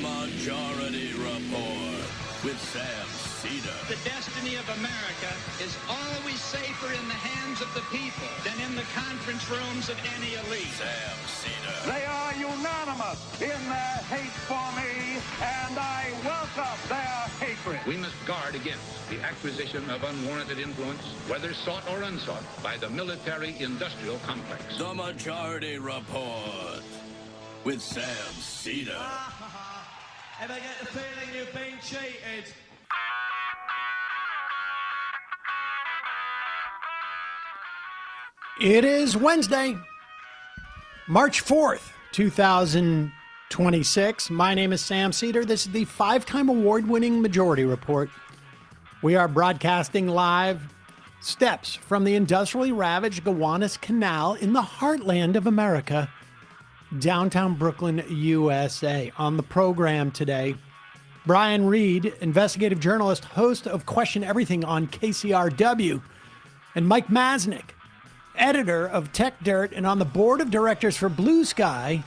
Majority Report with Sam Seder. The destiny of America is always safer in the hands of the people than in the conference rooms of any elite. Sam Seder. They are unanimous in their hate for me, and I welcome their hatred. We must guard against the acquisition of unwarranted influence, whether sought or unsought, by the military-industrial complex. The Majority Report with Sam Seder. Ever get the feeling you've been cheated? It is Wednesday, March 4th, 2026. My name is Sam Seder. This is the 5-time award-winning Majority Report. We are broadcasting live steps from the industrially ravaged Gowanus Canal in the heartland of America, downtown Brooklyn, USA. On the program today, Brian Reed, investigative journalist, host of Question Everything on KCRW, and Mike Masnick, editor of Techdirt and on the board of directors for Blue Sky,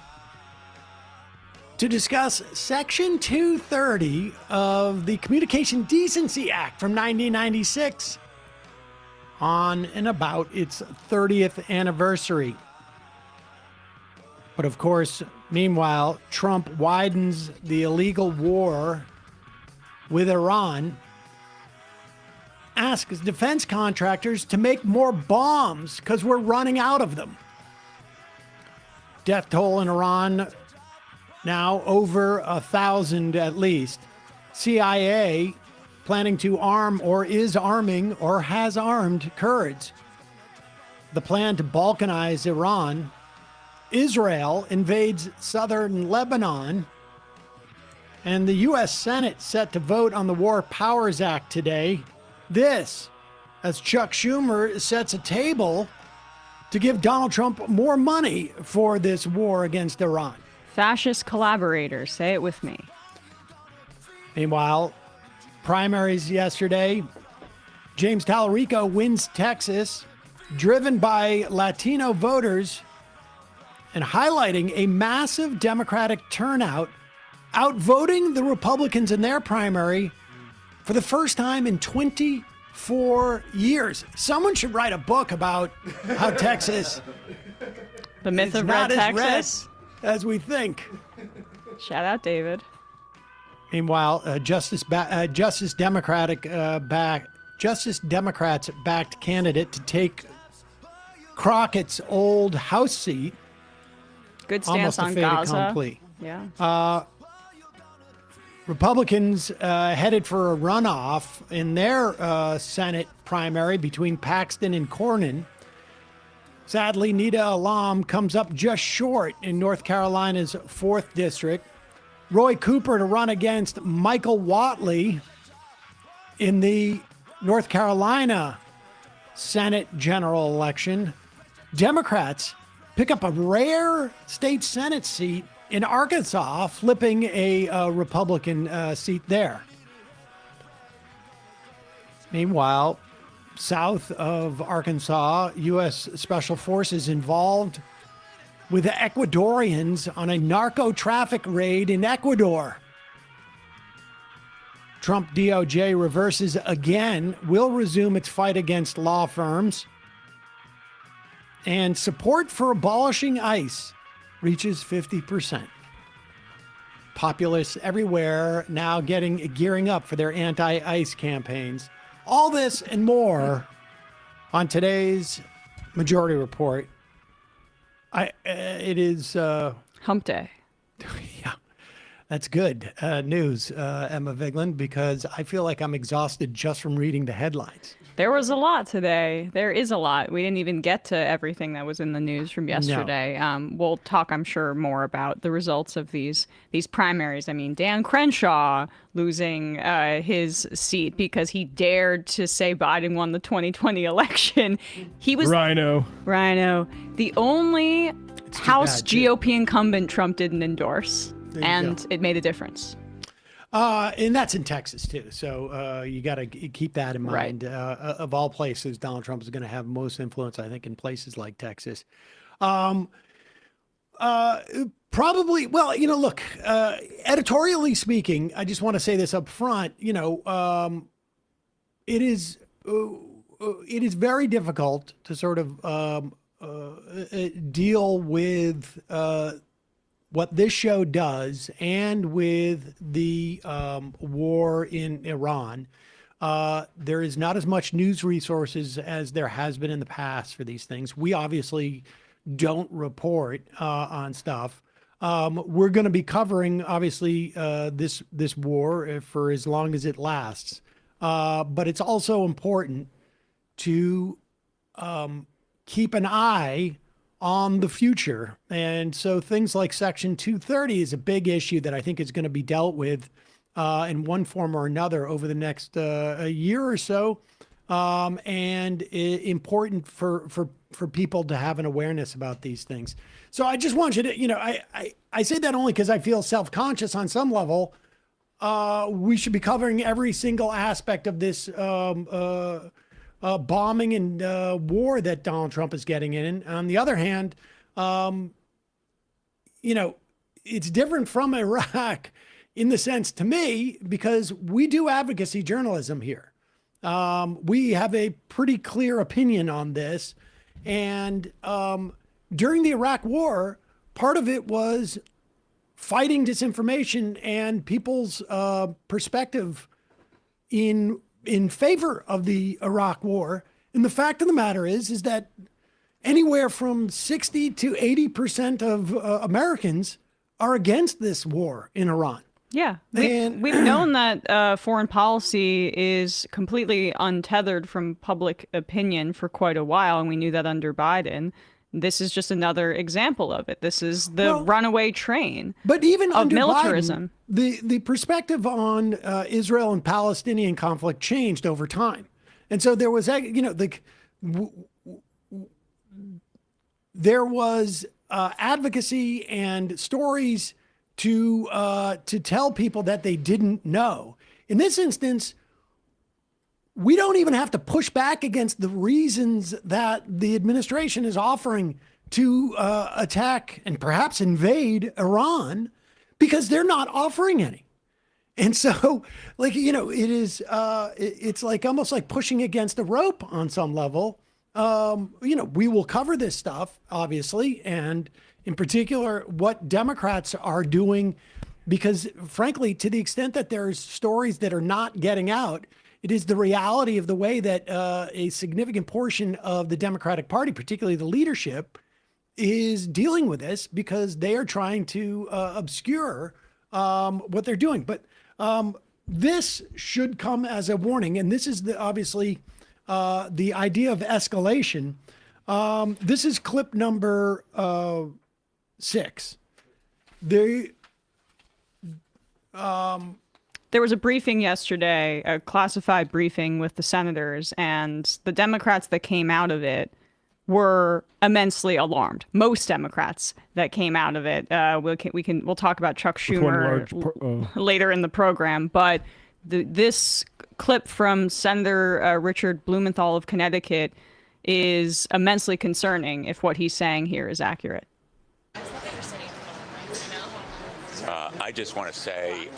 to discuss Section 230 of the Communication Decency Act from 1996 on and about its 30th anniversary. But of course, meanwhile, Trump widens the illegal war with Iran, asks defense contractors to make more bombs because we're running out of them. Death toll in Iran now over 1,000 at least. CIA planning to arm or is arming or has armed Kurds. The plan to balkanize Iran. Israel invades southern Lebanon. And the U.S. Senate set to vote on the War Powers Act today. This, as Chuck Schumer sets a table to give Donald Trump more money for this war against Iran. Fascist collaborators, say it with me. Meanwhile, primaries yesterday, James Tallarico wins Texas, driven by Latino voters and highlighting a massive Democratic turnout, outvoting the Republicans in their primary for the first time in 24 years. Someone should write a book about how Texas The myth is of not Red as Texas. red as we think. Shout out, David. Meanwhile, Justice Democrats backed candidate to take Crockett's old House seat. Good stance on Gaza. Accompli. Yeah. Republicans headed for a runoff in their Senate primary between Paxton and Cornyn. Sadly, Nita Alam comes up just short in North Carolina's 4th district. Roy Cooper to run against Michael Whatley in the North Carolina Senate general election. Democrats pick up a rare state Senate seat in Arkansas, flipping a Republican seat there. Meanwhile, south of Arkansas, U.S. Special Forces involved with the Ecuadorians on a narco-traffic raid in Ecuador. Trump DOJ reverses again, will resume its fight against law firms. And support for abolishing ICE reaches 50%. Populists everywhere now gearing up for their anti-ICE campaigns. All this and more on today's Majority Report. It is Hump Day. Yeah, that's good news, Emma Vigeland, because I feel like I'm exhausted just from reading the headlines. There was a lot today. There is a lot. We didn't even get to everything that was in the news from yesterday. No. We'll talk, I'm sure, more about the results of these primaries. I mean, Dan Crenshaw losing his seat because he dared to say Biden won the 2020 election. He was Rhino. The only House GOP incumbent Trump didn't endorse, and it made a difference. And that's in Texas, too. So you got to keep that in mind. Right. Of all places, Donald Trump is going to have most influence, I think, in places like Texas. Probably. Well, look, editorially speaking, I just want to say this up front. It is very difficult to sort of deal with what this show does and with the war in Iran. There is not as much news resources as there has been in the past for these things. We obviously don't report on stuff. We're going to be covering, obviously, this war for as long as it lasts. But it's also important to keep an eye on the future. And so things like Section 230 is a big issue that I think is going to be dealt with in one form or another over the next a year or so. And important for people to have an awareness about these things. So I just want you to, I say that only because I feel self-conscious on some level. We should be covering every single aspect of this bombing and war that Donald Trump is getting in. On the other hand, it's different from Iraq in the sense, to me, because we do advocacy journalism here. We have a pretty clear opinion on this. And during the Iraq war, part of it was fighting disinformation and people's perspective in favor of the Iraq war. And the fact of the matter is that anywhere from 60 to 80% of Americans are against this war in Iran. Yeah, we've known that foreign policy is completely untethered from public opinion for quite a while, and we knew that under Biden. This is just another example of it. This is the runaway train. But even of under militarism, Biden, the perspective on Israel and Palestinian conflict changed over time, and so there was, there was advocacy and stories to tell people that they didn't know. In this instance, we don't even have to push back against the reasons that the administration is offering to attack and perhaps invade Iran, because they're not offering any. And so, it is, it's like almost like pushing against a rope on some level. We will cover this stuff, obviously, and in particular, what Democrats are doing, because frankly, to the extent that there's stories that are not getting out, it is the reality of the way that a significant portion of the Democratic Party, particularly the leadership, is dealing with this, because they are trying to obscure what they're doing. But this should come as a warning. And this is obviously the idea of escalation. This is clip number 6. There was a briefing yesterday, a classified briefing with the senators, and the Democrats that came out of it were immensely alarmed. Most Democrats that came out of it. We'll talk about Chuck Schumer later in the program, but this clip from Senator Richard Blumenthal of Connecticut is immensely concerning if what he's saying here is accurate. I just want to say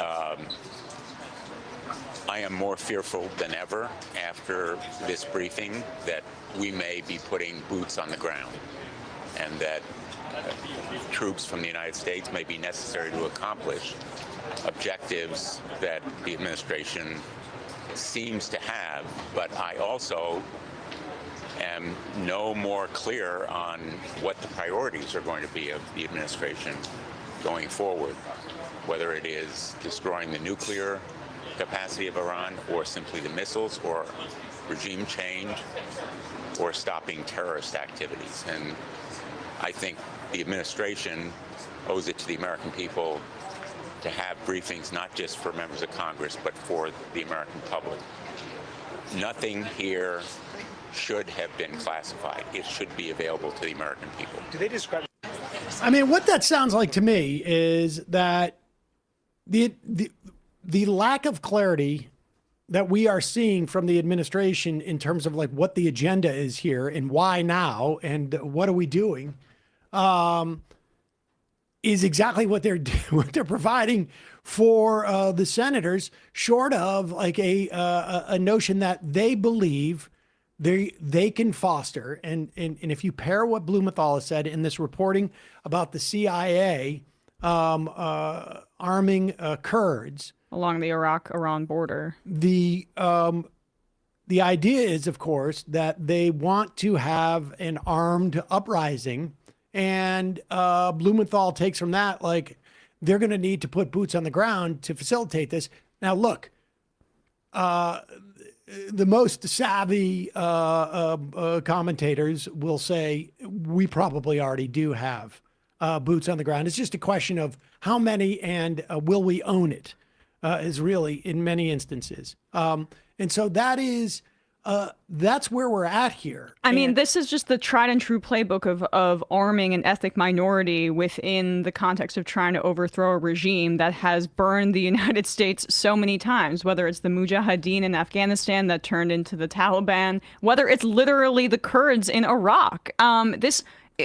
I am more fearful than ever after this briefing that we may be putting boots on the ground, and that troops from the United States may be necessary to accomplish objectives that the administration seems to have. But I also am no more clear on what the priorities are going to be of the administration going forward, whether it is destroying the nuclear capacity of Iran, or simply the missiles, or regime change, or stopping terrorist activities. And I think the administration owes it to the American people to have briefings not just for members of Congress, but for the American public. Nothing here should have been classified. It should be available to the American people. Do they describe? I mean, what that sounds like to me is that the lack of clarity that we are seeing from the administration in terms of like what the agenda is here and why now and what are we doing, is exactly what they're providing for the senators, short of like a notion that they believe they can foster. And if you pair what Blumenthal has said in this reporting about the CIA arming Kurds along the Iraq-Iran border, the idea is, of course, that they want to have an armed uprising. And Blumenthal takes from that, like, they're going to need to put boots on the ground to facilitate this. Now, look, the most savvy commentators will say we probably already do have boots on the ground. It's just a question of how many and will we own it, is really in many instances. And so that is... that's where we're at here. I mean, this is just the tried and true playbook of arming an ethnic minority within the context of trying to overthrow a regime that has burned the United States so many times, whether it's the Mujahideen in Afghanistan that turned into the Taliban, whether it's literally the Kurds in Iraq.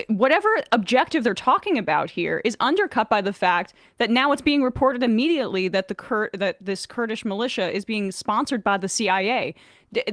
Whatever objective they're talking about here is undercut by the fact that now it's being reported immediately that that this Kurdish militia is being sponsored by the CIA.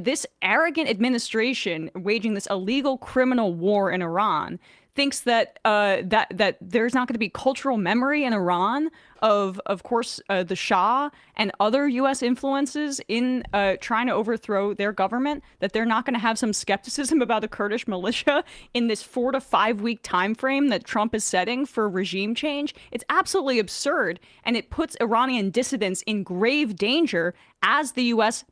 This arrogant administration waging this illegal criminal war in Iran thinks that that there's not going to be cultural memory in Iran of course, the Shah and other U.S. influences in trying to overthrow their government, that they're not going to have some skepticism about the Kurdish militia in this 4 to 5 week time frame that Trump is setting for regime change. It's absolutely absurd, and it puts Iranian dissidents in grave danger as the U.S.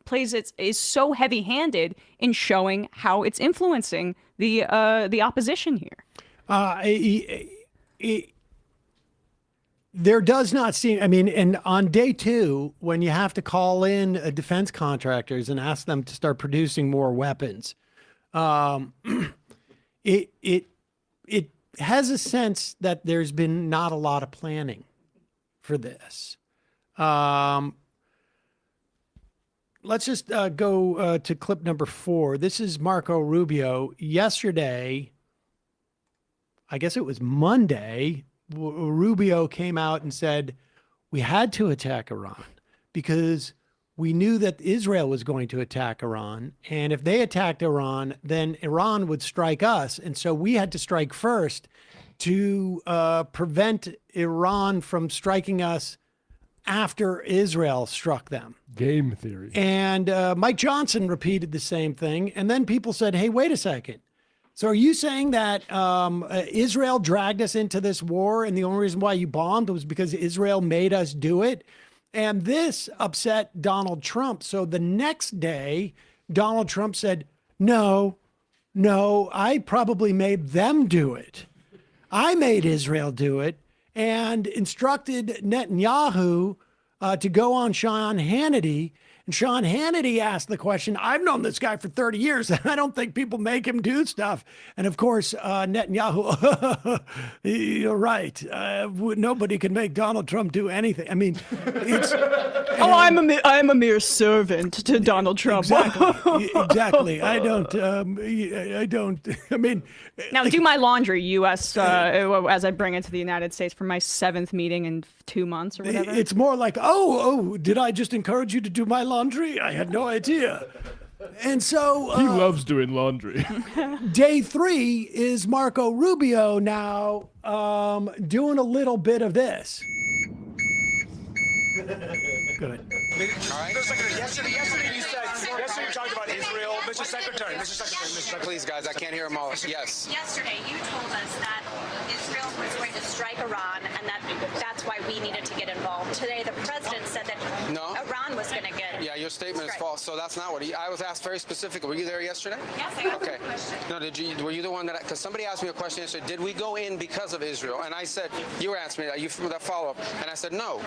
is so heavy-handed in showing how it's influencing the opposition here. There does not seem, I mean, and on day 2, when you have to call in defense contractors and ask them to start producing more weapons, it has a sense that there's been not a lot of planning for this. Let's just go to clip number 4. This is Marco Rubio. Yesterday, I guess it was Monday, Rubio came out and said, we had to attack Iran because we knew that Israel was going to attack Iran. And if they attacked Iran, then Iran would strike us. And so we had to strike first to prevent Iran from striking us after Israel struck them. Game theory. And Mike Johnson repeated the same thing. And then people said, hey, wait a second. So are you saying that Israel dragged us into this war and the only reason why you bombed was because Israel made us do it? And this upset Donald Trump. So the next day, Donald Trump said, no, I probably made them do it. I made Israel do it and instructed Netanyahu to go on Sean Hannity. And Sean Hannity asked the question, I've known this guy for 30 years, and I don't think people make him do stuff. And of course, Netanyahu, you're right. Nobody can make Donald Trump do anything. I mean, it's... I'm a mere servant to Donald Trump. Exactly. I mean... Now, do my laundry, U.S., as I bring it to the United States for my 7th meeting in 2 months or whatever. It's more like, oh, did I just encourage you to do my laundry? I had no idea. And so... he loves doing laundry. Day 3 is Marco Rubio now doing a little bit of this. Good. All right. Yesterday you talked about Israel. Mr. Secretary. Please, guys, I can't hear them all. Yes. Yesterday, you told us that Israel was going to strike Iran, and that's why we needed to get involved. Today, the president said that Iran was going to get... Yeah, your statement is false. So that's not what I was asked very specifically. Were you there yesterday? Yes, I got okay. The question. No, were you the one that... Because somebody asked me a question yesterday. Did we go in because of Israel? And I said, you were asking me that. You from that follow-up. And I said, no.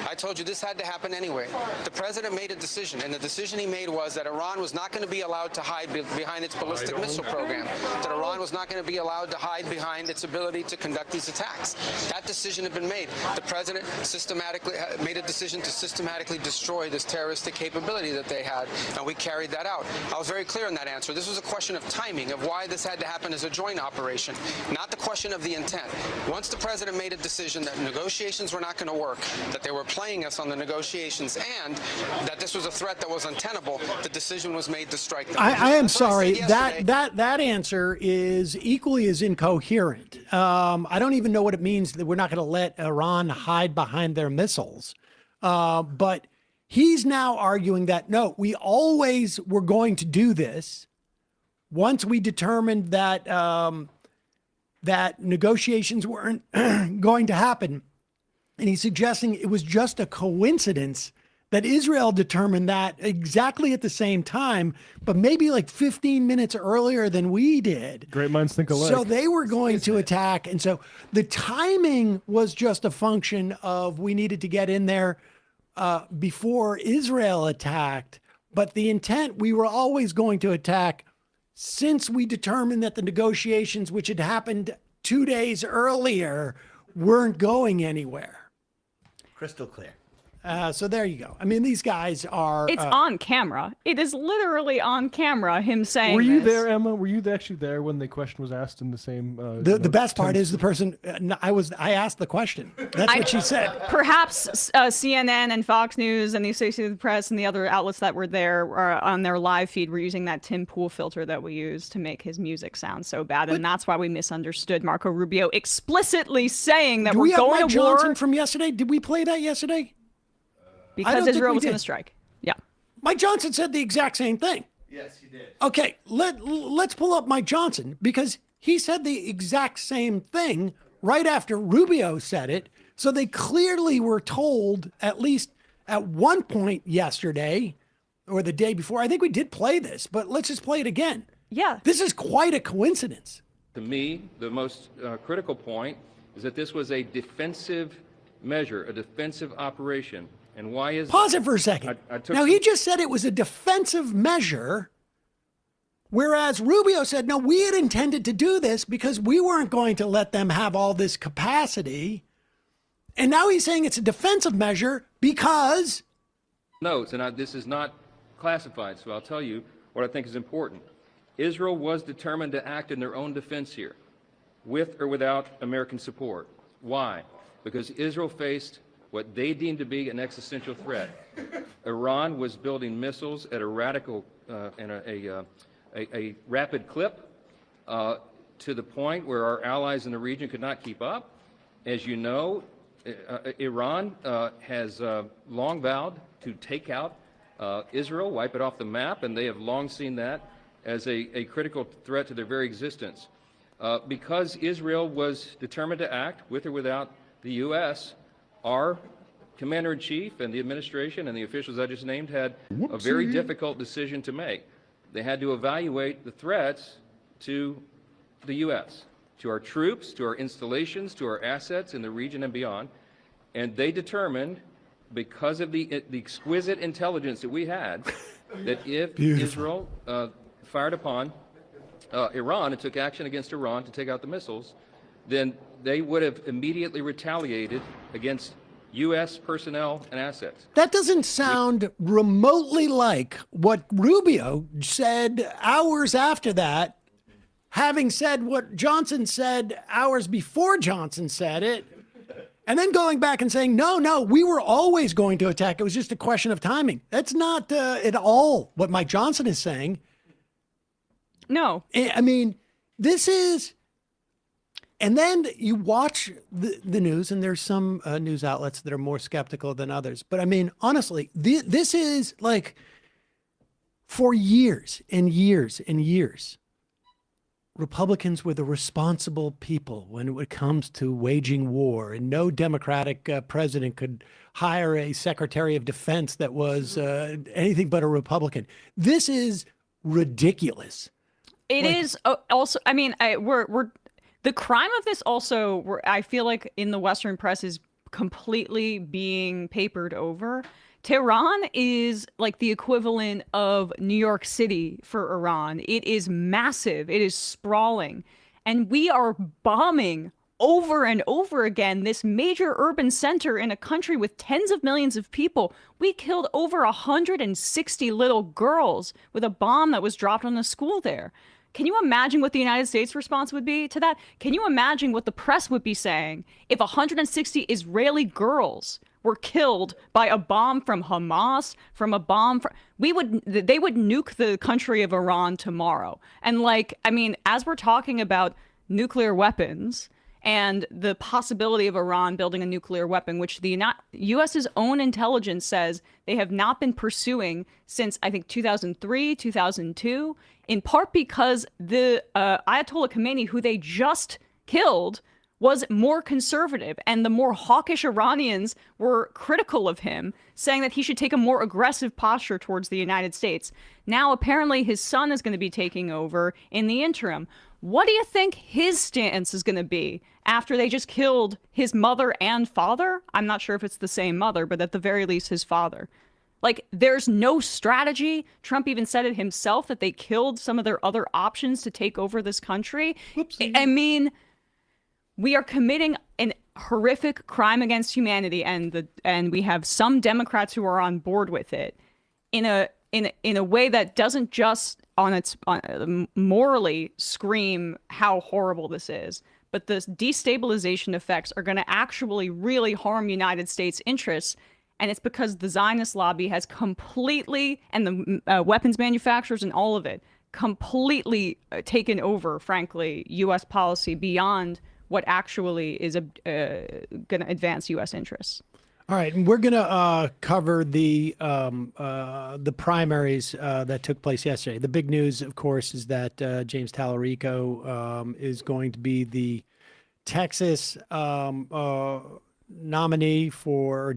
I told you this had to happen anyway. The president made a decision, and the decision he made was that Iran was not going to be allowed to hide behind its ballistic missile program, that Iran was not going to be allowed to hide behind its ability to conduct these attacks. That decision had been made. The president systematically made a decision to systematically destroy this terroristic capability. responsibility that they had, and we carried that out. I was very clear in that answer. This was a question of timing, of why this had to happen as a joint operation, not the question of the intent. Once the president made a decision that negotiations were not going to work, that they were playing us on the negotiations, and that this was a threat that was untenable, the decision was made to strike them. I am sorry. That answer is equally as incoherent. I don't even know what it means that we're not going to let Iran hide behind their missiles. But he's now arguing that, no, we always were going to do this once we determined that that negotiations weren't going to happen. And he's suggesting it was just a coincidence that Israel determined that exactly at the same time, but maybe like 15 minutes earlier than we did. Great minds think alike. So they were going to attack. And so the timing was just a function of we needed to get in there before Israel attacked. But the intent, we were always going to attack since we determined that the negotiations, which had happened 2 days earlier, weren't going anywhere. Crystal clear. So there you go. I mean, these guys are... It's on camera. It is literally on camera, him saying Were you this. there, Emma? Were you actually there when the question was asked in the same... The best part is the person... I asked the question. That's what she said. Perhaps CNN and Fox News and the Associated Press and the other outlets that were there on their live feed were using that Tim Pool filter that we use to make his music sound so bad. And that's why we misunderstood Marco Rubio explicitly saying that we're going to war. Johnson from yesterday? Did we play that yesterday? Because Israel was going to strike. Yeah. Mike Johnson said the exact same thing. Yes, he did. Okay, let's pull up Mike Johnson because he said the exact same thing right after Rubio said it. So they clearly were told, at least at one point yesterday or the day before. I think we did play this, but let's just play it again. Yeah. This is quite a coincidence. To me, the most critical point is that this was a defensive measure, a defensive operation. And why is Pause it for a second. Now, he just said it was a defensive measure, whereas Rubio said, no, we had intended to do this because we weren't going to let them have all this capacity. And now he's saying it's a defensive measure because... Notes, and this is not classified, so I'll tell you what I think is important. Israel was determined to act in their own defense here, with or without American support. Why? Because Israel faced what they deemed to be an existential threat. Iran was building missiles at a radical and a rapid clip to the point where our allies in the region could not keep up. As you know, Iran has long vowed to take out Israel, wipe it off the map, and they have long seen that as a critical threat to their very existence. Because Israel was determined to act, with or without the U.S., our commander-in-chief and the administration and the officials I just named had a very difficult decision to make. They had to evaluate the threats to the U.S., to our troops, to our installations, to our assets in the region and beyond. And they determined, because of the exquisite intelligence that we had, that if Israel fired upon Iran and took action against Iran to take out the missiles, then they would have immediately retaliated against U.S. personnel and assets. That doesn't sound remotely like what Rubio said hours after that, having said what Johnson said hours before Johnson said it, and then going back and saying, no, we were always going to attack. It was just a question of timing. That's not at all what Mike Johnson is saying. No. I mean, this is... And then you watch the news, and there's some news outlets that are more skeptical than others. But I mean, honestly, this is like for years and years and years, Republicans were the responsible people when it comes to waging war, and no Democratic president could hire a Secretary of Defense that was anything but a Republican. This is ridiculous. It is also, I mean, we're the crime of this also, I feel like in the Western press is completely being papered over. Tehran is like the equivalent of New York City for Iran. It is massive. It is sprawling. And we are bombing over and over again, this major urban center in a country with tens of millions of people. We killed over 160 little girls with a bomb that was dropped on a school there. Can you imagine what the United States response would be to that? Can you imagine what the press would be saying if 160 Israeli girls were killed by a bomb from Hamas, from a bomb from... they would nuke the country of Iran tomorrow. And like, I mean, as we're talking about nuclear weapons and the possibility of Iran building a nuclear weapon, which the U.S.'s own intelligence says they have not been pursuing since, I think, 2003, 2002, in part because the Ayatollah Khomeini, who they just killed, was more conservative, and the more hawkish Iranians were critical of him, saying that he should take a more aggressive posture towards the United States. Now, apparently, his son is going to be taking over in the interim. What do you think his stance is going to be after they just killed his mother and father? I'm not sure if it's the same mother, but at the very least, his father. Like, there's no strategy. Trump even said it himself that they killed some of their other options to take over this country. Oopsie. I mean, we are committing an horrific crime against humanity, and we have some Democrats who are on board with it in a way that doesn't just morally scream how horrible this is, but the destabilization effects are going to actually really harm United States interests. And it's because the Zionist lobby has completely, and the weapons manufacturers and all of it, completely taken over, frankly, U.S. policy beyond what actually is going to advance U.S. interests. All right, and we're going to cover the primaries that took place yesterday. The big news, of course, is that James Tallarico is going to be the Texas Democratic nominee for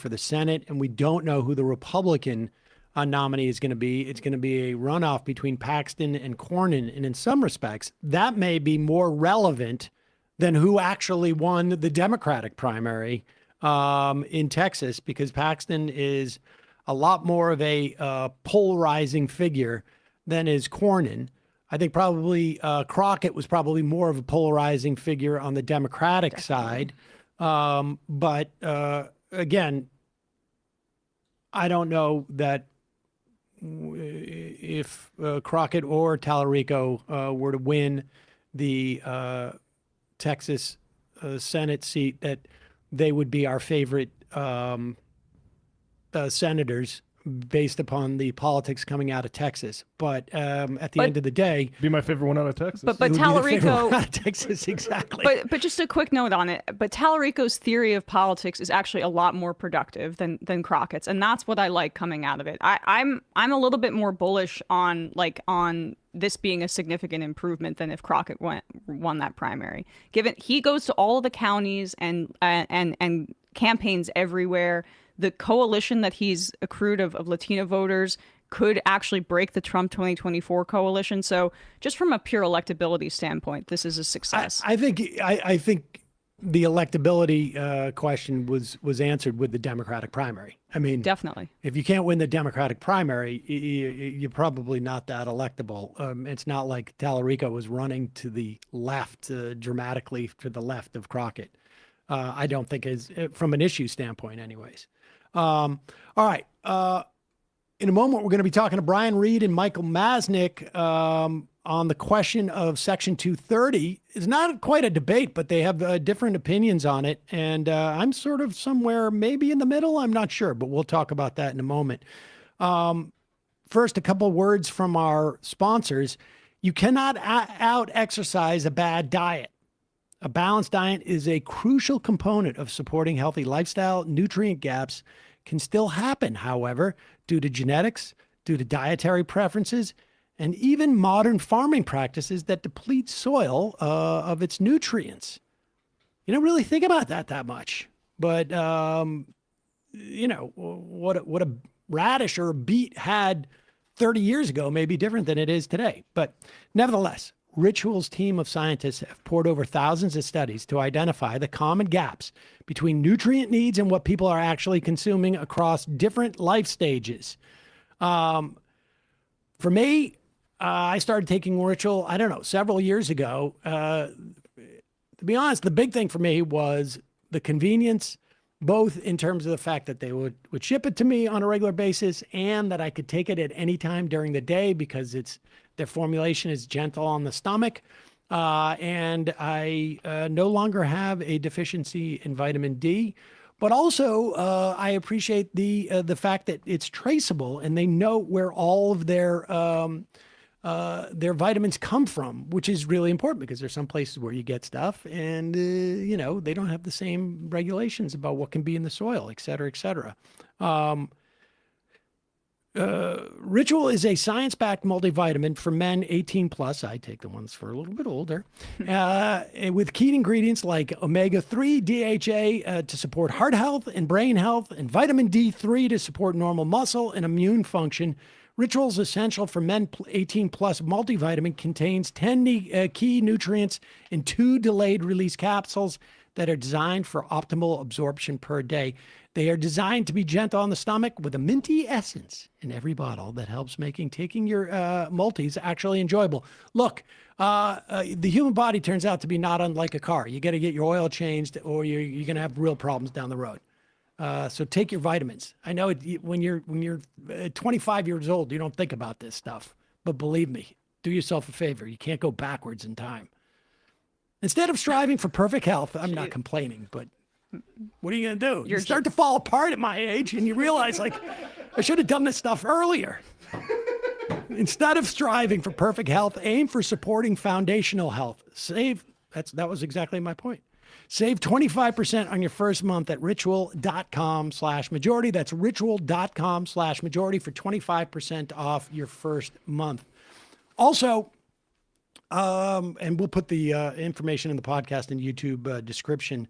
the Senate, and we don't know who the Republican nominee is going to be. It's going to be a runoff between Paxton and Cornyn, and in some respects, that may be more relevant than who actually won the Democratic primary in Texas, because Paxton is a lot more of a polarizing figure than is Cornyn. I think probably Crockett was probably more of a polarizing figure on the Democratic side. But again, I don't know that if Crockett or Tallarico were to win the Texas Senate seat, that they would be our favorite senators based upon the politics coming out of Texas. But at the end of the day, be my favorite one out of Texas. But Tallarico, out of Texas, exactly. But just a quick note on it. But Tallarico's theory of politics is actually a lot more productive than Crockett's, and that's what I like coming out of it. I'm a little bit more bullish on this being a significant improvement than if Crockett won that primary. Given he goes to all of the counties and campaigns everywhere. The coalition that he's accrued of Latino voters could actually break the Trump 2024 coalition. So just from a pure electability standpoint, this is a success. I think the electability question was answered with the Democratic primary. I mean, definitely. If you can't win the Democratic primary, you're probably not that electable. It's not like Tallarico was running to the left, dramatically to the left of Crockett. I don't think is from an issue standpoint anyways. All right. In a moment, we're going to be talking to Brian Reed and Michael Masnick on the question of Section 230. It's not quite a debate, but they have different opinions on it. And I'm sort of somewhere maybe in the middle. I'm not sure, but we'll talk about that in a moment. First, a couple words from our sponsors. You cannot out-exercise a bad diet. A balanced diet is a crucial component of supporting healthy lifestyle. Nutrient gaps can still happen, however, due to genetics, due to dietary preferences, and even modern farming practices that deplete soil of its nutrients. You don't really think about that much, but what a radish or a beet had 30 years ago may be different than it is today. But nevertheless, Ritual's team of scientists have poured over thousands of studies to identify the common gaps between nutrient needs and what people are actually consuming across different life stages. For me, I started taking Ritual, I don't know, several years ago. to be honest, the big thing for me was the convenience, both in terms of the fact that they would ship it to me on a regular basis and that I could take it at any time during the day because their formulation is gentle on the stomach. And I no longer have a deficiency in vitamin D. But also, I appreciate the fact that it's traceable and they know where all of their vitamins come from, which is really important because there's some places where you get stuff and, they don't have the same regulations about what can be in the soil, et cetera, et cetera. Ritual is a science-backed multivitamin for men 18 plus. I take the ones for a little bit older, with key ingredients like omega-3, DHA to support heart health and brain health, and vitamin D3 to support normal muscle and immune function. Ritual's essential for men 18 plus multivitamin contains 10 key nutrients in 2 delayed release capsules that are designed for optimal absorption per day. They are designed to be gentle on the stomach with a minty essence in every bottle that helps taking your multis actually enjoyable. Look, the human body turns out to be not unlike a car. You got to get your oil changed or you're going to have real problems down the road. So take your vitamins. I know when you're 25 years old, you don't think about this stuff. But believe me, do yourself a favor. You can't go backwards in time. Instead of striving for perfect health, I'm not complaining, but what are you going to do? You start to fall apart at my age and you realize, I should have done this stuff earlier. Instead of striving for perfect health, aim for supporting foundational health. That was exactly my point. Save 25% on your first month at ritual.com/majority. That's ritual.com/majority for 25% off your first month. Also, and we'll put the information in the podcast and YouTube description.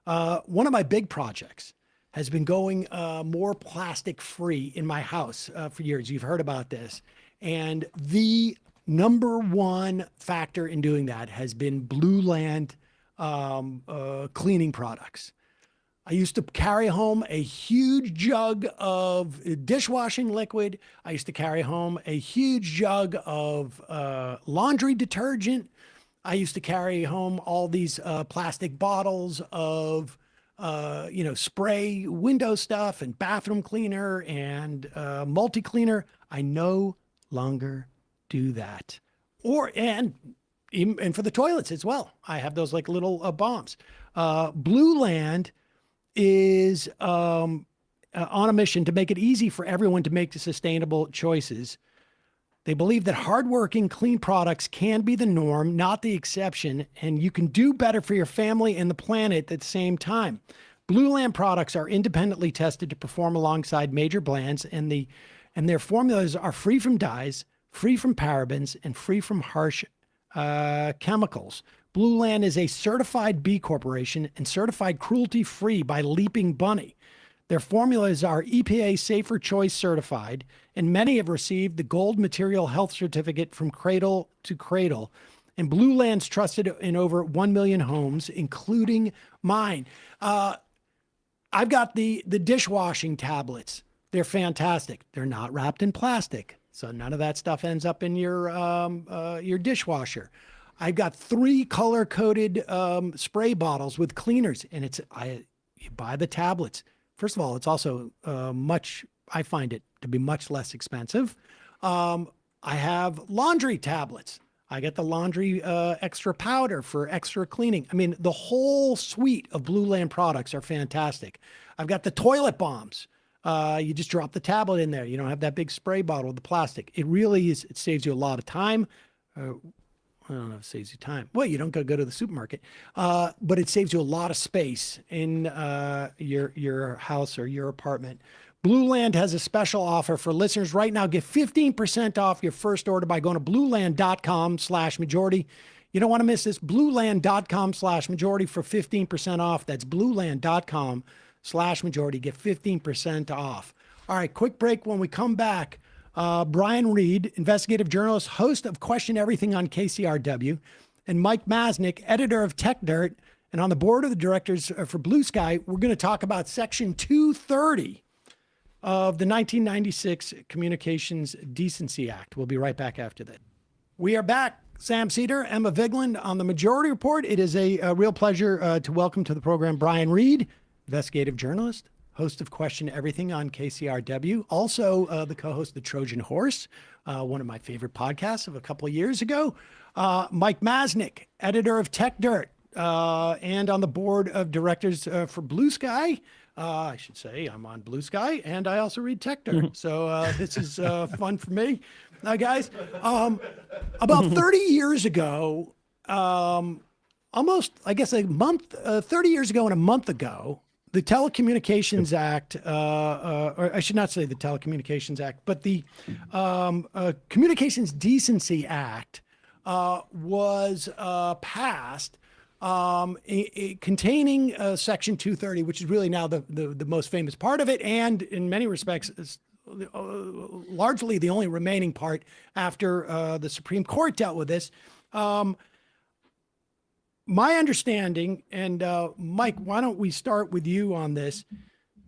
One of my big projects has been going more plastic free in my house for years. You've heard about this. And the number one factor in doing that has been Blue Land cleaning products. I used to carry home a huge jug of dishwashing liquid. I used to carry home a huge jug of laundry detergent. I used to carry home all these plastic bottles of, spray window stuff and bathroom cleaner and multi-cleaner. I no longer do that. And for the toilets as well. I have those little bombs. Blue Land is on a mission to make it easy for everyone to make the sustainable choices. They believe that hardworking, clean products can be the norm, not the exception, and you can do better for your family and the planet at the same time. Blue Land products are independently tested to perform alongside major brands, and their formulas are free from dyes, free from parabens, and free from harsh chemicals. Blue Land is a certified B Corporation and certified cruelty-free by Leaping Bunny. Their formulas are EPA Safer Choice certified, and many have received the Gold Material Health Certificate from Cradle to Cradle. And Blue Land's trusted in over 1 million homes, including mine. I've got the dishwashing tablets. They're fantastic. They're not wrapped in plastic, so none of that stuff ends up in your dishwasher. I've got 3 color-coded spray bottles with cleaners, and you buy the tablets. First of all, it's also I find it to be much less expensive. I have laundry tablets. I get the laundry extra powder for extra cleaning. I mean, the whole suite of Blue Land products are fantastic. I've got the toilet bombs. You just drop the tablet in there. You don't have that big spray bottle with the plastic. It really is. It saves you a lot of time. I don't know if it saves you time. Well, you don't go to the supermarket, but it saves you a lot of space in your house or your apartment. Blue Land has a special offer for listeners right now. Get 15% off your first order by going to blueland.com/majority. You don't want to miss this. Blueland.com/majority for 15% off. That's blueland.com/majority. Get 15% off. All right, quick break. When we come back, Brian Reed, investigative journalist, host of Question Everything on KCRW, and Mike Masnick, editor of Techdirt, and on the board of the directors for Blue Sky. We're going to talk about Section 230 of the 1996 Communications Decency Act. We'll be right back after that. We are back. Sam Seder, Emma Vigeland on the Majority Report. It is a real pleasure to welcome to the program Brian Reed, investigative journalist, host of Question Everything on KCRW, also the co-host of The Trojan Horse, one of my favorite podcasts of a couple of years ago. Mike Masnick, editor of Techdirt, and on the board of directors for Blue Sky. I should say I'm on Blue Sky, and I also read Techdirt. So this is fun for me. Guys, about 30 years ago, almost, I guess, 30 years ago and a month ago, the Telecommunications Act, or I should not say the Telecommunications Act, but the Communications Decency Act was passed, containing Section 230, which is really now the most famous part of it, and in many respects is largely the only remaining part after the Supreme Court dealt with this. My understanding, and Mike, why don't we start with you on this?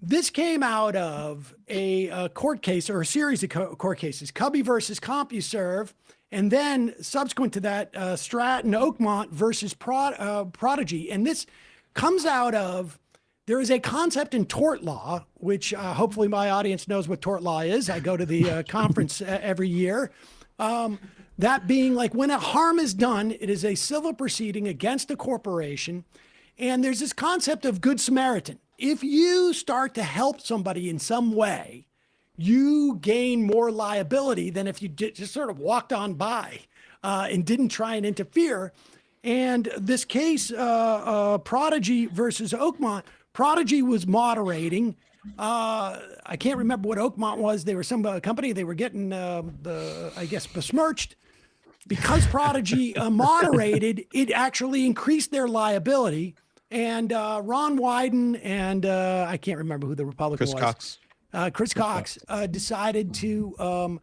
This came out of a court case, or a series of court cases, Cubby versus CompuServe, and then subsequent to that, Stratton Oakmont versus Prodigy. And this comes out of, there is a concept in tort law, which hopefully my audience knows what tort law is. I go to the conference every year. That being like when a harm is done, it is a civil proceeding against a corporation. And there's this concept of Good Samaritan. If you start to help somebody in some way, you gain more liability than if you just sort of walked on by and didn't try and interfere. And this case, Prodigy versus Oakmont, Prodigy was moderating. I can't remember what Oakmont was. They were some company. They were getting, besmirched. Because Prodigy moderated, it actually increased their liability. And Ron Wyden and I can't remember who the Republican was. Chris Cox decided to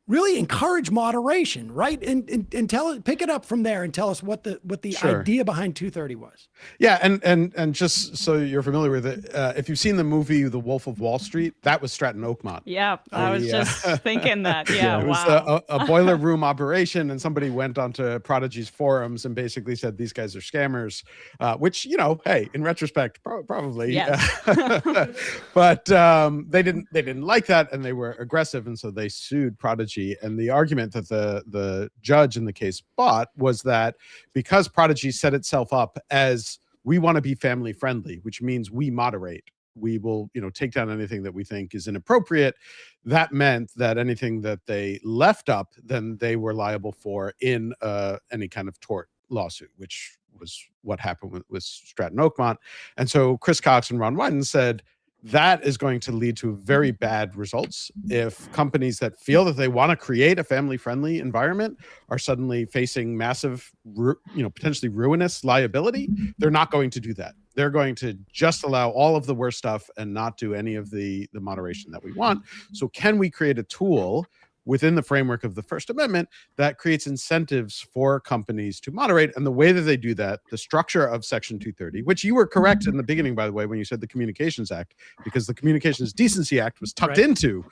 really encourage moderation, right? And pick it up from there and tell us what the idea behind 230 was. Yeah, and just so you're familiar with it, if you've seen the movie The Wolf of Wall Street, that was Stratton Oakmont. Yeah, I was just thinking that. Yeah, it was a boiler room operation, and somebody went onto Prodigy's forums and basically said these guys are scammers, which, hey, in retrospect, probably. Yes. But they didn't like that, and they were aggressive, and so they sued Prodigy. And the argument that the judge in the case bought was that because Prodigy set itself up as we want to be family friendly, which means we moderate, we will take down anything that we think is inappropriate. That meant that anything that they left up, then they were liable for in any kind of tort lawsuit, which was what happened with Stratton Oakmont. And so Chris Cox and Ron Wyden said, that is going to lead to very bad results if companies that feel that they want to create a family-friendly environment are suddenly facing massive, potentially ruinous liability. They're not going to do that. They're going to just allow all of the worst stuff and not do any of the moderation that we want. So can we create a tool within the framework of the First Amendment that creates incentives for companies to moderate? And the way that they do that, the structure of Section 230, which you were correct in the beginning, by the way, when you said the Communications Act, because the Communications Decency Act was tucked into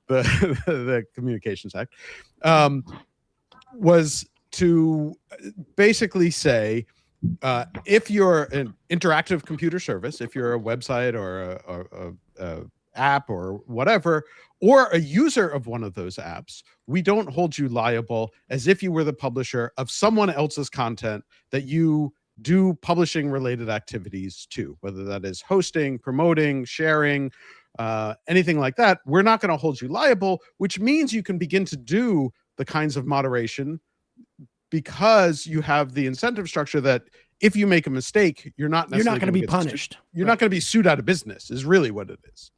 the Communications Act, was to basically say, if you're an interactive computer service, if you're a website or a app or whatever, or a user of one of those apps, we don't hold you liable as if you were the publisher of someone else's content that you do publishing related activities to, whether that is hosting, promoting, sharing, anything like that. We're not going to hold you liable, which means you can begin to do the kinds of moderation because you have the incentive structure that if you make a mistake, you're not going to be punished. You're not going to be sued out of business is really what it is.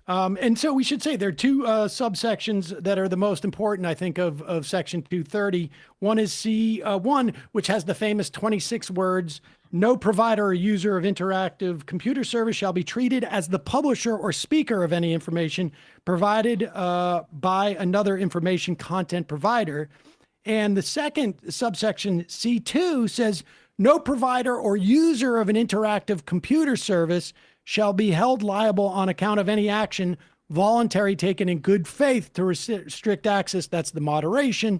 And so we should say there are two subsections that are the most important, I think, of Section 230. One is C1, which has the famous 26 words, no provider or user of interactive computer service shall be treated as the publisher or speaker of any information provided by another information content provider. And the second subsection, C2, says no provider or user of an interactive computer service shall be held liable on account of any action voluntary taken in good faith to restrict access, that's the moderation,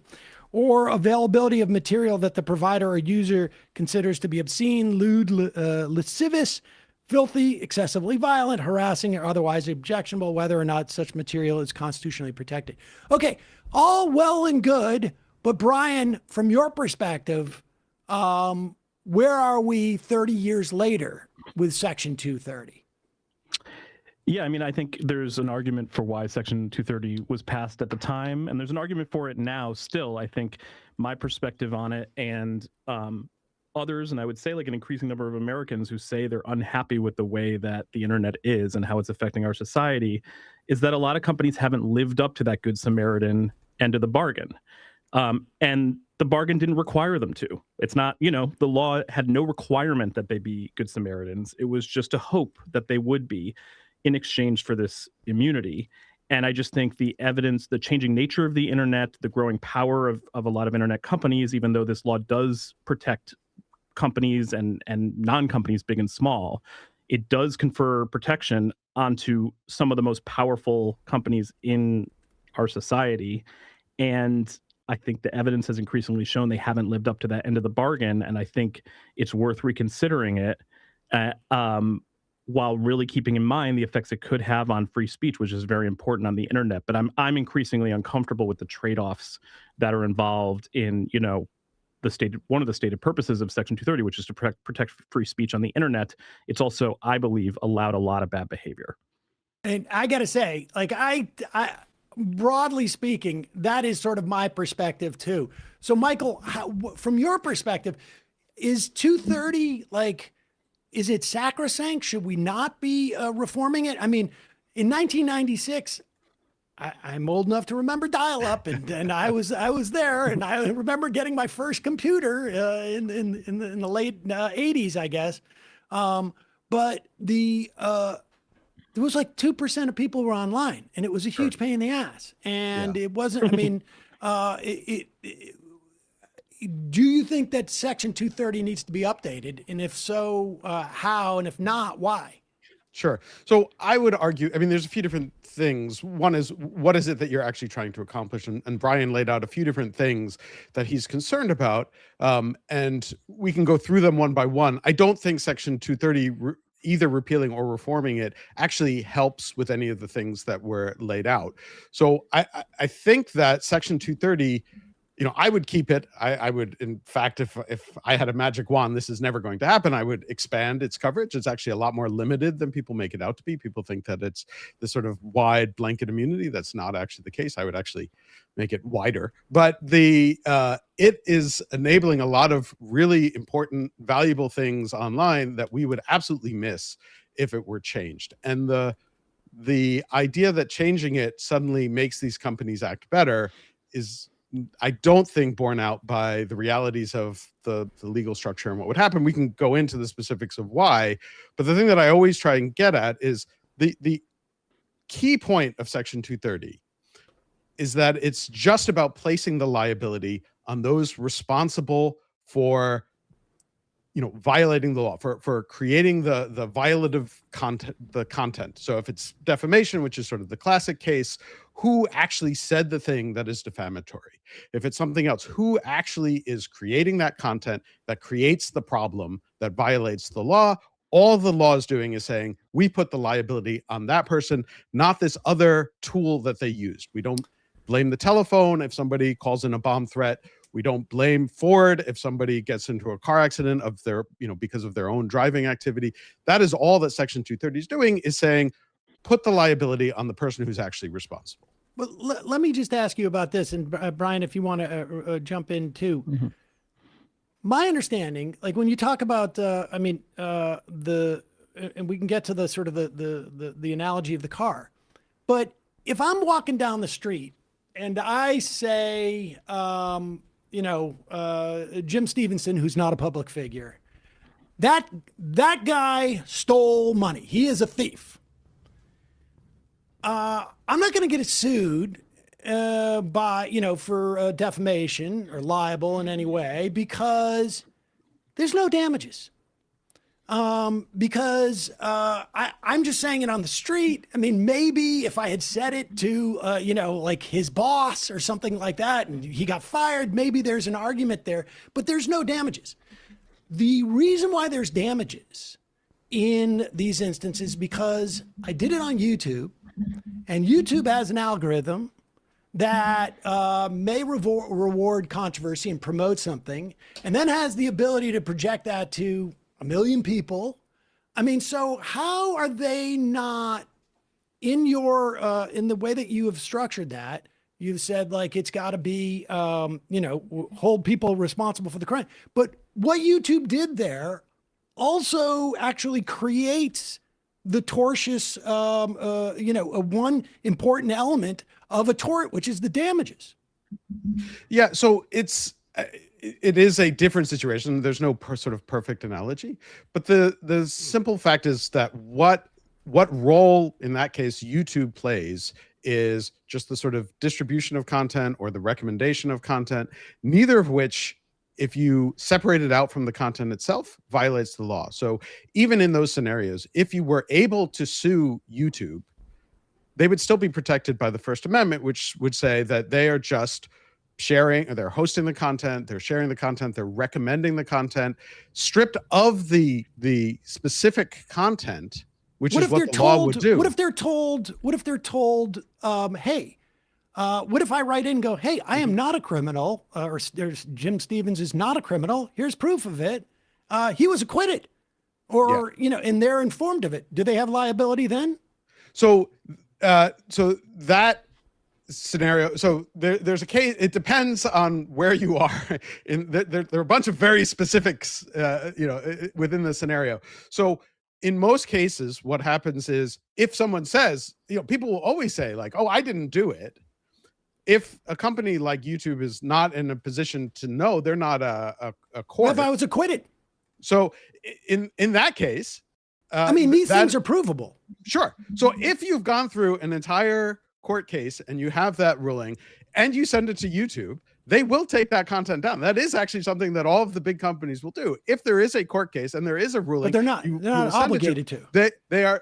or availability of material that the provider or user considers to be obscene, lewd, lascivious, filthy, excessively violent, harassing, or otherwise objectionable, whether or not such material is constitutionally protected. Okay, all well and good, but Brian, from your perspective, where are we 30 years later with Section 230? Yeah, I mean, I think there's an argument for why Section 230 was passed at the time, and there's an argument for it now still. I think my perspective on it and others, and I would say like an increasing number of Americans who say they're unhappy with the way that the internet is and how it's affecting our society, is that a lot of companies haven't lived up to that Good Samaritan end of the bargain. And the bargain didn't require them to. It's not, the law had no requirement that they be Good Samaritans. It was just a hope that they would be in exchange for this immunity. And I just think the evidence, the changing nature of the internet, the growing power of a lot of internet companies, even though this law does protect companies and non-companies, big and small, it does confer protection onto some of the most powerful companies in our society. And I think the evidence has increasingly shown they haven't lived up to that end of the bargain. And I think it's worth reconsidering it while really keeping in mind the effects it could have on free speech, which is very important on the internet. But I'm increasingly uncomfortable with the trade-offs that are involved in, one of the stated purposes of Section 230, which is to protect free speech on the internet. It's also, I believe, allowed a lot of bad behavior. And I got to say, like, I broadly speaking, that is sort of my perspective too. So Michael, from your perspective, is 230 like, is it sacrosanct? Should we not be reforming it? I mean, in 1996, I'm old enough to remember dial-up, and I was there, and I remember getting my first computer in the late 80s, I guess. But there was like 2% of people were online, and it was a huge pain in the ass. And it wasn't. I mean, do you think that Section 230 needs to be updated? And if so, how? And if not, why? Sure. So I would argue, I mean, there's a few different things. One is, what is it that you're actually trying to accomplish? And Brian laid out a few different things that he's concerned about. And we can go through them one by one. I don't think Section 230, either repealing or reforming it, actually helps with any of the things that were laid out. So I think that Section 230, I would keep it. I would, in fact, if I had a magic wand, this is never going to happen, I would expand its coverage. It's actually a lot more limited than people make it out to be. People think that it's this sort of wide blanket immunity. That's not actually the case. I would actually make it wider. But it is enabling a lot of really important, valuable things online that we would absolutely miss if it were changed. And the idea that changing it suddenly makes these companies act better is, I don't think, borne out by the realities of the legal structure and what would happen. We can go into the specifics of why, but the thing that I always try and get at is the key point of Section 230 is that it's just about placing the liability on those responsible for violating the law, for creating the violative content. So if it's defamation, which is sort of the classic case, who actually said the thing that is defamatory? If it's something else, who actually is creating that content that creates the problem that violates the law? All the law is doing is saying, we put the liability on that person, not this other tool that they used. We don't blame the telephone if somebody calls in a bomb threat. We don't blame Ford if somebody gets into a car accident because of their own driving activity. That is all that Section 230 is doing, is saying, put the liability on the person who's actually responsible. Well, let me just ask you about this, and Brian, if you want to jump in too. Mm-hmm. My understanding, like when you talk about, and we can get to the sort of the analogy of the car, but if I'm walking down the street and I say, Jim Stevenson, who's not a public figure, that guy stole money. He is a thief. I'm not going to get sued for defamation or libel in any way because there's no damages. because I'm just saying it on the street. I mean, maybe if I had said it to, like his boss or something like that, and he got fired, maybe there's an argument there, but there's no damages. The reason why there's damages in these instances, because I did it on YouTube, and YouTube has an algorithm that may reward controversy and promote something, and then has the ability to project that to 1 million people. I mean, so how are they not in your in the way that you have structured that? You've said like it's got to be hold people responsible for the crime. But what YouTube did there also actually creates the tortious, one important element of a tort, which is the damages. Yeah, so it is a different situation. There's no sort of perfect analogy, but the simple fact is that what role in that case YouTube plays is just the sort of distribution of content or the recommendation of content, neither of which, if you separate it out from the content itself, violates the law. So even in those scenarios, if you were able to sue YouTube, they would still be protected by the First Amendment, which would say that they are just sharing, or they're hosting the content, they're sharing the content, they're recommending the content, stripped of the specific content, which is what the law would do. What if they're told, hey, what if I write in and go, hey, I am not a criminal, or Jim Stevens is not a criminal, here's proof of it, he was acquitted, or, and they're informed of it. Do they have liability then? So that scenario, so there's a case, it depends on where you are. There are a bunch of very specifics, within the scenario. So in most cases, what happens is if someone says, people will always say like, oh, I didn't do it. If a company like YouTube is not in a position to know, they're not a court. What if I was acquitted? So in that case, these things are provable. Sure. So if you've gone through an entire court case and you have that ruling and you send it to YouTube, they will take that content down. That is actually something that all of the big companies will do. If there is a court case and there is a ruling, but they're not obligated to. They are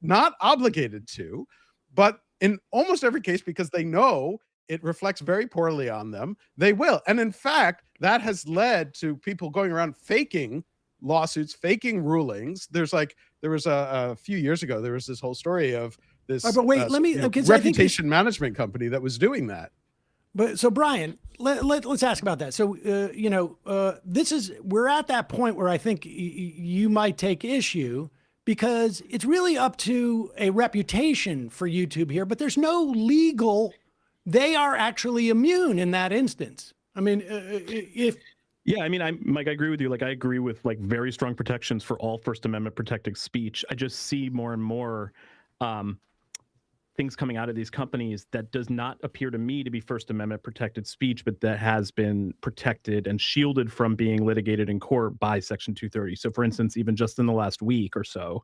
not obligated to, but in almost every case, because they know it reflects very poorly on them, they will. And in fact, that has led to people going around faking lawsuits, faking rulings. There was a few years ago, there was this whole story of this reputation management company that was doing that. But so Brian, let's ask about that. So, we're at that point where I think you might take issue, because it's really up to a reputation for YouTube here, but there's no legal, they are actually immune in that instance. I mean, Mike, I agree with you. Like, I agree with like very strong protections for all First Amendment protected speech. I just see more and more things coming out of these companies that does not appear to me to be First Amendment protected speech, but that has been protected and shielded from being litigated in court by Section 230. So for instance, even just in the last week or so,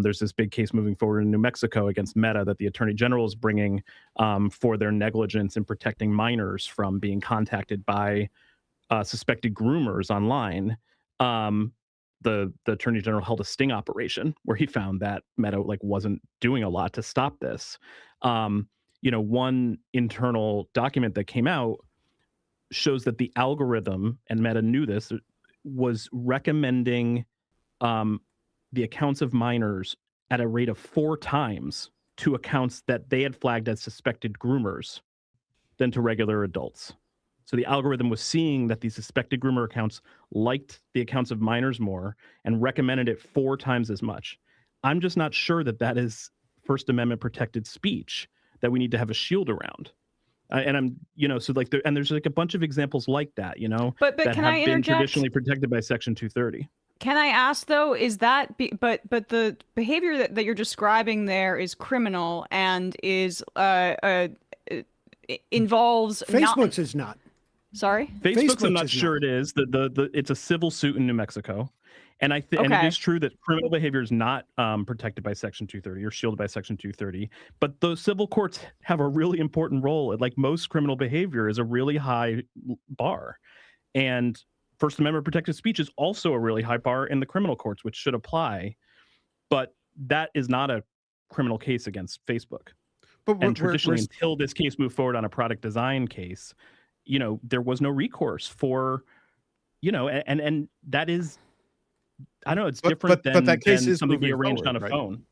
there's this big case moving forward in New Mexico against Meta that the Attorney General is bringing for their negligence in protecting minors from being contacted by suspected groomers online. The Attorney General held a sting operation where he found that Meta wasn't doing a lot to stop this. One internal document that came out shows that the algorithm, and Meta knew this, was recommending the accounts of minors at a rate of 4 times to accounts that they had flagged as suspected groomers than to regular adults. So the algorithm was seeing that these suspected groomer accounts liked the accounts of minors more and recommended it 4 times as much. I'm just not sure that that is First Amendment protected speech that we need to have a shield around. And there's like a bunch of examples like that, but that can have I been interject? traditionally protected by Section 230. Can I ask though, is that but the behavior that you're describing there is criminal and is involves Facebook's is not. Sorry? Facebook's I'm not sure it is. It's a civil suit in New Mexico. And and it is true that criminal behavior is not protected by Section 230 or shielded by Section 230. But those civil courts have a really important role. Like most criminal behavior is a really high bar. And First Amendment protected speech is also a really high bar in the criminal courts, which should apply. But that is not a criminal case against Facebook. But and traditionally, until this case moved forward on a product design case, there was no recourse for, and that is, I don't know, it's different than that case is something being arranged forward, on a right? phone.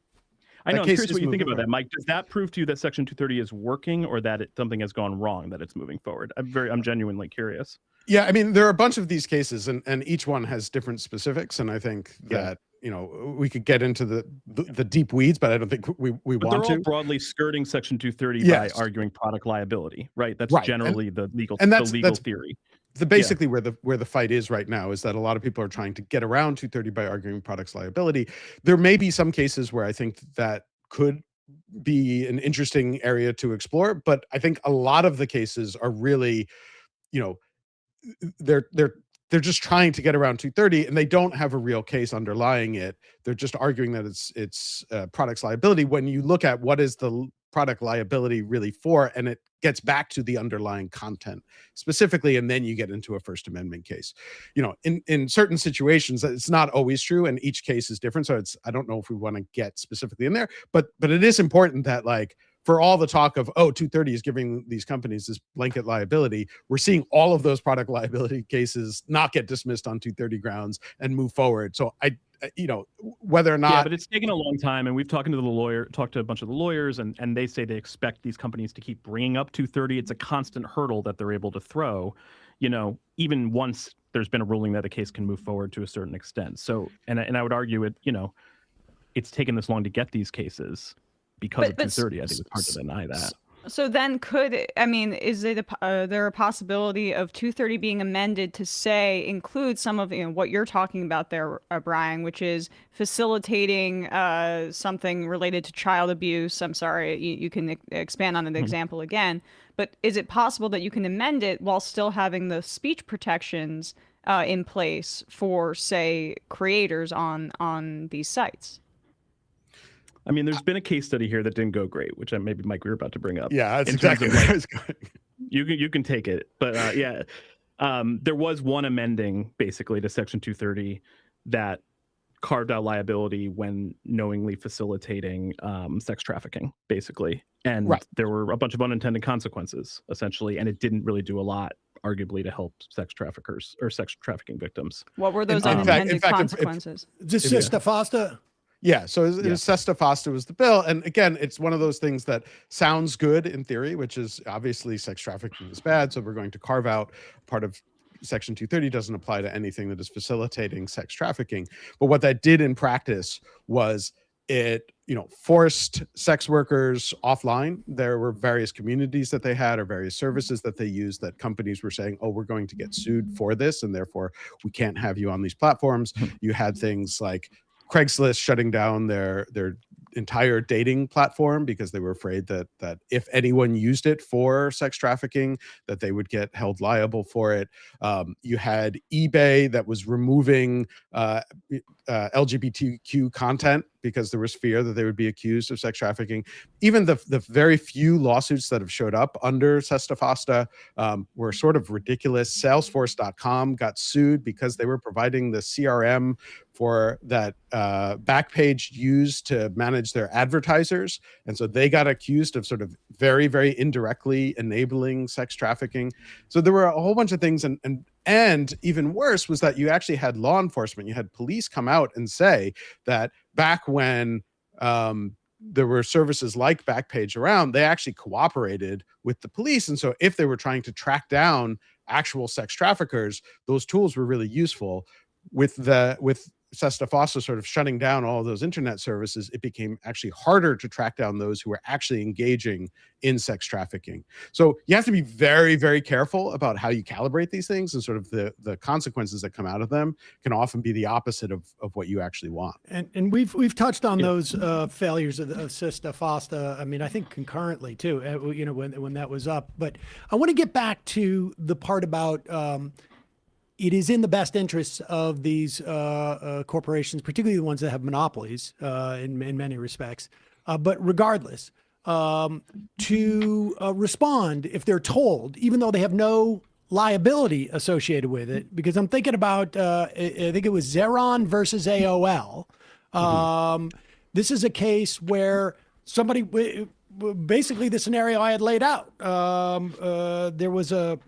I know. I'm curious what you think about that, Mike. Does that prove to you that Section 230 is working, or that something has gone wrong, that it's moving forward? I'm genuinely curious. Yeah, I mean, there are a bunch of these cases, and each one has different specifics, and I think that we could get into the deep weeds, but I don't think we want they're to. all broadly skirting Section 230 by arguing product liability, right? That's generally the legal theory. Basically where the fight is right now is that a lot of people are trying to get around 230 by arguing products liability. There may be some cases where I think that could be an interesting area to explore, but I think a lot of the cases are really, they're just trying to get around 230, and they don't have a real case underlying it. They're just arguing that it's products liability. When you look at what is the product liability really for, and it gets back to the underlying content specifically, and then you get into a First Amendment case. In certain situations, it's not always true, and each case is different. So I don't know if we want to get specifically in there, but it is important that, like, for all the talk of, 230 is giving these companies this blanket liability, we're seeing all of those product liability cases not get dismissed on 230 grounds and move forward. So whether or not. Yeah, but it's taken a long time, and we've talked to a bunch of the lawyers, and they say they expect these companies to keep bringing up 230. It's a constant hurdle that they're able to throw, even once there's been a ruling that a case can move forward to a certain extent. So, and I would argue it's taken this long to get these cases because of 230. I think it's hard to deny that. So then is there a possibility of 230 being amended to include some of what you're talking about there, Brian, which is facilitating something related to child abuse? I'm sorry, you can expand on the example again, but is it possible that you can amend it while still having the speech protections in place for, say, creators on these sites? I mean, there's been a case study here that didn't go great, which maybe Mike, we were about to bring up. Yeah, that's exactly where I was going. You can take it, but there was one amending basically to Section 230 that carved out liability when knowingly facilitating sex trafficking, basically, and there were a bunch of unintended consequences essentially, and it didn't really do a lot, arguably, to help sex traffickers or sex trafficking victims. What were those unintended consequences? Just Sister Foster. Yeah, so Sesta Fosta was the bill. And again, it's one of those things that sounds good in theory, which is obviously sex trafficking is bad. So we're going to carve out part of Section 230 doesn't apply to anything that is facilitating sex trafficking. But what that did in practice was it, forced sex workers offline. There were various communities that they had or various services that they used that companies were saying, we're going to get sued for this, and therefore we can't have you on these platforms. You had things like Craigslist shutting down their entire dating platform because they were afraid that if anyone used it for sex trafficking, that they would get held liable for it. You had eBay that was removing LGBTQ content because there was fear that they would be accused of sex trafficking. Even the very few lawsuits that have showed up under Sesta Fosta were sort of ridiculous. Salesforce.com got sued because they were providing the CRM for that Backpage used to manage their advertisers. And so they got accused of sort of very, very indirectly enabling sex trafficking. So there were a whole bunch of things. And even worse was that you actually had law enforcement, you had police come out and say that back when there were services like Backpage around, they actually cooperated with the police. And so if they were trying to track down actual sex traffickers, those tools were really useful. With Sesta Fosta sort of shutting down all of those internet services, it became actually harder to track down those who were actually engaging in sex trafficking. So you have to be very, very careful about how you calibrate these things, and sort of the consequences that come out of them can often be the opposite of what you actually want. And we've touched on those failures of Sesta Fosta. I mean, I think concurrently too, when that was up. But I want to get back to the part about it is in the best interests of these corporations, particularly the ones that have monopolies in many respects. But regardless, to respond if they're told, even though they have no liability associated with it, because I'm thinking about, I think it was Xeron versus AOL. This is a case where somebody, basically the scenario I had laid out. There was a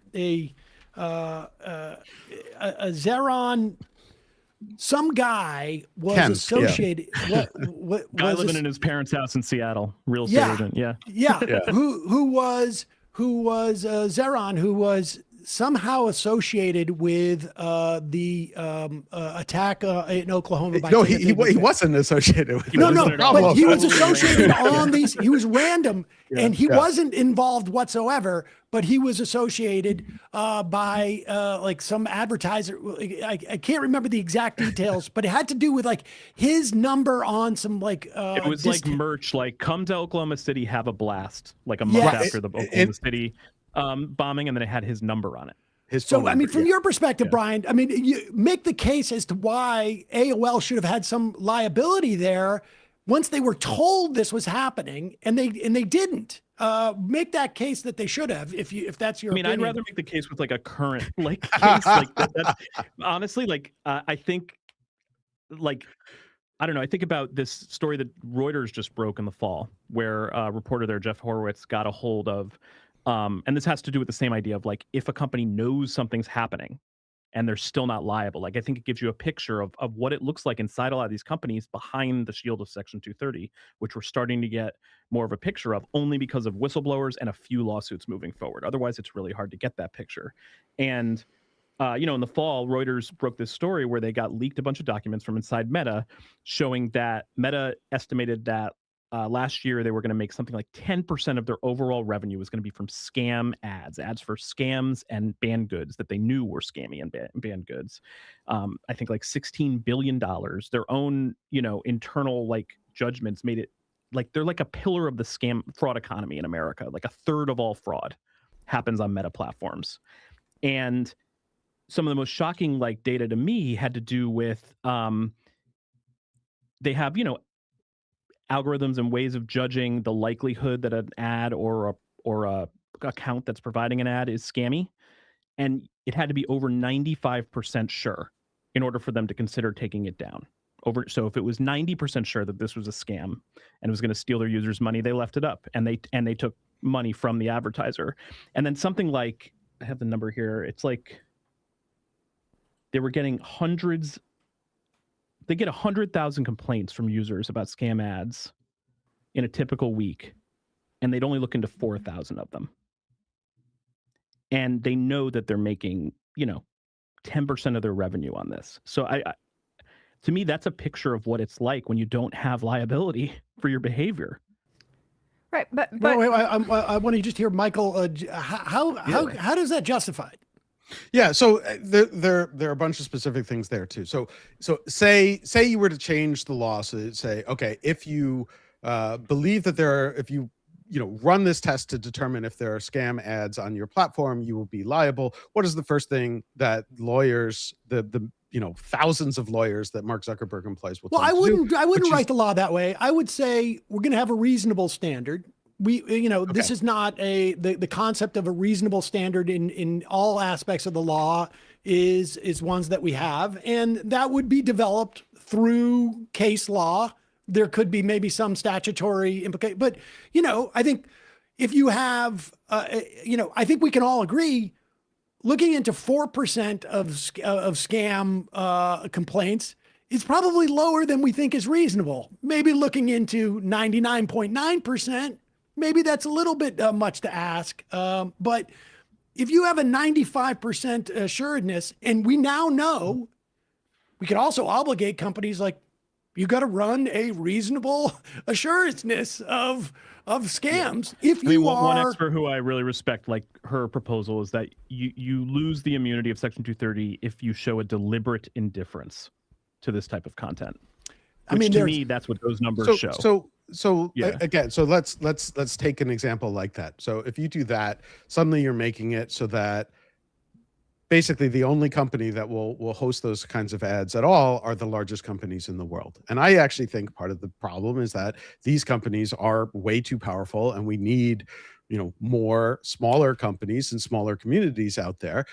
Xeron. Some guy was Kent, associated. What Guy was living this? in his parents' house in Seattle, real estate agent. Yeah. Who was Xeron, who was somehow associated with the attack in Oklahoma. By No, he wasn't associated with it. No, That's no, the problem. but he was associated on these. He was random, and he Yeah. wasn't involved whatsoever. But he was associated by like some advertiser. I can't remember the exact details, but it had to do with like his number on some like. It was like merch, like come to Oklahoma City, have a blast, like a month Yes. after the Oklahoma City bombing, and then it had his number on it. So, I mean, from your perspective, Brian, I mean, you make the case as to why AOL should have had some liability there once they were told this was happening, and they didn't. Make that case that they should have, if that's your opinion. I'd rather make the case with like a current like case like that. Honestly, like I think, like I don't know. I think about this story that Reuters just broke in the fall, where a reporter there, Jeff Horowitz, got a hold of. And this has to do with the same idea of like, if a company knows something's happening and they're still not liable, like I think it gives you a picture of what it looks like inside a lot of these companies behind the shield of Section 230, which we're starting to get more of a picture of only because of whistleblowers and a few lawsuits moving forward. Otherwise, it's really hard to get that picture. And, in the fall, Reuters broke this story where they got leaked a bunch of documents from inside Meta showing that Meta estimated that last year, they were going to make something like 10% of their overall revenue was going to be from scam ads for scams and banned goods that they knew were scammy and banned goods. I think like $16 billion. Their own, internal like judgments made it like they're like a pillar of the scam fraud economy in America. Like a third of all fraud happens on Meta platforms. And some of the most shocking like data to me had to do with they have, algorithms and ways of judging the likelihood that an ad or a account that's providing an ad is scammy, and it had to be over 95% sure in order for them to consider taking it down. So if it was 90% sure that this was a scam and it was going to steal their users' money, they left it up and they took money from the advertiser. And then something like, I have the number here, it's like they were getting hundreds. They get 100,000 complaints from users about scam ads in a typical week, and they'd only look into 4,000 of them. And they know that they're making, 10% of their revenue on this. So to me, that's a picture of what it's like when you don't have liability for your behavior. Right, but wait, I want to just hear Michael. How does that justify it? Yeah, so there are a bunch of specific things there too. So say you were to change the law, so say, okay, if you believe that if you run this test to determine if there are scam ads on your platform, you will be liable. What is the first thing that lawyers, the thousands of lawyers that Mark Zuckerberg employs will? Well, I wouldn't write the law that way. I would say we're going to have a reasonable standard. This is not the concept of a reasonable standard in all aspects of the law is ones that we have, and that would be developed through case law. There could be maybe some statutory implication, but I think if you have, I think we can all agree, looking into 4% of scam complaints is probably lower than we think is reasonable. Maybe looking into 99.9%. Maybe that's a little bit much to ask, but if you have a 95% assuredness, and we now know, we could also obligate companies like, you got to run a reasonable assuredness of scams. If you one expert who I really respect, like her proposal is that you lose the immunity of Section 230 if you show a deliberate indifference to this type of content. Which to me, that's what those numbers show. So Yeah. again, so let's take an example like that. So if you do that, suddenly you're making it so that basically the only company that will host those kinds of ads at all are the largest companies in the world. And I actually think part of the problem is that these companies are way too powerful, and we need more smaller companies and smaller communities out there.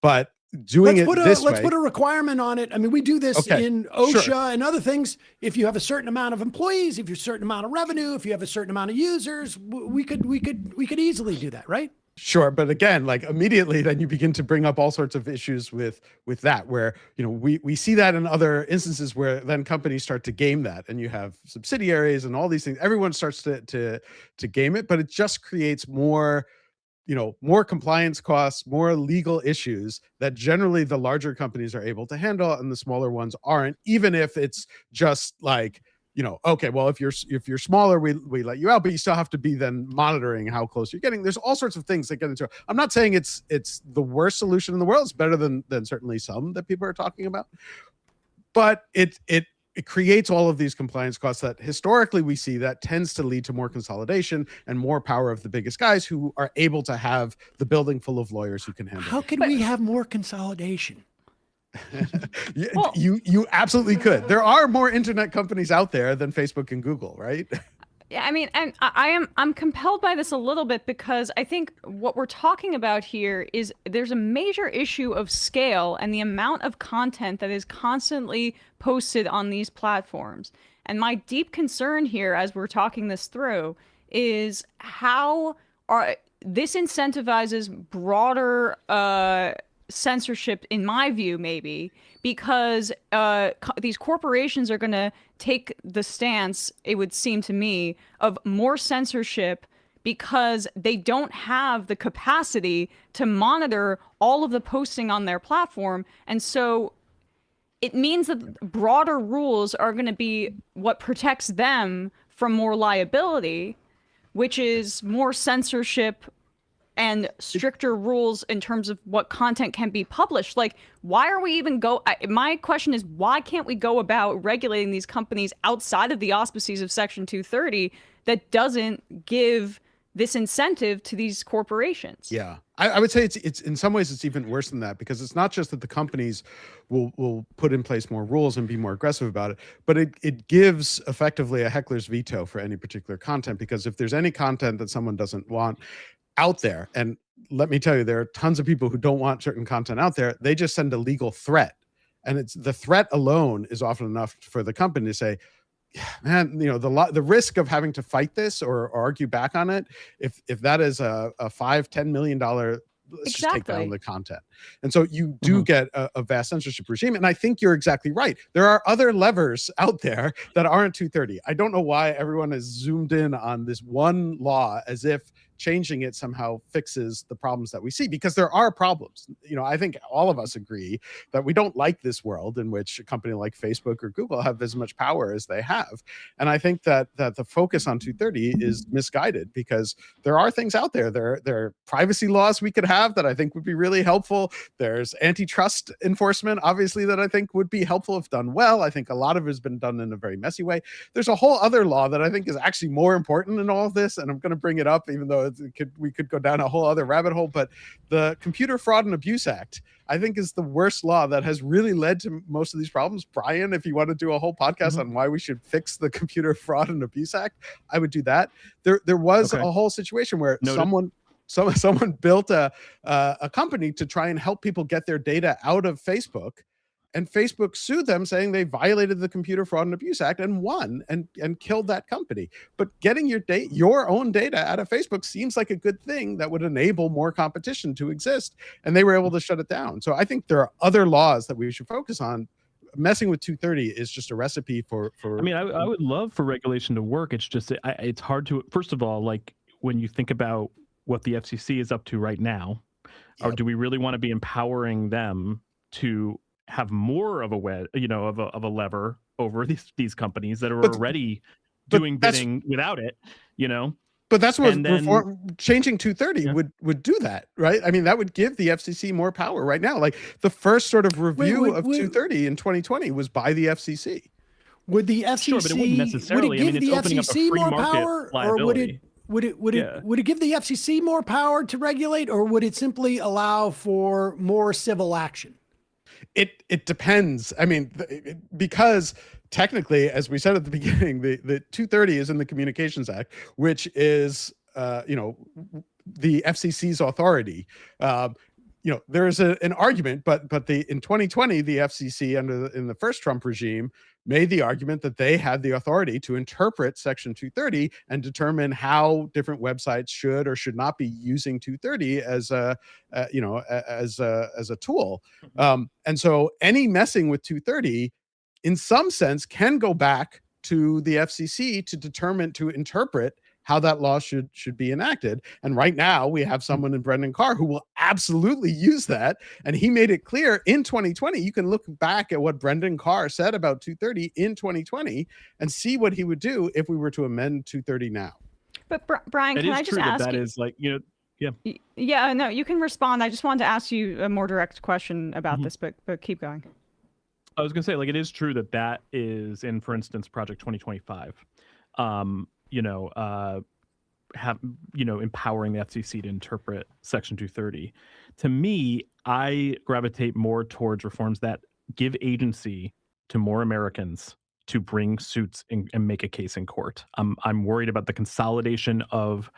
But doing let's put a requirement on it. I mean, we do this in OSHA sure. and other things. If you have a certain amount of employees, if you're a certain amount of revenue, if you have a certain amount of users, we could easily do that, right? Sure, but again, like immediately, then you begin to bring up all sorts of issues with that, where we see that in other instances where then companies start to game that, and you have subsidiaries and all these things. Everyone starts to game it, but it just creates more compliance costs, more legal issues that generally the larger companies are able to handle and the smaller ones aren't, even if it's just like, okay, well, if you're smaller, we let you out, but you still have to be then monitoring how close you're getting. There's all sorts of things that get into it. I'm not saying it's the worst solution in the world. It's better than certainly some that people are talking about, but it creates all of these compliance costs that historically we see that tends to lead to more consolidation and more power of the biggest guys who are able to have the building full of lawyers who can handle it. How can we have more consolidation? You absolutely could. There are more internet companies out there than Facebook and Google, right? Yeah, I mean, and I'm compelled by this a little bit because I think what we're talking about here is there's a major issue of scale and the amount of content that is constantly posted on these platforms. And my deep concern here, as we're talking this through, is how this incentivizes broader censorship, in my view, maybe, because these corporations are going to take the stance, it would seem to me, of more censorship because they don't have the capacity to monitor all of the posting on their platform. And so it means that broader rules are going to be what protects them from more liability, which is more censorship and stricter rules in terms of what content can be published. Like, why are we even my question is, why can't we go about regulating these companies outside of the auspices of Section 230 that doesn't give this incentive to these corporations? Yeah, I would say it's in some ways it's even worse than that, because it's not just that the companies will put in place more rules and be more aggressive about it, but it gives effectively a heckler's veto for any particular content, because if there's any content that someone doesn't want out there, and let me tell you, there are tons of people who don't want certain content out there, they just send a legal threat, and it's the threat alone is often enough for the company to say, man, the risk of having to fight this or argue back on it, if that is a $5-10 million, let's just take down the content. And so you do get a vast censorship regime. And I think you're exactly right. There are other levers out there that aren't 230. I don't know why everyone has zoomed in on this one law as if changing it somehow fixes the problems that we see, because there are problems. I think all of us agree that we don't like this world in which a company like Facebook or Google have as much power as they have. And I think that the focus on 230 is misguided, because there are things out there. There are privacy laws we could have that I think would be really helpful. There's antitrust enforcement, obviously, that I think would be helpful if done well. I think a lot of it has been done in a very messy way. There's a whole other law that I think is actually more important in all of this, and I'm going to bring it up, even though we could go down a whole other rabbit hole. But the Computer Fraud and Abuse Act, I think, is the worst law that has really led to most of these problems. Brian, if you want to do a whole podcast on why we should fix the Computer Fraud and Abuse Act, I would do that. There was a whole situation where someone built a company to try and help people get their data out of Facebook, and Facebook sued them, saying they violated the Computer Fraud and Abuse Act, and won and killed that company. But getting your own data out of Facebook seems like a good thing that would enable more competition to exist, and they were able to shut it down. So I think there are other laws that we should focus on. Messing with 230 is just a recipe for I mean, I would love for regulation to work. It's just it's hard to, first of all, like when you think about what the FCC is up to right now, or do we really want to be empowering them to have more of a of a lever over these companies that are already doing bidding without it, But that's what changing 230 would do that, right? I mean, that would give the FCC more power right now. Like the first sort of review of 230 in 2020 was by the FCC. Would the FCC, sure, but it wouldn't necessarily. Would it give the FCC more power, or would it give the FCC more power to regulate, or would it simply allow for more civil action? It depends. I mean, because technically, as we said at the beginning, the 230 is in the Communications Act, which is the FCC's authority. There is an argument, but in 2020, the FCC in the first Trump regime made the argument that they had the authority to interpret Section 230 and determine how different websites should or should not be using 230 as a tool. And so any messing with 230, in some sense, can go back to the FCC to interpret how that law should be enacted. And right now we have someone in Brendan Carr who will absolutely use that. And he made it clear in 2020. You can look back at what Brendan Carr said about 230 in 2020 and see what he would do if we were to amend 230 now. But Brian, can I just ask that you? Is like, yeah. Yeah, no, you can respond. I just wanted to ask you a more direct question about this, but keep going. I was going to say, like, it is true that is in, for instance, Project 2025. Empowering the FCC to interpret Section 230. To me, I gravitate more towards reforms that give agency to more Americans to bring suits and make a case in court. I'm worried about the consolidation of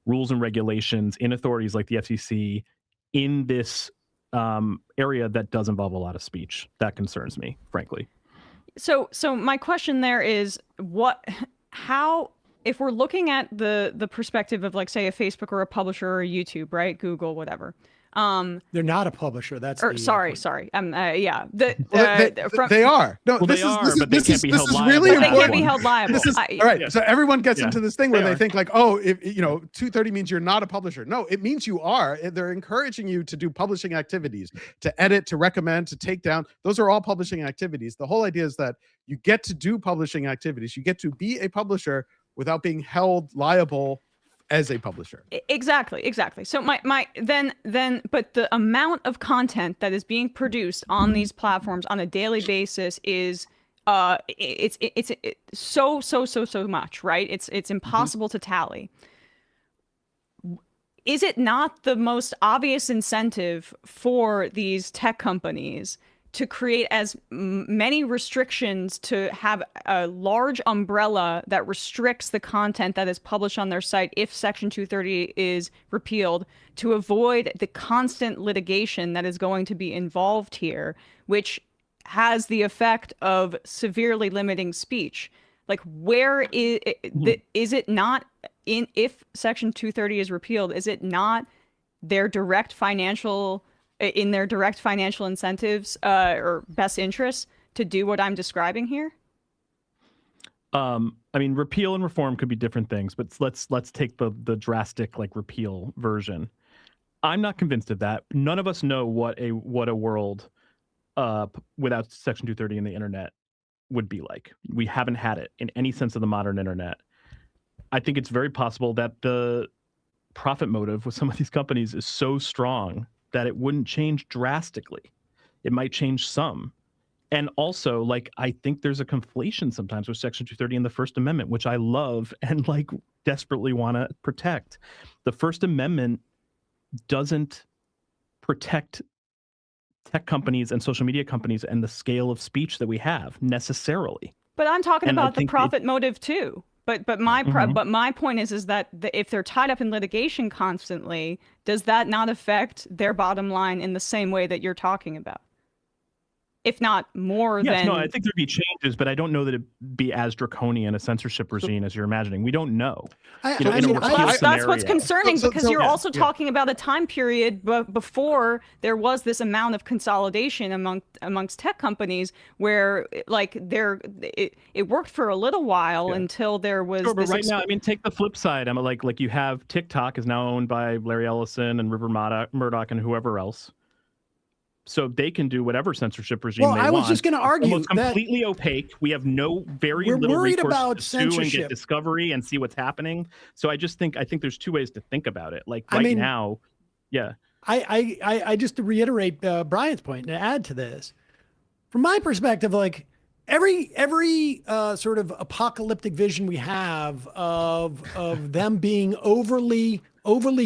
rules and regulations in authorities like the FCC in this area that does involve a lot of speech. That concerns me, frankly. So my question there is how, if we're looking at the perspective of, like, say, a Facebook or a publisher or a YouTube, right? Google, whatever. They're not a publisher. That's sorry. Yeah. They are. No, well, this is really important. They can't be held liable. All right. So everyone gets into this thing where they think like, oh, if 230 means you're not a publisher. No, it means you are. They're encouraging you to do publishing activities, to edit, to recommend, to take down. Those are all publishing activities. The whole idea is that you get to do publishing activities. You get to be a publisher without being held liable as a publisher. Exactly. So but the amount of content that is being produced on these platforms on a daily basis is it's so much, right? It's impossible to tally. Is it not the most obvious incentive for these tech companies to create as many restrictions, to have a large umbrella that restricts the content that is published on their site if Section 230 is repealed, to avoid the constant litigation that is going to be involved here, which has the effect of severely limiting speech? Like, where is it not, if Section 230 is repealed, is it not their direct financial incentives or best interests to do what I'm describing here? Repeal and reform could be different things, but let's take the drastic, like, repeal version. I'm not convinced of that. None of us know what a world without Section 230 in the internet would be like. We haven't had it in any sense of the modern internet. I think it's very possible that the profit motive with some of these companies is so strong that it wouldn't change drastically. It might change some. And also, like, I think there's a conflation sometimes with Section 230 and the First Amendment, which I love and, like, desperately want to protect. The First Amendment doesn't protect tech companies and social media companies and the scale of speech that we have necessarily. But I'm talking about the profit motive too. But my point is that if they're tied up in litigation constantly, does that not affect their bottom line in the same way that you're talking about? If not more than... No, I think there'd be changes, but I don't know that it'd be as draconian a censorship regime as you're imagining. We don't know. That's what's concerning, because you're also talking about a time period before there was this amount of consolidation amongst tech companies where, like, it worked for a little while until there was... Sure, but right now, take the flip side. Like you have TikTok is now owned by Larry Ellison and Rupert Murdoch and whoever else. So they can do whatever censorship regime they want. I was just going to argue it's completely opaque. We have very little recourse to sue and get discovery and see what's happening. So I think there's two ways to think about it. Like now, yeah. I just to reiterate Brian's point and to add to this, from my perspective, like every sort of apocalyptic vision we have of them being overly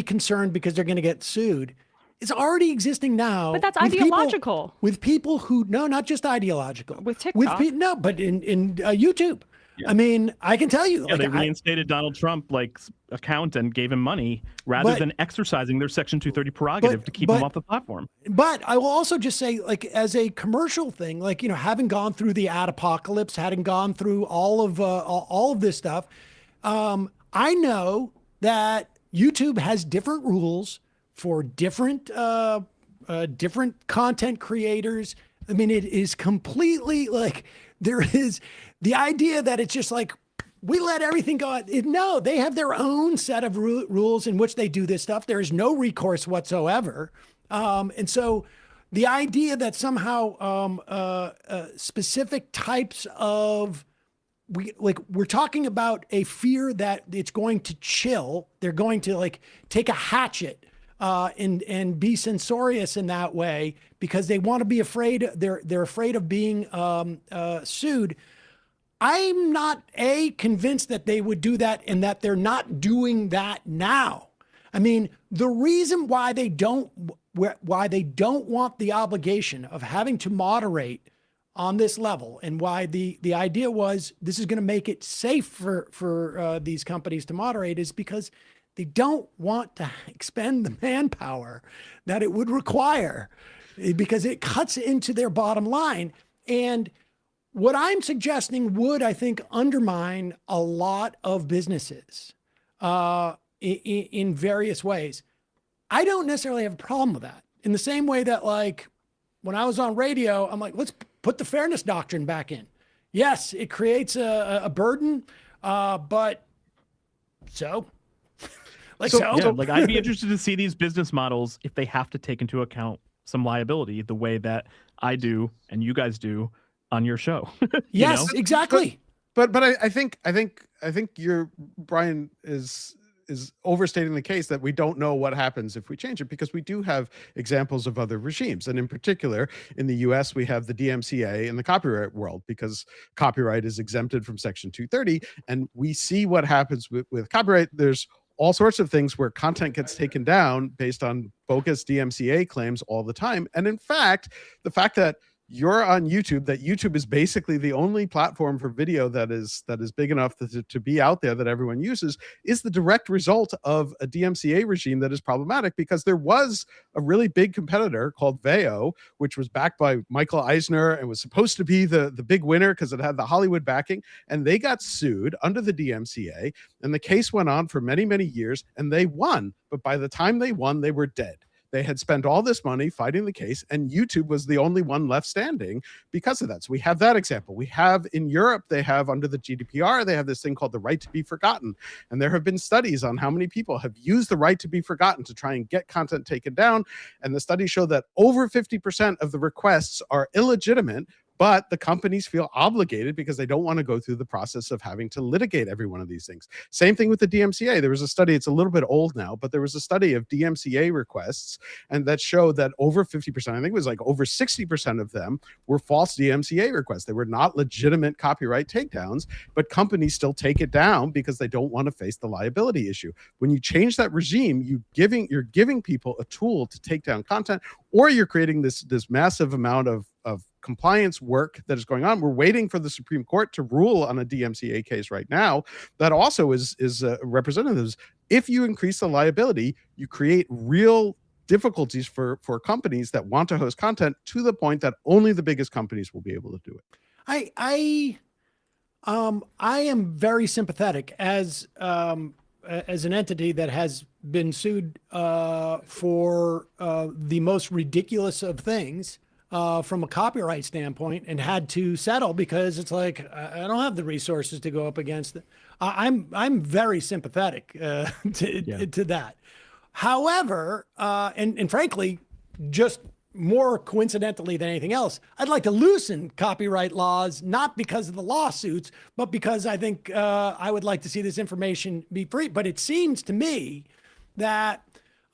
concerned because they're going to get sued. It's already existing now. But that's ideological. With people who, no, not just ideological. With TikTok. But in YouTube. I mean, I can tell you, Yeah, like, they reinstated Donald Trump account and gave him money rather than exercising their Section 230 prerogative to keep him off the platform. But I will also just say, like, as a commercial thing, like, having gone through the ad apocalypse, having gone through all of this stuff, I know that YouTube has different rules for different content creators. I mean, it is completely like there is the idea that it's just like we let everything go. No, they have their own set of rules in which they do this stuff. There is no recourse whatsoever. And so the idea that somehow specific types of we're talking about a fear that it's going to chill. They're going to like take a hatchet and be censorious in that way because they want to be afraid. They're afraid of being sued. I'm not convinced that they would do that and that they're not doing that now. I mean, the reason why they don't want the obligation of having to moderate on this level and why the idea was this is going to make it safe for these companies to moderate is because they don't want to expend the manpower that it would require because it cuts into their bottom line. And what I'm suggesting would, I think, undermine a lot of businesses in various ways. I don't necessarily have a problem with that. In the same way that, like, when I was on radio, I'm like, let's put the fairness doctrine back in. Yes, it creates a burden, but so. Like I'd be interested to see these business models if they have to take into account some liability the way that I do and you guys do on your show. Yes, exactly. But I think Brian is overstating the case that we don't know what happens if we change it, because we do have examples of other regimes. And in particular, in the US, we have the DMCA in the copyright world because copyright is exempted from Section 230. And we see what happens with copyright. There's all sorts of things where content gets taken down based on bogus DMCA claims all the time. And in fact, the fact that you're on YouTube, that YouTube is basically the only platform for video that is big enough to be out there that everyone uses, is the direct result of a DMCA regime that is problematic, because there was a really big competitor called Veo, which was backed by Michael Eisner and was supposed to be the big winner because it had the Hollywood backing, and they got sued under the DMCA, and the case went on for many, many years, and they won. But by the time they won, they were dead. They had spent all this money fighting the case, and YouTube was the only one left standing because of that. So we have that example. We have in Europe, they have under the GDPR, they have this thing called the right to be forgotten. And there have been studies on how many people have used the right to be forgotten to try and get content taken down. And the studies show that over 50% of the requests are illegitimate, but the companies feel obligated because they don't want to go through the process of having to litigate every one of these things. Same thing with the DMCA. There was a study, it's a little bit old now, but there was a study of DMCA requests, and that showed that over 50%, I think it was like over 60% of them were false DMCA requests. They were not legitimate copyright takedowns, but companies still take it down because they don't want to face the liability issue. When you change that regime, you're giving people a tool to take down content, or you're creating this massive amount of compliance work that is going on. We're waiting for the Supreme Court to rule on a DMCA case right now that also is representatives. If you increase the liability, you create real difficulties for companies that want to host content, to the point that only the biggest companies will be able to do it. I am very sympathetic as an entity that has been sued for the most ridiculous of things from a copyright standpoint, and had to settle because it's like, I don't have the resources to go up against it. I'm very sympathetic to that. However, and frankly, just more coincidentally than anything else, I'd like to loosen copyright laws, not because of the lawsuits, but because I think I would like to see this information be free. But it seems to me that,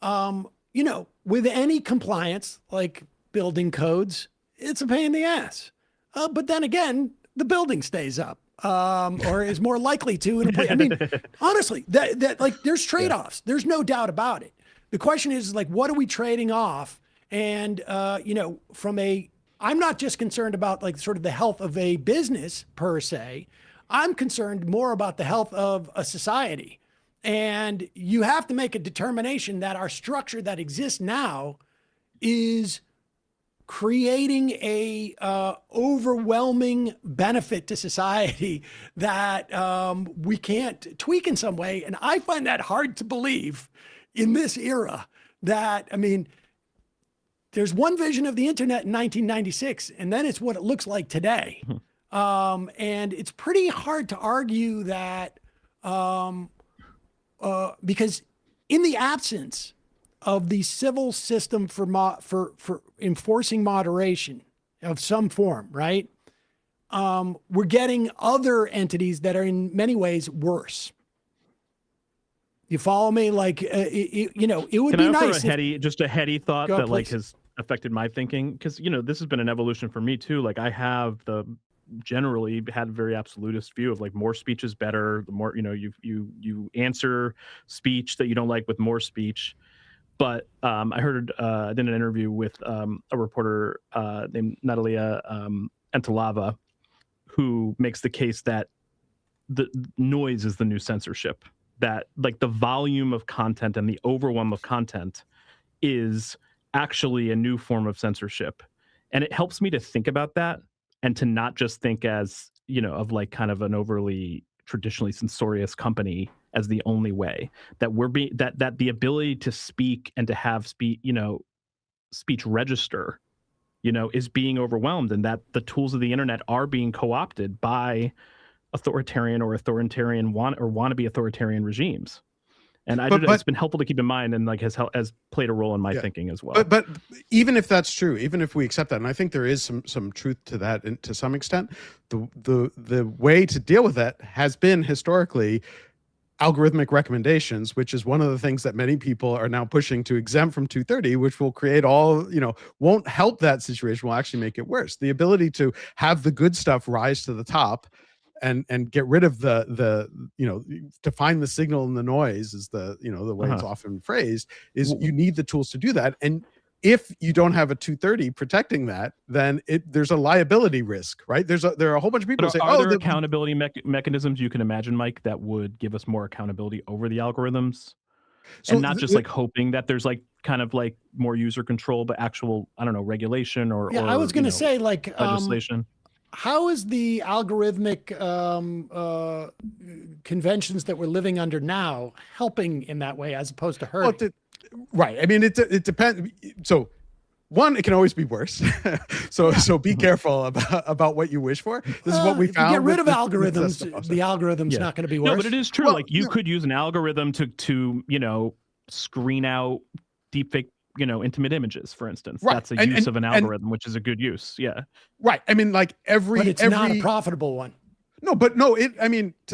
with any compliance, like building codes, it's a pain in the ass. But then again, the building stays up, or is more likely to. I mean, honestly, that like there's trade-offs. Yeah. There's no doubt about it. The question is like, what are we trading off? And, I'm not just concerned about like sort of the health of a business per se. I'm concerned more about the health of a society. And you have to make a determination that our structure that exists now is creating a overwhelming benefit to society that we can't tweak in some way. And I find that hard to believe in this era that, I mean, there's one vision of the internet in 1996, and then it's what it looks like today. And it's pretty hard to argue that because in the absence of the civil system for enforcing moderation of some form, right? We're getting other entities that are in many ways worse. You follow me? Like, it would be nice. Just a heady thought Go, that like please. has affected my thinking, because this has been an evolution for me too. Like I have generally had a very absolutist view of like more speech is better. The more you answer speech that you don't like with more speech. But I heard I did an interview with a reporter named Natalia Entalava, who makes the case that the noise is the new censorship. That like the volume of content and the overwhelm of content is actually a new form of censorship. And it helps me to think about that and to not just think as, of like kind of an overly traditionally censorious company as the only way, that we're being that the ability to speak and to have speech register, is being overwhelmed, and that the tools of the internet are being co-opted by authoritarian or wannabe authoritarian regimes. And it's been helpful to keep in mind, and like has played a role in my thinking as well. But even if that's true, even if we accept that, and I think there is some truth to that, and to some extent, the way to deal with that has been historically algorithmic recommendations, which is one of the things that many people are now pushing to exempt from 230, which will create won't help that situation, will actually make it worse. The ability to have the good stuff rise to the top and get rid of the to find the signal in the noise is the way it's often phrased, is you need the tools to do that. And if you don't have a 230 protecting that, then there's a liability risk, right? There are a whole bunch of people who say, are there accountability mechanisms you can imagine, Mike, that would give us more accountability over the algorithms? And not just like hoping that there's like kind of like more user control, but actual, I don't know, regulation or I was going to say like legislation. How is the algorithmic conventions that we're living under now helping in that way as opposed to hurting? Right. I mean, it depends. So one, it can always be worse. So be careful about what you wish for. This is what we found. If you get rid of algorithms, the algorithm's not going to be worse. No, but it is true. Like you could use an algorithm to screen out deepfake, intimate images, for instance. Right. That's a use of an algorithm, which is a good use. Yeah. Right. I mean, like but it's not a profitable one. To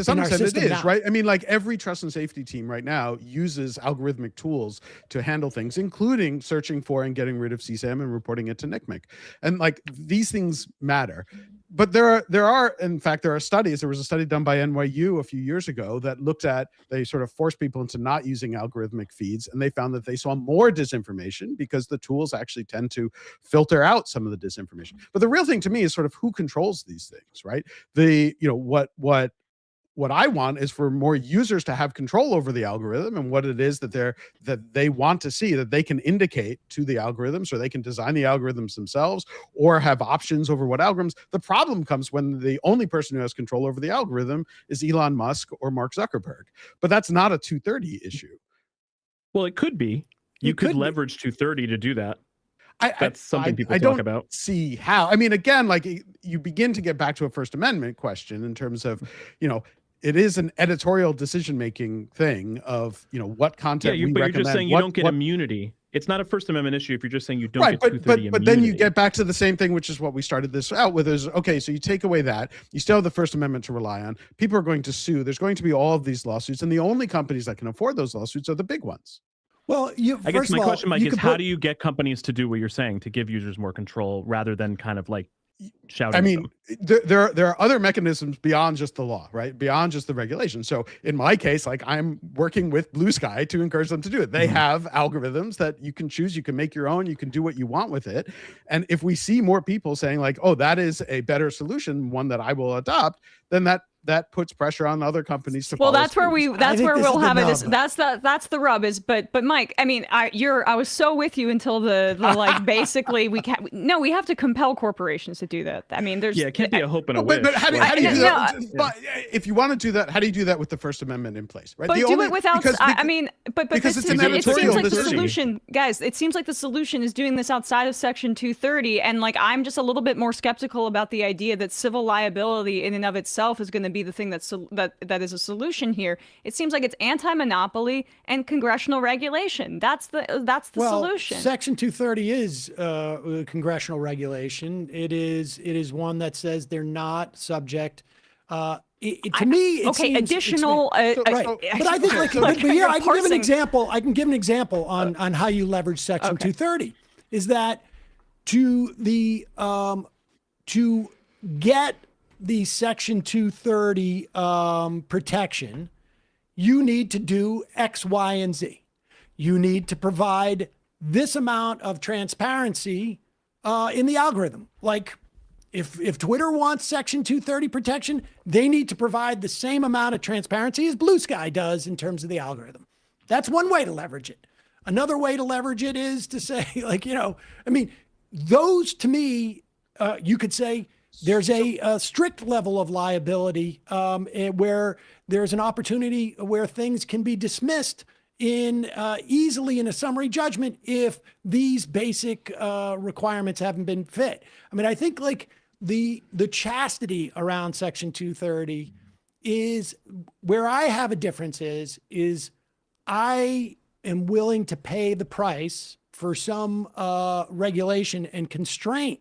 some extent it is, now. right? I mean, like every trust and safety team right now uses algorithmic tools to handle things, including searching for and getting rid of CSAM and reporting it to NCMEC. And like these things matter. But there are studies. There was a study done by NYU a few years ago that looked at, they sort of forced people into not using algorithmic feeds, and they found that they saw more disinformation because the tools actually tend to filter out some of the disinformation. But the real thing to me is sort of who controls these things, right? What I want is for more users to have control over the algorithm and what it is that they want to see, that they can indicate to the algorithms, or they can design the algorithms themselves or have options over what algorithms. The problem comes when the only person who has control over the algorithm is Elon Musk or Mark Zuckerberg. But that's not a 230 issue. Well, it could be. You could leverage 230 to do that. That's something people talk about. See how. I mean, again, like you begin to get back to a First Amendment question in terms of, it is an editorial decision-making thing of, what content we recommend. But you're just saying you don't get immunity. It's not a First Amendment issue if you're just saying you don't get 230 immunity. But then you get back to the same thing, which is what we started this out with, is, okay, so you take away that, you still have the First Amendment to rely on. People are going to sue. There's going to be all of these lawsuits, and the only companies that can afford those lawsuits are the big ones. Well, I guess my question, Mike, is how do you get companies to do what you're saying, to give users more control rather than kind of like shouting? I mean, there are other mechanisms beyond just the law, right? Beyond just the regulation. So in my case, like I'm working with Blue Sky to encourage them to do it. They have algorithms that you can choose, you can make your own, you can do what you want with it. And if we see more people saying like, oh, that is a better solution, one that I will adopt, then that that puts pressure on other companies to well, follow that's where suit. we'll have it. That's the rub is, but Mike, I mean, I was so with you until the like basically we have to compel corporations to do that. I mean, there's it can't be a hope and a wish. But how do you do that? But if you want to do that, how do you do that with the First Amendment in place? Right? But do it without. Because because it's it editorial seems like the decision. solution, guys. It seems like the solution is doing this outside of Section 230, and like I'm just a little bit more skeptical about the idea that civil liability in and of itself is going to be the thing that is a solution here. It seems like it's anti-monopoly and congressional regulation. That's the solution. Section 230 is congressional regulation. It is one that says they're not subject. To me, it seems, additional. right. But I think, I can give an example. I can give an example on how you leverage Section 230. Is that to get the Section 230 protection, you need to do X, Y, and Z. You need to provide this amount of transparency in the algorithm. Like if Twitter wants Section 230 protection, they need to provide the same amount of transparency as Blue Sky does in terms of the algorithm. That's one way to leverage it. Another way to leverage it is to say, those to me, you could say, there's a strict level of liability where there's an opportunity where things can be dismissed easily in a summary judgment if these basic requirements haven't been fit. I mean, I think like the chastity around Section 230 is where I have a difference is I am willing to pay the price for some regulation and constraint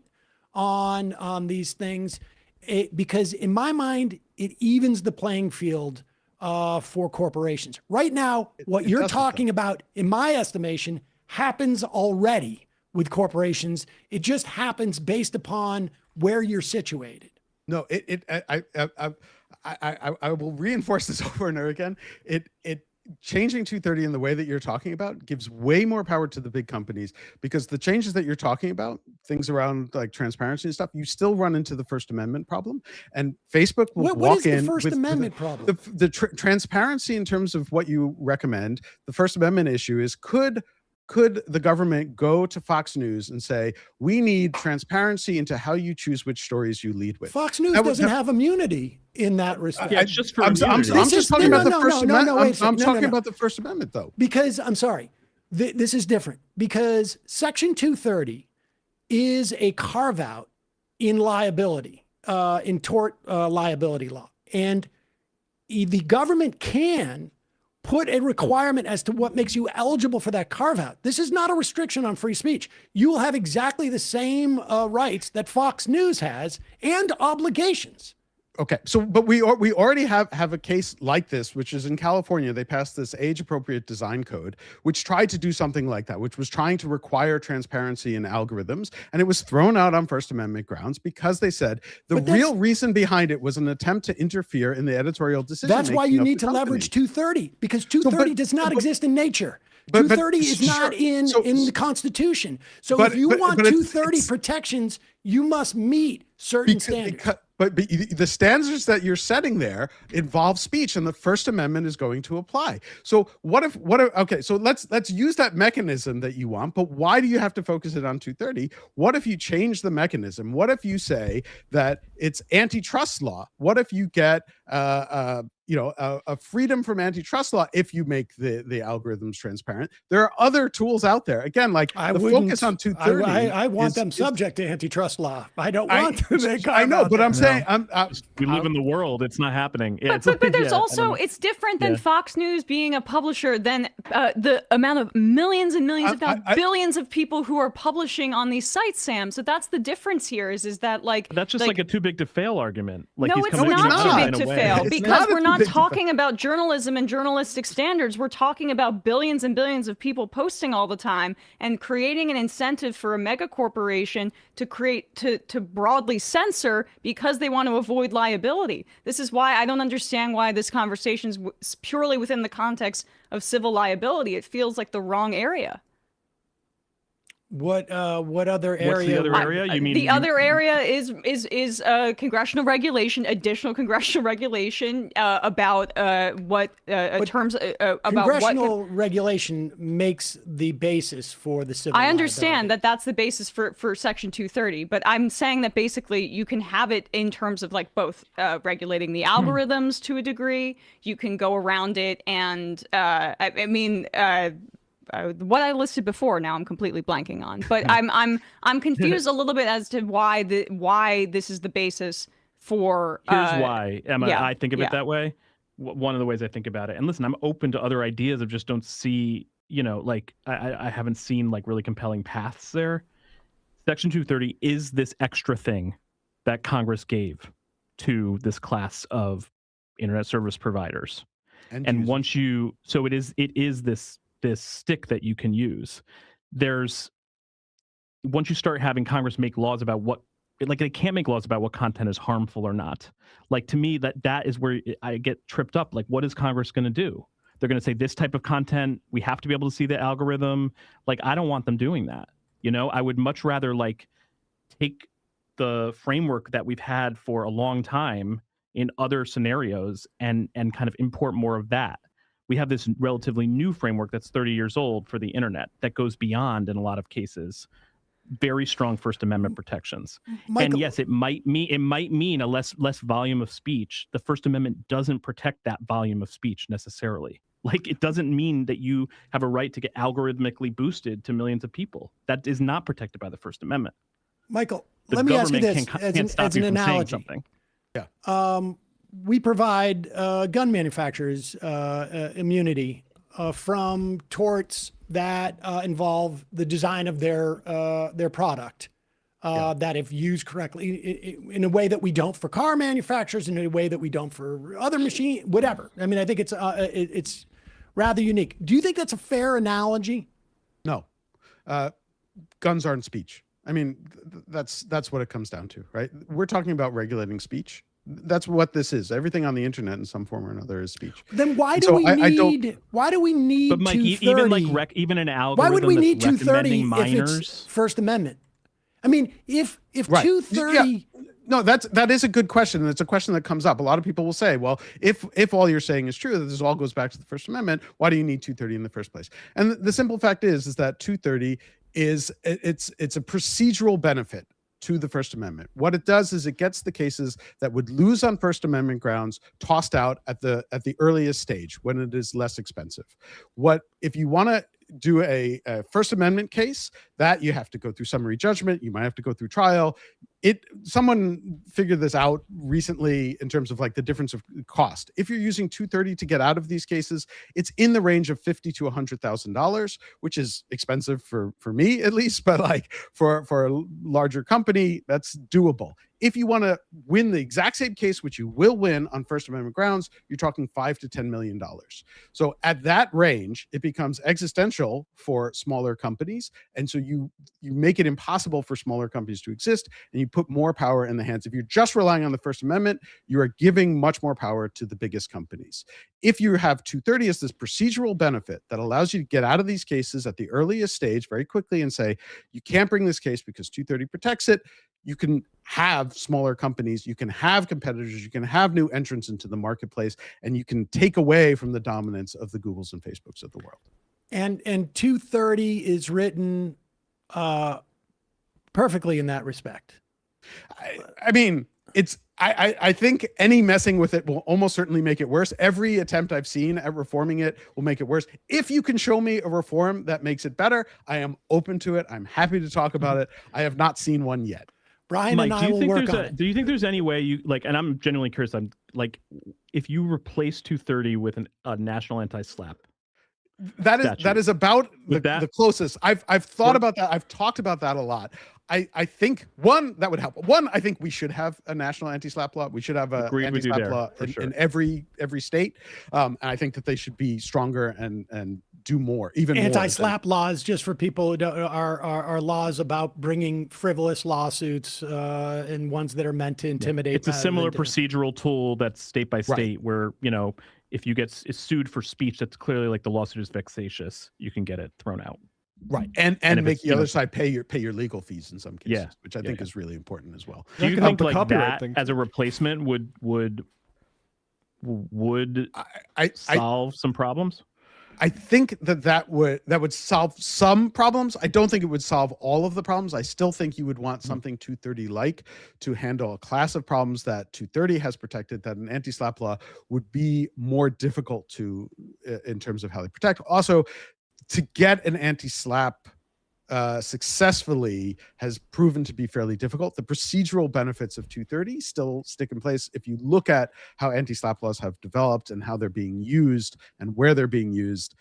on these things, because in my mind, it evens the playing field for corporations. Right now, what you're talking about, in my estimation, happens already with corporations. It just happens based upon where you're situated. No, I will reinforce this over and over again. It changing 230 in the way that you're talking about gives way more power to the big companies, because the changes that you're talking about, things around like transparency and stuff, you still run into the First Amendment problem. And Facebook will walk in. What is the First Amendment problem? The transparency in terms of what you recommend. The First Amendment issue is could the government go to Fox News and say, we need transparency into how you choose which stories you lead with? Fox News doesn't have immunity in that respect. Yeah, it's just for I'm just talking about the First Amendment. I'm talking about the First Amendment, though. Because, I'm sorry, this is different. Because Section 230 is a carve-out in liability, in tort liability law. And the government can put a requirement as to what makes you eligible for that carve-out. This is not a restriction on free speech. You will have exactly the same rights that Fox News has and obligations. Okay, so but we already have a case like this, which is in California. They passed this age-appropriate design code, which tried to do something like that, which was trying to require transparency in algorithms, and it was thrown out on First Amendment grounds because they said the real reason behind it was an attempt to interfere in the editorial decision. That's why you need to leverage 230, because 230 does not exist in nature. 230 is not in the Constitution. So if you want 230 protections, you must meet certain standards. But the standards that you're setting there involve speech, and the First Amendment is going to apply. So what if okay, so let's use that mechanism that you want, but why do you have to focus it on 230? What if you change the mechanism? What if you say that it's antitrust law? What if you get a freedom from antitrust law if you make the algorithms transparent? There are other tools out there. Again, like the focus on 230. I want them subject to antitrust law. I don't want to make. I know, but I'm saying we live in the world. It's not happening. Yeah, but there's also, it's different than Fox News being a publisher than the amount of millions and millions, if not billions of people who are publishing on these sites, Sam. So that's the difference here is that like that's just like a too big to fail argument. Like no, it's not too big to fail, because we're not talking about journalism and journalistic standards. We're talking about billions and billions of people posting all the time and creating an incentive for a mega corporation to broadly censor because they want to avoid liability. This is why I don't understand why this conversation is purely within the context of civil liability. It feels like the wrong area. What other area? What's the other area? You mean the other area is congressional regulation, additional congressional regulation about what terms about congressional regulation makes the basis for the civil. I understand that that's the basis for Section 230, but I'm saying that basically you can have it in terms of like both regulating the algorithms to a degree. You can go around it, and I mean. What I listed before, now I'm completely blanking on, but I'm confused a little bit as to why this is the basis for. Here's why, Emma. Yeah, I think of it that way. One of the ways I think about it, and listen, I'm open to other ideas. I just don't see, like I haven't seen like really compelling paths there. Section 230 is this extra thing that Congress gave to this class of internet service providers, and once you, so it is this stick that you can use. Once you start having Congress make laws about what, like they can't make laws about what content is harmful or not. Like to me, that is where I get tripped up. Like, what is Congress going to do? They're going to say this type of content, we have to be able to see the algorithm. Like, I don't want them doing that. I would much rather like take the framework that we've had for a long time in other scenarios and kind of import more of that. We have this relatively new framework that's 30 years old for the internet that goes beyond, in a lot of cases, very strong First Amendment protections. Michael, and yes, it might mean a less volume of speech. The First Amendment doesn't protect that volume of speech necessarily. Like, it doesn't mean that you have a right to get algorithmically boosted to millions of people. That is not protected by the First Amendment. Michael, let me ask you this as an analogy. Yeah. We provide gun manufacturers immunity from torts that involve the design of their product. That, if used correctly, in a way that we don't for car manufacturers, in a way that we don't for other machine, whatever. I mean, I think it's rather unique. Do you think that's a fair analogy? No, guns aren't speech. I mean, that's what it comes down to, right? We're talking about regulating speech. That's what this is. Everything on the internet in some form or another is speech. Then why do we need? Why do we need? But Mike, 230? even an algorithm. Why would we need that's 230 minors? if it's First Amendment? I mean, if Right. 230. Yeah. No, that is a good question, and it's a question that comes up. A lot of people will say, well, if all you're saying is true, that this all goes back to the First Amendment, why do you need 230 in the first place? And the simple fact is that 230 is it's a procedural benefit to the First Amendment. What it does is it gets the cases that would lose on First Amendment grounds tossed out at the earliest stage when it is less expensive. What if you want to do a First Amendment case, that you have to go through summary judgment, you might have to go through trial. Someone figured this out recently in terms of like the difference of cost. If you're using 230 to get out of these cases, it's in the range of $50,000 to $100,000, which is expensive for me at least, but like for a larger company, that's doable. If you want to win the exact same case, which you will win on First Amendment grounds, you're talking $5 to $10 million. So at that range, it becomes existential for smaller companies. And so you make it impossible for smaller companies to exist, and you put more power in the hands. If you're just relying on the First Amendment, you are giving much more power to the biggest companies. If you have 230 as this procedural benefit that allows you to get out of these cases at the earliest stage very quickly and say, you can't bring this case because 230 protects it, you can have smaller companies, you can have competitors, you can have new entrants into the marketplace, and you can take away from the dominance of the Googles and Facebooks of the world. And 230 is written perfectly in that respect. I mean, I think any messing with it will almost certainly make it worse. Every attempt I've seen at reforming it will make it worse. If you can show me a reform that makes it better, I am open to it. I'm happy to talk about it. I have not seen one yet. Brian Mike, and I will work on it. Do you think there's any way you like? And I'm genuinely curious. I'm like, if you replace 230 with a national anti-slap, that is about the closest. I've thought about that. I've talked about that a lot. I think that would help. I think we should have a national anti-slap law. We should have a anti-slap law in every state. And I think that they should be stronger and do more, even anti-slap laws, just for people who don't, are laws about bringing frivolous lawsuits and ones that are meant to intimidate. It's a similar procedural tool that's state by state, where if you get sued for speech that's clearly like the lawsuit is vexatious, you can get it thrown out. Right, and if make it's, the other side pay your legal fees in some cases, which I think yeah. is really important as well. Do you think like that as a replacement would solve some problems? I think that would solve some problems. I don't think it would solve all of the problems. I still think you would want something 230 like to handle a class of problems that 230 has protected, that an anti-slap law would be more difficult to in terms of how they protect. Also, to get an anti-slap successfully has proven to be fairly difficult. The procedural benefits of 230 still stick in place. If you look at how anti-slap laws have developed and how they're being used and where they're being used,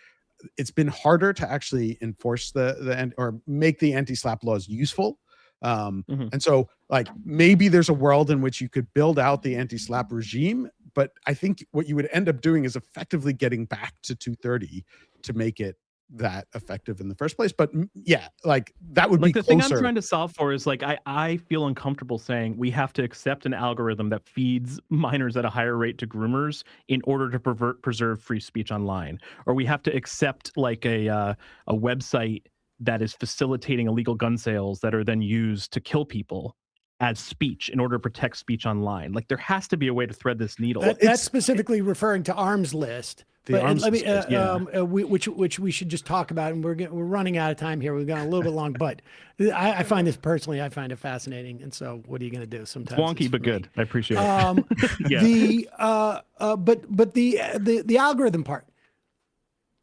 it's been harder to actually enforce or make the anti-slap laws useful. And so like maybe there's a world in which you could build out the anti-slap regime, but I think what you would end up doing is effectively getting back to 230 to make it that effective in the first place. But yeah, like that would be the closer. thing I'm trying to solve for is like I feel uncomfortable saying we have to accept an algorithm that feeds minors at a higher rate to groomers in order to preserve free speech online, or we have to accept like a website that is facilitating illegal gun sales that are then used to kill people as speech in order to protect speech online. Like there has to be a way to thread this needle. That's specifically referring to arms list. Which we should just talk about, and we're running out of time here. We've gone a little bit long, but I find this personally, I find it fascinating. And so, what are you going to do? Sometimes it's wonky, but good. I appreciate it. Yeah. But the algorithm part.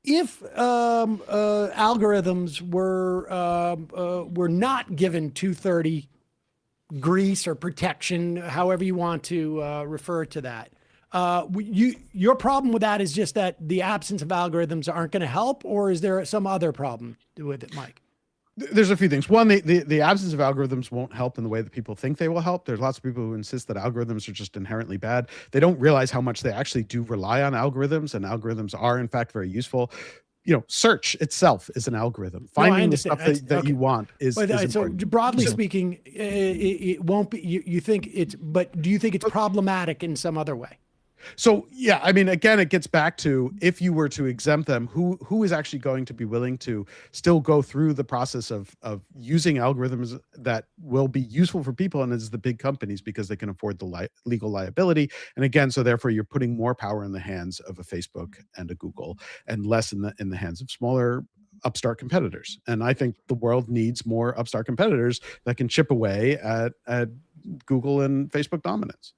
If algorithms were not given 230 grease or protection, however you want to refer to that. Your problem with that is just that the absence of algorithms aren't going to help, or is there some other problem with it, Mike? There's a few things. One, the absence of algorithms won't help in the way that people think they will help. There's lots of people who insist that algorithms are just inherently bad. They don't realize how much they actually do rely on algorithms, and algorithms are in fact very useful. Search itself is an algorithm. Finding the stuff that you want is important. So broadly speaking, it won't be. You think but do you think it's problematic in some other way? So yeah, I mean, again, it gets back to if you were to exempt them, who is actually going to be willing to still go through the process of using algorithms that will be useful for people, and it's the big companies because they can afford the legal liability. And again, so therefore you're putting more power in the hands of a Facebook and a Google and less in the hands of smaller upstart competitors. And I think the world needs more upstart competitors that can chip away at Google and Facebook dominance.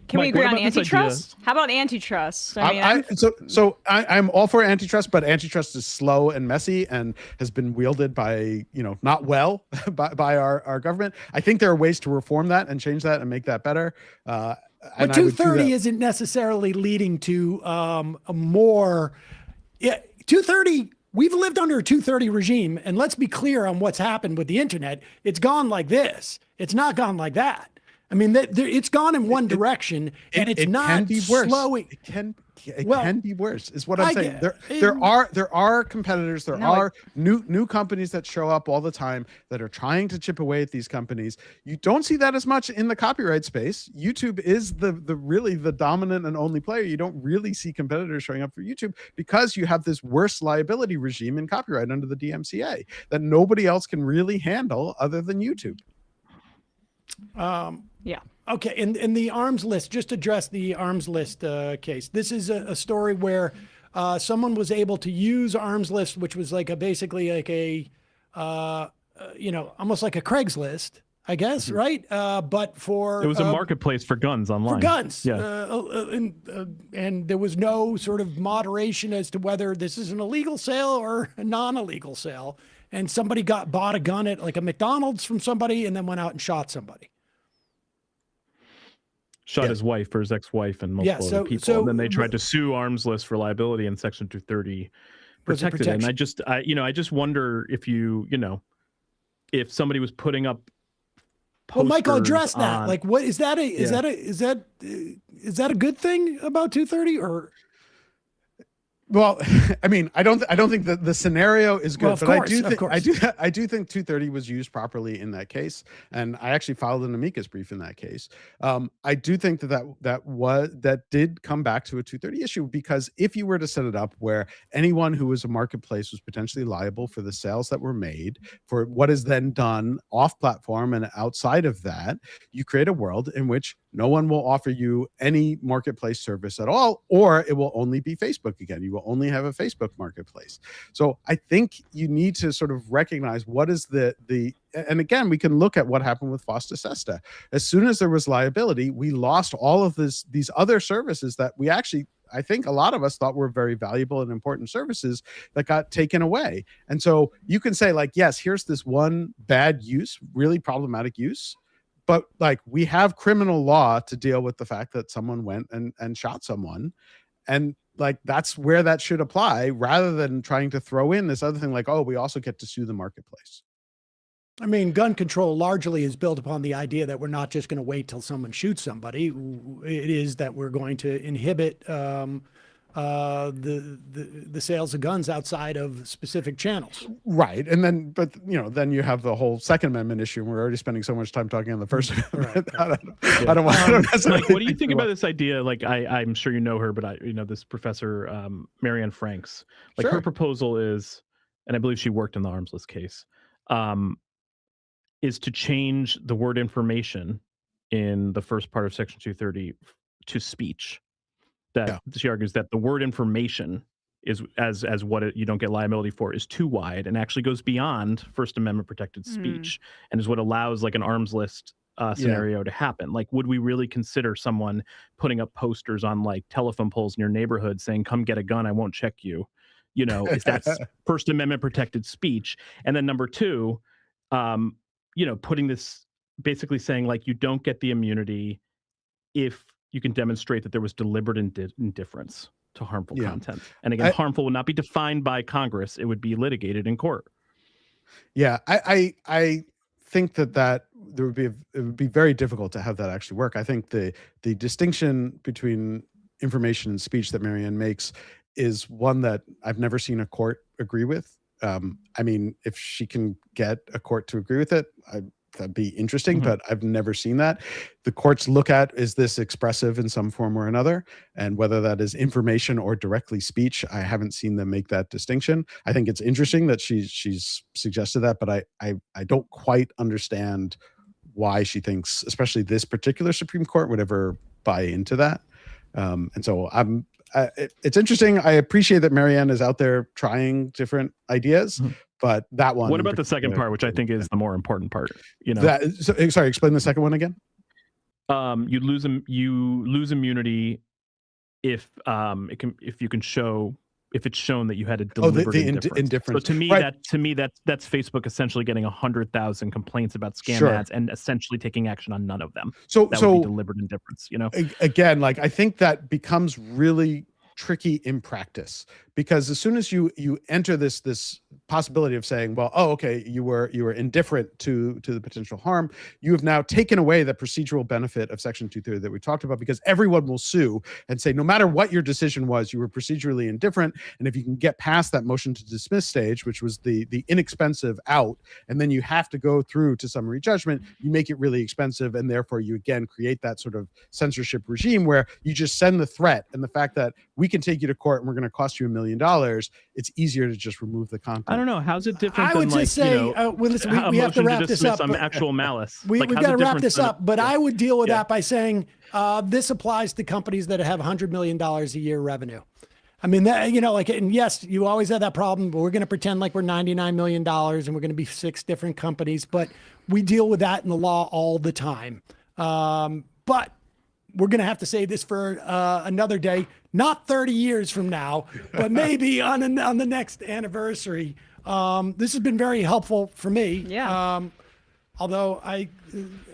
Can we agree on antitrust? How about antitrust? I'm all for antitrust, but antitrust is slow and messy and has been wielded by, not well by our government. I think there are ways to reform that and change that and make that better. But 230 isn't necessarily leading to more. 230, we've lived under a 230 regime, and let's be clear on what's happened with the internet. It's gone like this. It's not gone like that. I mean, it's gone in one direction, and it's not can be worse. slowing. It can be worse. Is what I'm saying. There are competitors. There are new companies that show up all the time that are trying to chip away at these companies. You don't see that as much in the copyright space. YouTube is the really the dominant and only player. You don't really see competitors showing up for YouTube because you have this worse liability regime in copyright under the DMCA that nobody else can really handle other than YouTube. Yeah. Okay. In the arms list, just address the arms list case. This is a story where someone was able to use arms list, which was like basically like a almost like a Craigslist, I guess, right? But for it was a marketplace for guns online. For guns, yeah. And there was no sort of moderation as to whether this is an illegal sale or a non-illegal sale. And somebody bought a gun at like a McDonald's from somebody and then went out and shot somebody. Shot his wife or his ex-wife and multiple other people. And then they tried to sue Arms List for liability and Section 230 protected it. And I just wonder if if somebody was putting up posters. Well, Michael, address that. Like, what is that? Is that a good thing about 230 or? Well, I mean, I don't think that the scenario is good, Well, of but course, I do think 230 was used properly in that case, and I actually filed an amicus brief in that case. I do think that did come back to a 230 issue, because if you were to set it up where anyone who was a marketplace was potentially liable for the sales that were made, for what is then done off platform and outside of that, you create a world in which no one will offer you any marketplace service at all, or it will only be Facebook again. You will only have a Facebook marketplace. So I think you need to sort of recognize what is and again, we can look at what happened with Fosta Sesta. As soon as there was liability, we lost all of these other services that we actually, I think a lot of us thought were very valuable and important services that got taken away. And so you can say, like, yes, here's this one bad use, really problematic use, but like, we have criminal law to deal with the fact that someone went and shot someone. And like, that's where that should apply, rather than trying to throw in this other thing like, oh, we also get to sue the marketplace. I mean, gun control largely is built upon the idea that we're not just going to wait till someone shoots somebody. It is that we're going to inhibit the sales of guns outside of specific channels. Right. And then, but then you have the whole Second Amendment issue, and we're already spending so much time talking on the First Amendment. Right. I don't want like, what do you think about this idea? Like, I'm sure you know her, but this professor, Marianne Franks, like, her proposal is, and I believe she worked in the arms list case, is to change the word information in the first part of Section 230 to speech. That she argues that the word information is as what you don't get liability for is too wide, and actually goes beyond First Amendment protected speech, and is what allows like an arms list scenario to happen. Like, would we really consider someone putting up posters on like telephone poles in your neighborhood saying, "Come get a gun, I won't check you"? If that's First Amendment protected speech? And then number two, putting this, basically saying like, you don't get the immunity if you can demonstrate that there was deliberate indifference to harmful content. And again, harmful would not be defined by Congress. It would be litigated in court. Yeah, I think that it would be very difficult to have that actually work. I think the distinction between information and speech that Marianne makes is one that I've never seen a court agree with. I mean, if she can get a court to agree with it, that'd be interesting, but I've never seen that. The courts look at, is this expressive in some form or another? And whether that is information or directly speech, I haven't seen them make that distinction. I think it's interesting that she's suggested that, but I don't quite understand why she thinks, especially this particular Supreme Court, would ever buy into that. And so it's interesting. I appreciate that Marianne is out there trying different ideas, but that one. What about the second part, which I think is the more important part? Sorry, explain the second one again. You lose immunity if it's shown that you had a deliberate indifference. So to me, that's Facebook essentially getting 100,000 complaints about scam ads and essentially taking action on none of them. So that would be deliberate indifference. Again, like, I think that becomes really tricky in practice, because as soon as you enter this possibility of saying, well, okay, you were indifferent to the potential harm, you have now taken away the procedural benefit of Section 230 that we talked about, because everyone will sue and say, no matter what your decision was, you were procedurally indifferent. And if you can get past that motion to dismiss stage, which was the inexpensive out, and then you have to go through to summary judgment, you make it really expensive, and therefore you again create that sort of censorship regime where you just send the threat, and the fact that we can take you to court and we're going to cost you $1 million, it's easier to just remove the content. I don't know. How's it different? I would just say, listen, we have to wrap this up. Some actual malice. We've got to wrap this up, but I would deal with that by saying this applies to companies that have $100 million a year revenue. I mean, and yes, you always have that problem, but we're going to pretend like we're $99 million and we're going to be 6 different companies, but we deal with that in the law all the time. But we're going to have to save this for another day, not 30 years from now, but maybe on the next anniversary. This has been very helpful for me. Yeah. Although I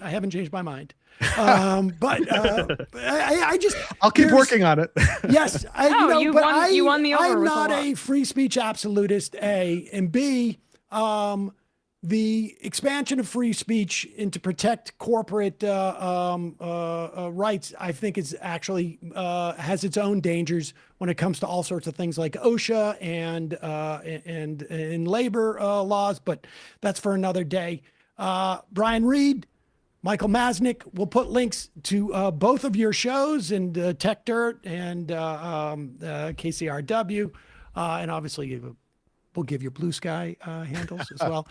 haven't changed my mind. But I'll keep working on it. Yes. You won the over. I'm not a free speech absolutist, A, and B, the expansion of free speech and to protect corporate rights, I think is actually has its own dangers when it comes to all sorts of things like OSHA and labor laws, but that's for another day. Brian Reed, Michael Masnick, we'll put links to both of your shows and Techdirt and KCRW, and obviously we'll give your Blue Sky handles as well.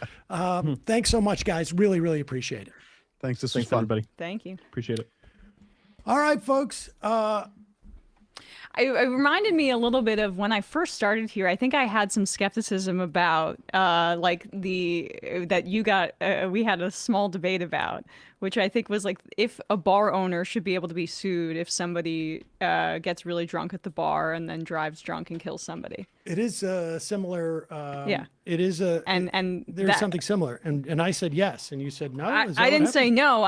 Thanks so much, guys. Really, really appreciate it. Thanks. This was Thanks, fun. everybody. Thank you. Appreciate it. All right, folks. It reminded me a little bit of when I first started here. I think I had some skepticism about we had a small debate about, which I think was like if a bar owner should be able to be sued if somebody gets really drunk at the bar and then drives drunk and kills somebody. It is similar. Yeah. It is and there's something similar. And I said yes, and you said no. Is that I what didn't say happened? no.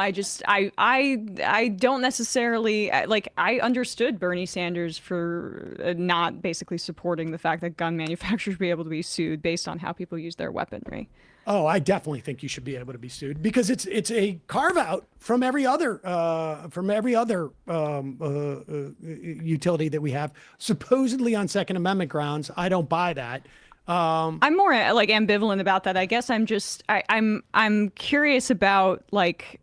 I don't necessarily I understood Bernie Sanders for not basically supporting the fact that gun manufacturers be able to be sued based on how people use their weaponry. Oh, I definitely think you should be able to be sued because it's a carve out from every other utility that we have, supposedly on Second Amendment grounds. I don't buy that. I'm more like ambivalent about that. I guess I'm curious about like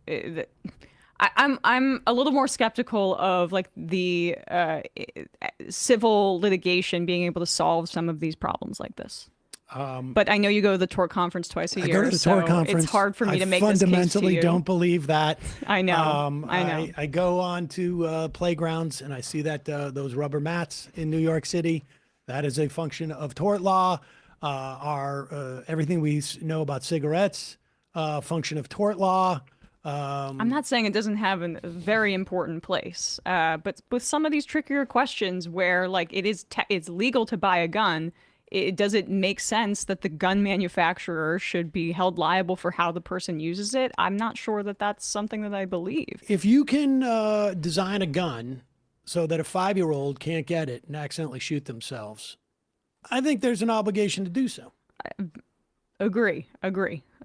I'm a little more skeptical of like the civil litigation being able to solve some of these problems like this. But I know you go to the tort conference twice a year. I go to the tort conference. It's hard for me to make this case fundamentally to you. don't believe that. I know. I know. I go on to playgrounds and I see that those rubber mats in New York City, that is a function of tort law. Everything we know about cigarettes, function of tort law. I'm not saying it doesn't have a very important place, but with some of these trickier questions where like it's legal to buy a gun, does it make sense that the gun manufacturer should be held liable for how the person uses it? I'm not sure that that's something that I believe. If you can design a gun so that a 5-year-old can't get it and accidentally shoot themselves, I think there's an obligation to do so. Agree. But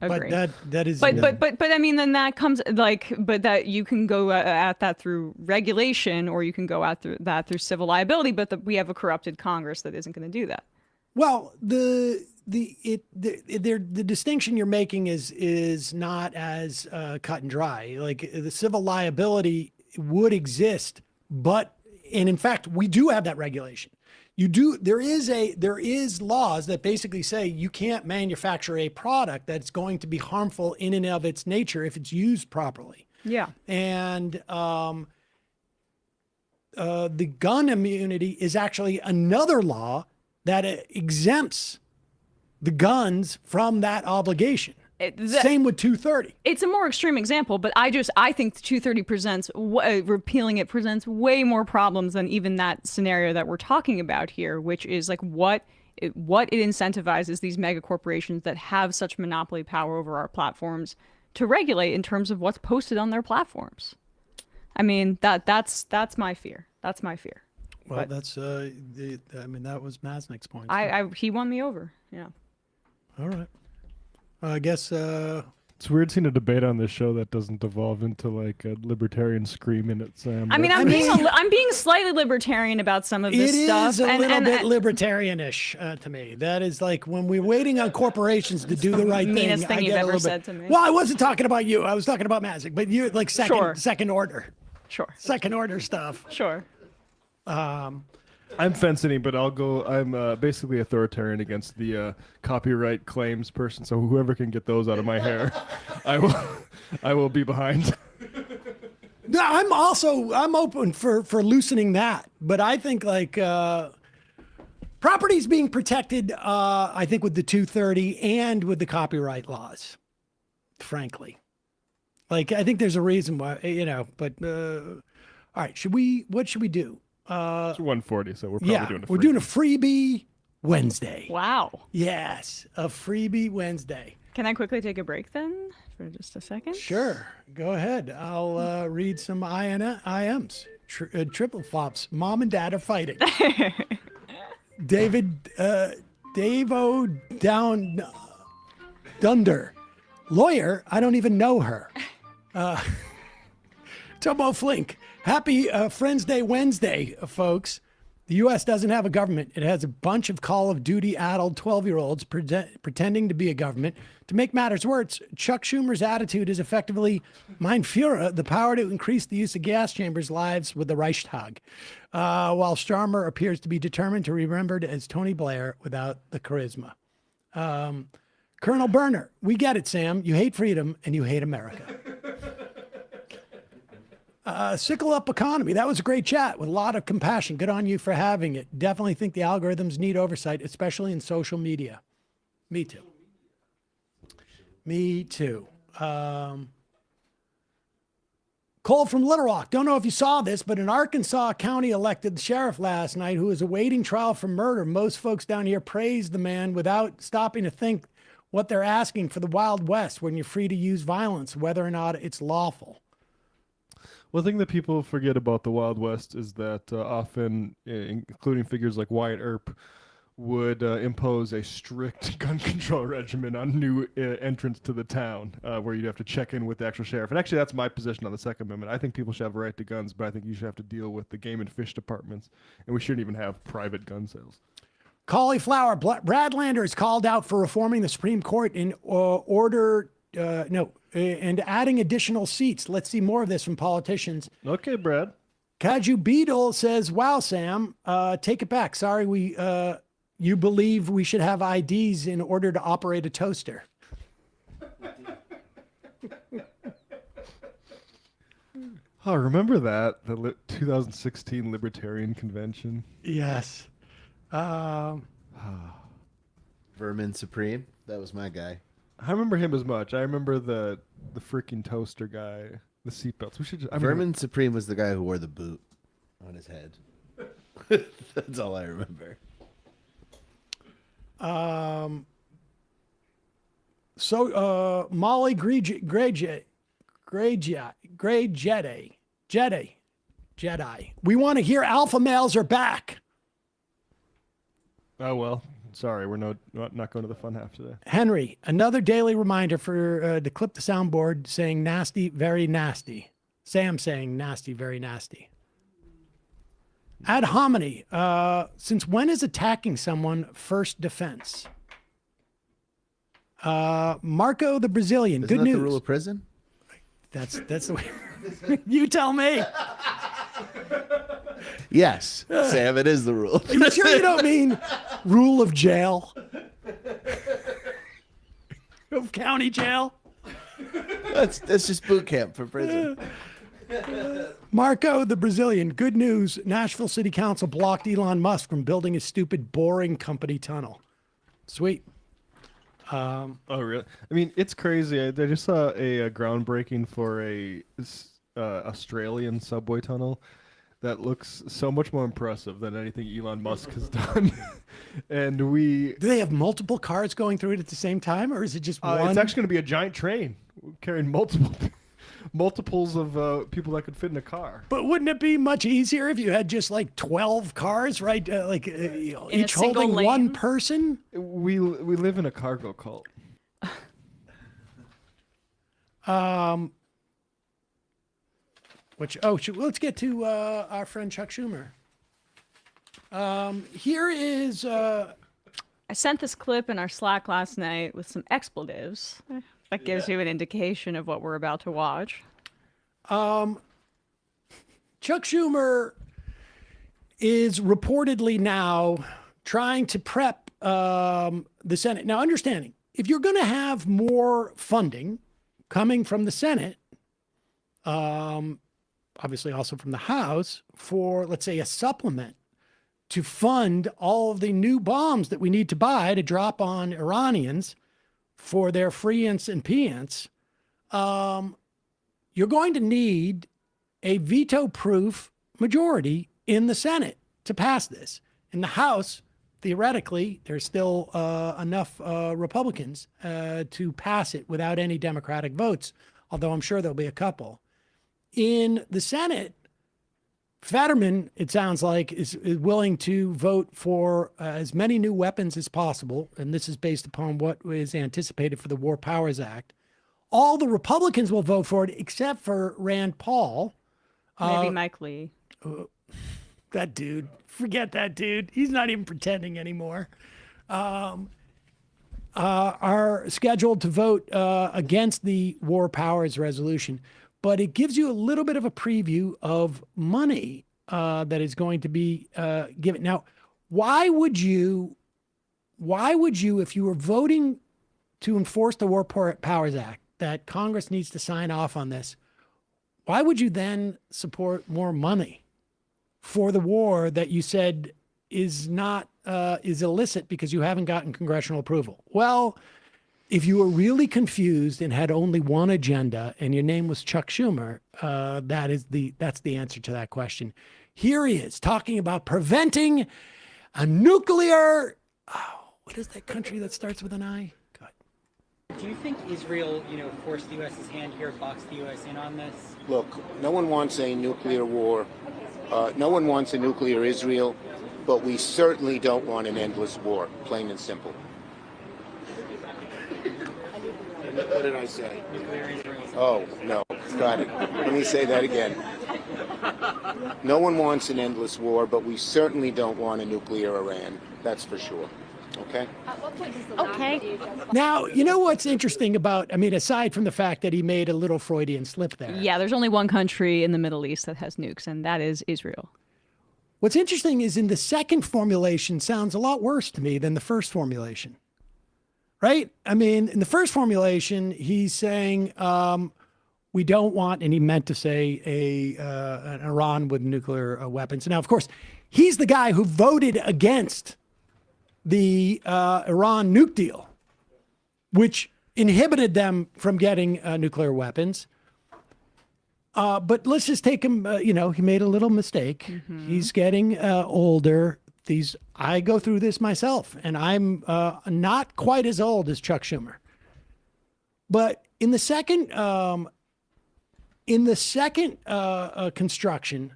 that is. But I mean, then that comes but that you can go at that through regulation, or you can go at that through civil liability. But we have a corrupted Congress that isn't going to do that. Well, the distinction you're making is not as cut and dry. Like the civil liability would exist, and in fact, we do have that regulation. There is laws that basically say you can't manufacture a product that's going to be harmful in and of its nature if it's used properly. Yeah. And the gun immunity is actually another law that exempts the guns from that obligation. Same with 230. It's a more extreme example, but I think 230 repealing it presents way more problems than even that scenario that we're talking about here, which is like what it incentivizes these mega corporations that have such monopoly power over our platforms to regulate in terms of what's posted on their platforms. I mean, that's my fear. That's my fear. Well, that was Masnick's point. He won me over. Yeah. All right. I guess it's weird seeing a debate on this show that doesn't devolve into like a libertarian screaming at Sam. I mean, I'm being slightly libertarian about some of this stuff. It is a little bit libertarianish to me. That is like when we're waiting on corporations to do the right thing. Meanest thing you've ever said to me. Well, I wasn't talking about you. I was talking about Masnick, but you like second order. Sure. Second order stuff. Sure. I'm fencing, but I'm basically authoritarian against the copyright claims person. So whoever can get those out of my hair, I will be behind. No, I'm open for loosening that, but I think like property's being protected. I think with the 230 and with the copyright laws, frankly, like I think there's a reason why But all right, what should we do? It's 140, so we're probably doing a freebie. We're doing a freebie Wednesday. Wow. Yes, a freebie Wednesday. Can I quickly take a break then for just a second? Sure. Go ahead. I'll read some IMs. Triple flops. Mom and Dad are fighting. Dave O. Dunder. lawyer, I don't even know her. Tobo Flink, happy Friends Day Wednesday, folks. The U.S. doesn't have a government. It has a bunch of Call of Duty-addled 12-year-olds pretending to be a government. To make matters worse, Chuck Schumer's attitude is effectively Mein Führer, the power to increase the use of gas chambers lives with the Reichstag, while Starmer appears to be determined to be remembered as Tony Blair without the charisma. Colonel Berner, we get it, Sam. You hate freedom and you hate America. Sickle Up Economy. That was a great chat with a lot of compassion. Good on you for having it. Definitely think the algorithms need oversight, especially in social media. Me too. Me too. Cole from Little Rock. Don't know if you saw this, but an Arkansas County elected sheriff last night who is awaiting trial for murder. Most folks down here praised the man without stopping to think what they're asking for the Wild West when you're free to use violence, whether or not it's lawful. One thing that people forget about the Wild West is that often, including figures like Wyatt Earp, would impose a strict gun control regimen on new entrants to the town, where you'd have to check in with the actual sheriff. And actually, that's my position on the Second Amendment. I think people should have a right to guns, but I think you should have to deal with the game and fish departments, and we shouldn't even have private gun sales. Cauliflower. Brad Lander is called out for reforming the Supreme Court in and adding additional seats. Let's see more of this from politicians. Okay, Brad. Kaju Beetle says, wow, Sam, take it back. Sorry, you believe we should have IDs in order to operate a toaster. Oh, remember that? The 2016 Libertarian Convention? Yes. Vermin Supreme. That was my guy. I remember him as much. I remember the freaking toaster guy, the seatbelts. We should just, Vermin Supreme was the guy who wore the boot on his head. That's all I remember. Molly Jedi. We want to hear alpha males are back. Oh, well. Sorry, we're not going to the fun half today. Henry, another daily reminder for to clip the soundboard saying nasty, very nasty. Sam saying nasty, very nasty. Ad hominem. Since when is attacking someone first defense? Marco the Brazilian. Isn't Good that news. the rule of prison? That's the way. You tell me. Yes, Sam, it is the rule. Are you sure you don't mean rule of jail? Of county jail? That's just boot camp for prison. Marco the Brazilian. Good news. Nashville City Council blocked Elon Musk from building his stupid boring company tunnel. Sweet. Oh, really? I mean, it's crazy. I just saw a groundbreaking for a Australian subway tunnel that looks so much more impressive than anything Elon Musk has done. And do they have multiple cars going through it at the same time, or is it just one? It's actually going to be a giant train carrying multiples of people that could fit in a car. But wouldn't it be much easier if you had just like 12 cars, right? Each holding one person? We live in a cargo cult. Let's get to our friend Chuck Schumer. Here is. I sent this clip in our Slack last night with some expletives. That gives you an indication of what we're about to watch. Chuck Schumer is reportedly now trying to prep the Senate. Now, understanding, if you're going to have more funding coming from the Senate, obviously also from the House, for, let's say, a supplement to fund all of the new bombs that we need to buy to drop on Iranians for their freeance and peance, you're going to need a veto-proof majority in the Senate to pass this. In the House, theoretically, there's still enough Republicans to pass it without any Democratic votes, although I'm sure there'll be a couple. In the Senate, Fetterman, it sounds like, is willing to vote for as many new weapons as possible, and this is based upon what is anticipated for the War Powers Act. all the Republicans will vote for it except for Rand Paul. Maybe Mike Lee. That dude. Forget that dude. He's not even pretending anymore. Are scheduled to vote against the War Powers Resolution. But it gives you a little bit of a preview of money that is going to be given. Now, why would you, if you were voting to enforce the War Powers Act, that Congress needs to sign off on this, why would you then support more money for the war that you said is not is illicit because you haven't gotten congressional approval? Well, if you were really confused and had only one agenda and your name was Chuck Schumer, that's the answer to that question. Here he is talking about preventing a nuclear. What is that country that starts with an I? Do you think Israel, forced the U.S.'s hand here, boxed the U.S. in on this? Look, no one wants a nuclear war. No one wants a nuclear Israel, but we certainly don't want an endless war, plain and simple. What did I say? Oh, no. Got it. Let me say that again. No one wants an endless war, but we certainly don't want a nuclear Iran. That's for sure. Okay? Okay. Now, you know what's interesting about, aside from the fact that he made a little Freudian slip there. Yeah, there's only one country in the Middle East that has nukes, and that is Israel. What's interesting is in the second formulation sounds a lot worse to me than the first formulation. Right? In the first formulation, he's saying we don't want, and he meant to say an Iran with nuclear weapons. Now, of course, he's the guy who voted against the Iran nuke deal, which inhibited them from getting nuclear weapons. But let's just take him, he made a little mistake. Mm-hmm. He's getting older. I go through this myself, and I'm not quite as old as Chuck Schumer. But in the second construction,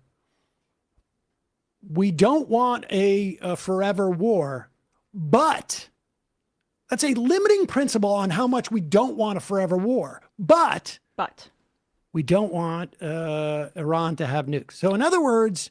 we don't want a forever war, but that's a limiting principle on how much we don't want a forever war. But we don't want Iran to have nukes. So in other words,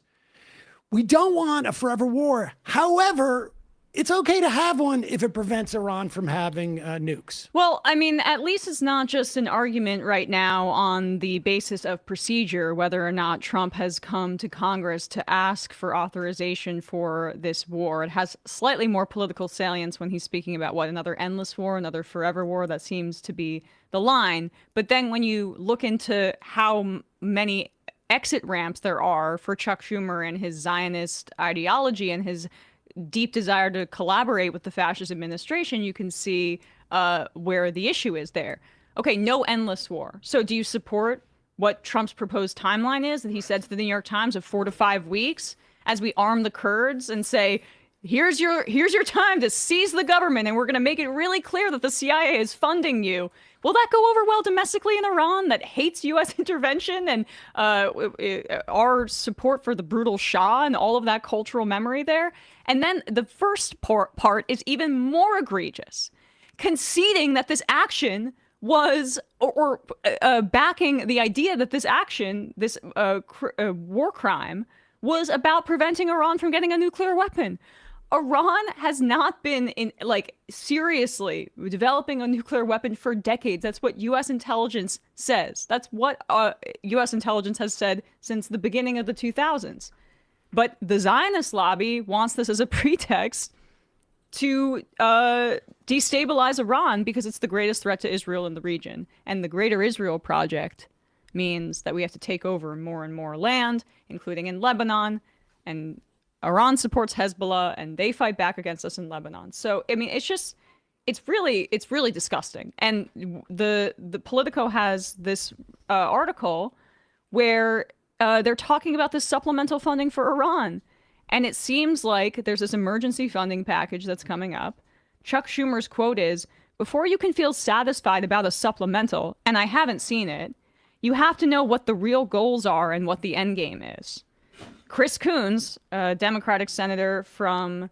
we don't want a forever war. However, it's okay to have one if it prevents Iran from having nukes. Well, at least it's not just an argument right now on the basis of procedure, whether or not Trump has come to Congress to ask for authorization for this war. It has slightly more political salience when he's speaking about another endless war, another forever war. That seems to be the line. But then when you look into how many exit ramps there are for Chuck Schumer and his Zionist ideology and his deep desire to collaborate with the fascist administration, you can see where the issue is there. Okay, no endless war. So do you support what Trump's proposed timeline is that he said to the New York Times of 4 to 5 weeks as we arm the Kurds and say, here's your time to seize the government and we're going to make it really clear that the CIA is funding you? Will that go over well domestically in Iran that hates U.S. intervention and our support for the brutal Shah and all of that cultural memory there? And then the first part is even more egregious, conceding that this action was, or backing the idea that this action, this war crime, was about preventing Iran from getting a nuclear weapon. Iran has not been seriously developing a nuclear weapon for decades. That's what U.S. intelligence says. That's what U.S. intelligence has said since the beginning of the 2000s. But the Zionist lobby wants this as a pretext to destabilize Iran because it's the greatest threat to Israel in the region. And the Greater Israel Project means that we have to take over more and more land, including in Lebanon, and Iran supports Hezbollah, and they fight back against us in Lebanon. So, it's really disgusting. And the Politico has this article where they're talking about this supplemental funding for Iran. And it seems like there's this emergency funding package that's coming up. Chuck Schumer's quote is, "Before you can feel satisfied about a supplemental, and I haven't seen it, you have to know what the real goals are and what the end game is." Chris Coons, a Democratic senator from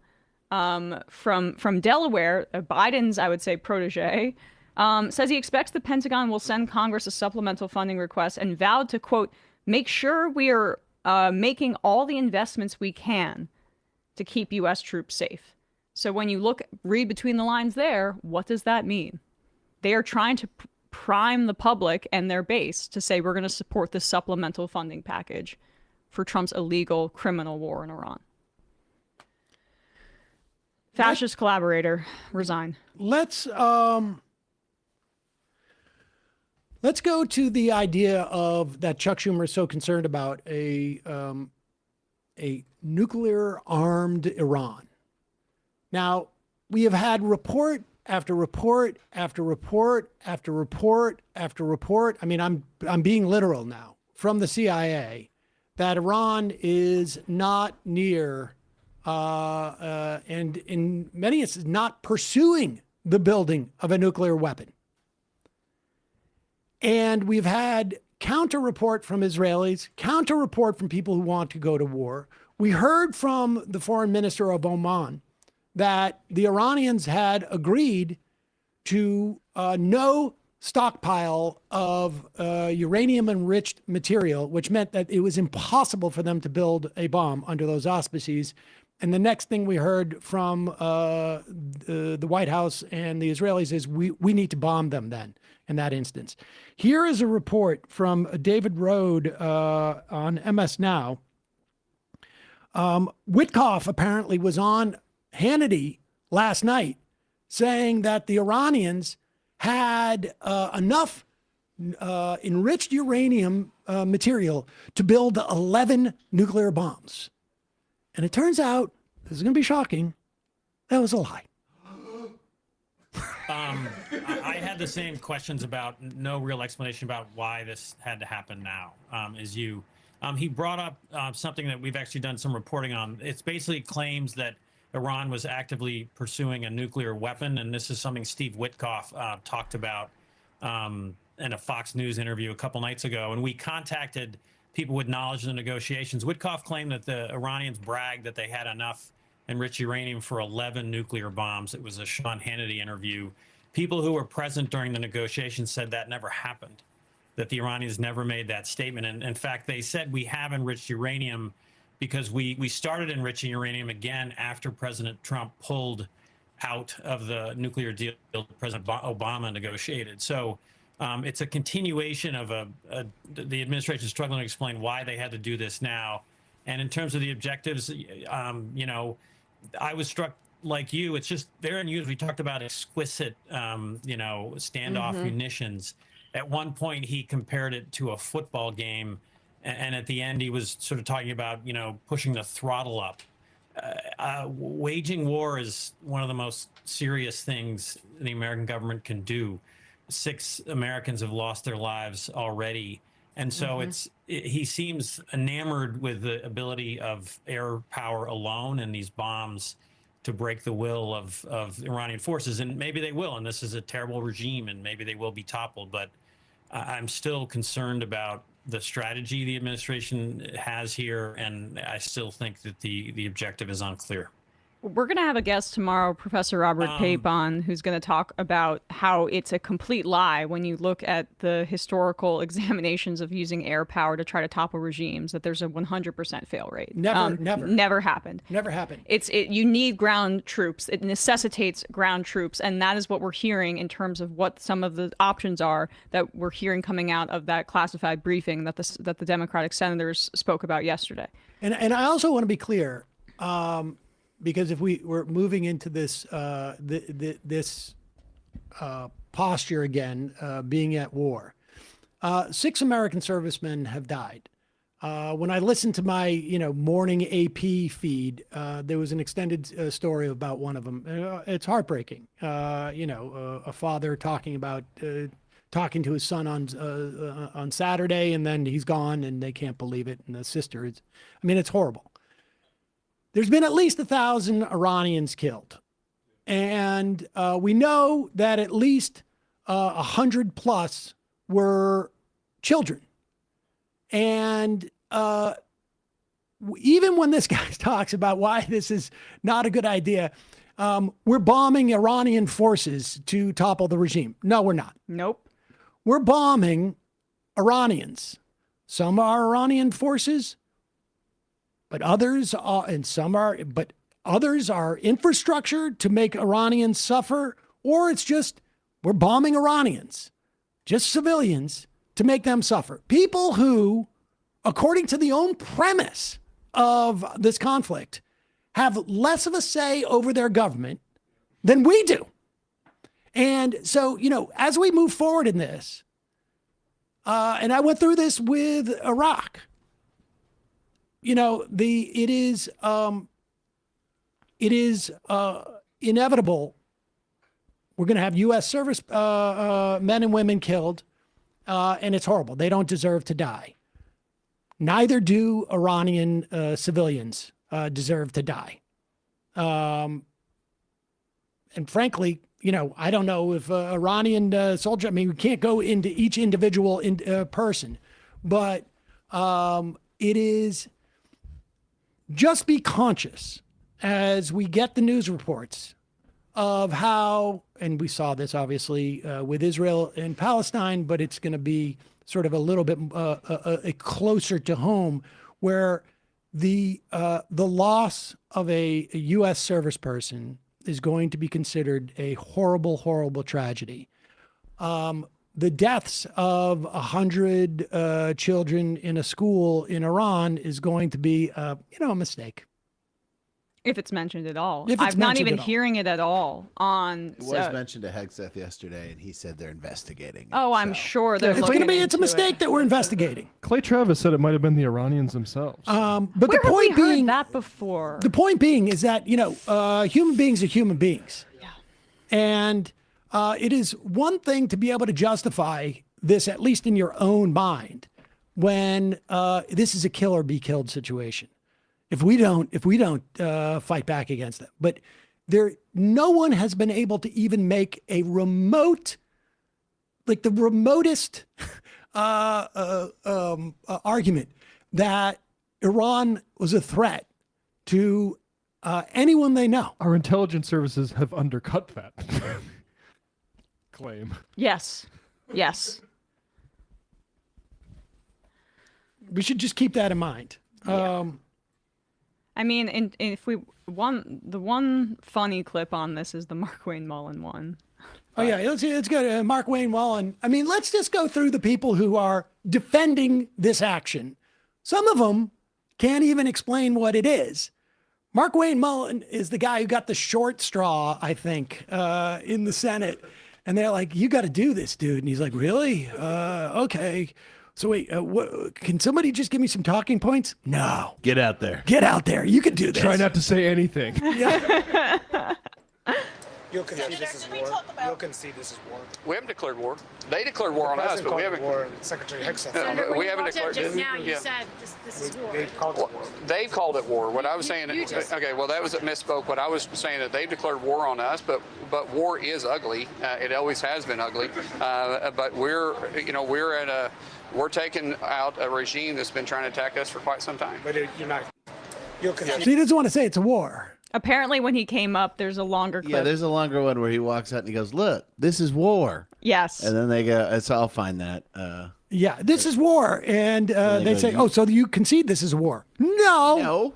Delaware, Biden's, I would say, protege, Says he expects the Pentagon will send Congress a supplemental funding request and vowed to, quote, make sure we are making all the investments we can to keep U.S. troops safe. So when you read between the lines there, what does that mean? They are trying to prime the public and their base to say we're going to support this supplemental funding package for Trump's illegal criminal war in Iran. Fascist collaborator resign. Let's go to the idea of that Chuck Schumer is so concerned about a nuclear armed Iran. Now, we have had report after report after report after report after report. I mean, I'm being literal now from the CIA that Iran is not near and in many instances not pursuing the building of a nuclear weapon. And we've had counter report from Israelis, counter report from people who want to go to war. We heard from the foreign minister of Oman that the Iranians had agreed to no stockpile of uranium-enriched material, which meant that it was impossible for them to build a bomb under those auspices. And the next thing we heard from the White House and the Israelis is we need to bomb them then in that instance. Here is a report from David Rode on MS Now. Witkoff apparently was on Hannity last night saying that the Iranians had enough enriched uranium material to build 11 nuclear bombs. And it turns out, this is going to be shocking, that was a lie. I had the same questions about no real explanation about why this had to happen now as you. He brought up something that we've actually done some reporting on. It's basically claims that Iran was actively pursuing a nuclear weapon, and this is something Steve Witkoff talked about in a Fox News interview a couple nights ago. And we contacted people with knowledge of the negotiations. Witkoff claimed that the Iranians bragged that they had enough enriched uranium for 11 nuclear bombs. It was a Sean Hannity interview. People who were present during the negotiations said that never happened, that the Iranians never made that statement. And in fact, they said we have enriched uranium because we started enriching uranium again after President Trump pulled out of the nuclear deal President Obama negotiated. So it's a continuation of the administration struggling to explain why they had to do this now. And in terms of the objectives, I was struck like you. It's just very unusual. We talked about exquisite, standoff munitions. At one point, he compared it to a football game. And at the end, he was sort of talking about, pushing the throttle up. Waging war is one of the most serious things the American government can do. 6 Americans have lost their lives already. And so he seems enamored with the ability of air power alone and these bombs to break the will of Iranian forces. And maybe they will. And this is a terrible regime, and maybe they will be toppled. But I'm still concerned about the strategy the administration has here, and I still think that the objective is unclear. We're going to have a guest tomorrow, Professor Robert Pape, on, who's going to talk about how it's a complete lie when you look at the historical examinations of using air power to try to topple regimes, that there's a 100% fail rate. Never happened. Never happened. You need ground troops. It necessitates ground troops, and that is what we're hearing in terms of what some of the options are that we're hearing coming out of that classified briefing that the Democratic senators spoke about yesterday. And I also want to be clear. Because if we're moving into this this posture again, being at war, 6 American servicemen have died. When I listened to my morning AP feed, there was an extended story about one of them. It's heartbreaking. A father talking about talking to his son on Saturday, and then he's gone, and they can't believe it. And the sister is, it's horrible. There's been at least 1,000 Iranians killed. And we know that at least 100 plus were children. And even when this guy talks about why this is not a good idea, we're bombing Iranian forces to topple the regime. No, we're not. Nope. We're bombing Iranians. Some are Iranian forces, but others are, but others are infrastructure to make Iranians suffer, or it's just we're bombing Iranians, just civilians, to make them suffer. People who, according to the own premise of this conflict, have less of a say over their government than we do. And so, as we move forward in this, and I went through this with Iraq, it is inevitable. We're going to have U.S. service men and women killed, and it's horrible. They don't deserve to die. Neither do Iranian civilians deserve to die. And frankly, I don't know if Iranian soldier, we can't go into each individual person, but it is just be conscious as we get the news reports of how, and we saw this obviously with Israel and Palestine, but it's going to be sort of a little bit closer to home, where the loss of a U.S. service person is going to be considered a horrible, horrible tragedy. The deaths of 100 children in a school in Iran is going to be, a mistake. If it's mentioned at all. If it's I'm not mentioned even at all. hearing it at all on. It was mentioned to Hegseth yesterday, and he said they're investigating. Oh, I'm sure they're It's looking going to be, it's a into mistake it. that we're investigating. Clay Travis said it might have been the Iranians themselves. But Where the have we point being, heard that before? the point being is that, human beings are human beings. Yeah. And it is one thing to be able to justify this, at least in your own mind, when this is a kill or be killed situation. If we don't fight back against them, but no one has been able to even make a remote, like the remotest argument that Iran was a threat to anyone they know. Our intelligence services have undercut that claim. Yes. Yes. We should just keep that in mind. I mean, and if the one funny clip on this is the Mark Wayne Mullen one. Oh yeah, let's go to Mark Wayne Mullen. Let's just go through the people who are defending this action. Some of them can't even explain what it is. Mark Wayne Mullen is the guy who got the short straw, I think, in the Senate. And they're like, you got to do this, dude. And he's like, really? Okay. So wait, can somebody just give me some talking points? No. Get out there. Get out there. You can do this. Try not to say anything. You'll concede this is war. You'll concede this is war. We haven't declared war. They declared war on us, but we haven't. War. Secretary Hegseth. We haven't declared. Just now, you said this is war. They've called it war. They've called it war. What I was saying. you just- Okay, well that was a misspoke. What I was saying that they've declared war on us, but war is ugly. It always has been ugly. But we're taking out a regime that's been trying to attack us for quite some time. But you're not. You'll concede. So he doesn't want to say it's a war. Apparently, when he came up, there's a longer clip. Yeah, there's a longer one where he walks out and he goes, "Look, this is war." Yes. And then they go, so I'll find that. Yeah, this is war. And they they go, say, "You- oh, so you concede this is a war. No.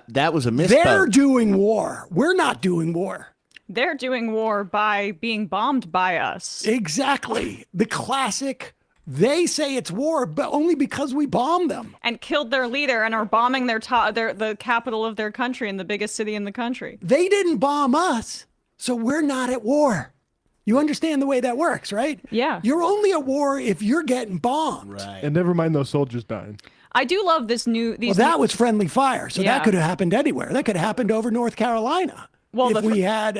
That was a misspoke. They're doing war. We're not doing war. They're doing war by being bombed by us. Exactly. The classic, they say it's war, but only because we bombed them. And killed their leader and are bombing the capital of their country and the biggest city in the country. They didn't bomb us, so we're not at war. You understand the way that works, right? Yeah. You're only at war if you're getting bombed. Right. And never mind those soldiers dying. I do love this Well, that was friendly fire, so Yeah. that could have happened anywhere. That could have happened over North Carolina. Well, if we had,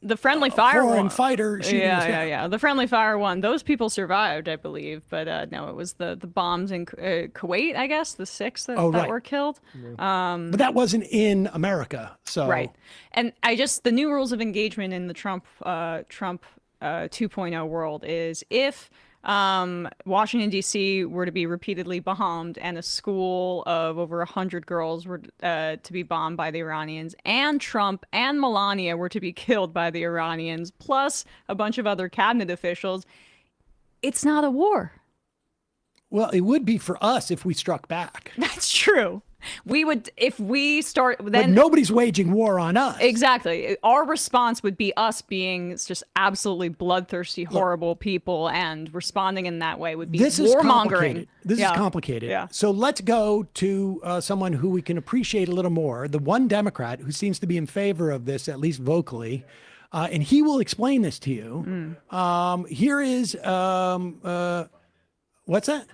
the friendly fire foreign one. fighter shooting us down. Yeah. The friendly fire one. Those people survived, I believe, but no, it was the bombs in Kuwait, I guess, the 6 that, right. were killed. But that wasn't in America, so Right. And the new rules of engagement in the Trump 2.0 world is if Washington, D.C. were to be repeatedly bombed, and a school of over 100 girls were to be bombed by the Iranians, and Trump and Melania were to be killed by the Iranians, plus a bunch of other cabinet officials. It's not a war. Well, it would be for us if we struck back. That's true. We would, if we start, then but nobody's waging war on us. Exactly. Our response would be us being just absolutely bloodthirsty, horrible people, and responding in that way would be warmongering. This is complicated. Yeah. So let's go to someone who we can appreciate a little more. The one Democrat who seems to be in favor of this, at least vocally, and he will explain this to you. Here is what's that?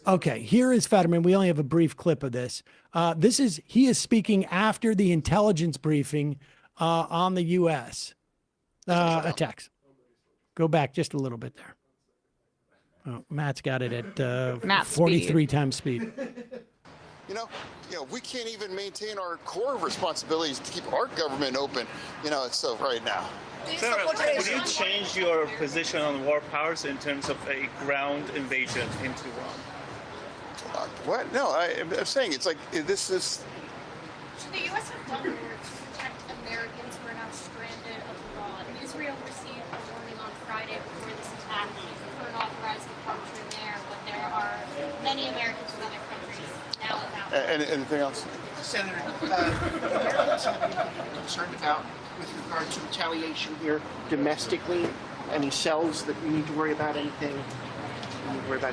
Okay, here is Fetterman. We only have a brief clip of this. He is speaking after the intelligence briefing on the U.S. attacks. Go back just a little bit there. Oh, Matt's got it at 43 times speed. You know, we can't even maintain our core responsibilities to keep our government open. So right now. Senator, would you change your position on war powers in terms of a ground invasion into Iran? What? No, I'm saying it's like this is. Should the U.S. have done more to protect Americans who are now stranded abroad? Israel received a warning on Friday before this attack for an authorized departure there, but there are many Americans from other countries now without. Anything else? Senator, Americans have anything to be concerned about with regard to retaliation here domestically? Any cells that we need to worry about? Anything?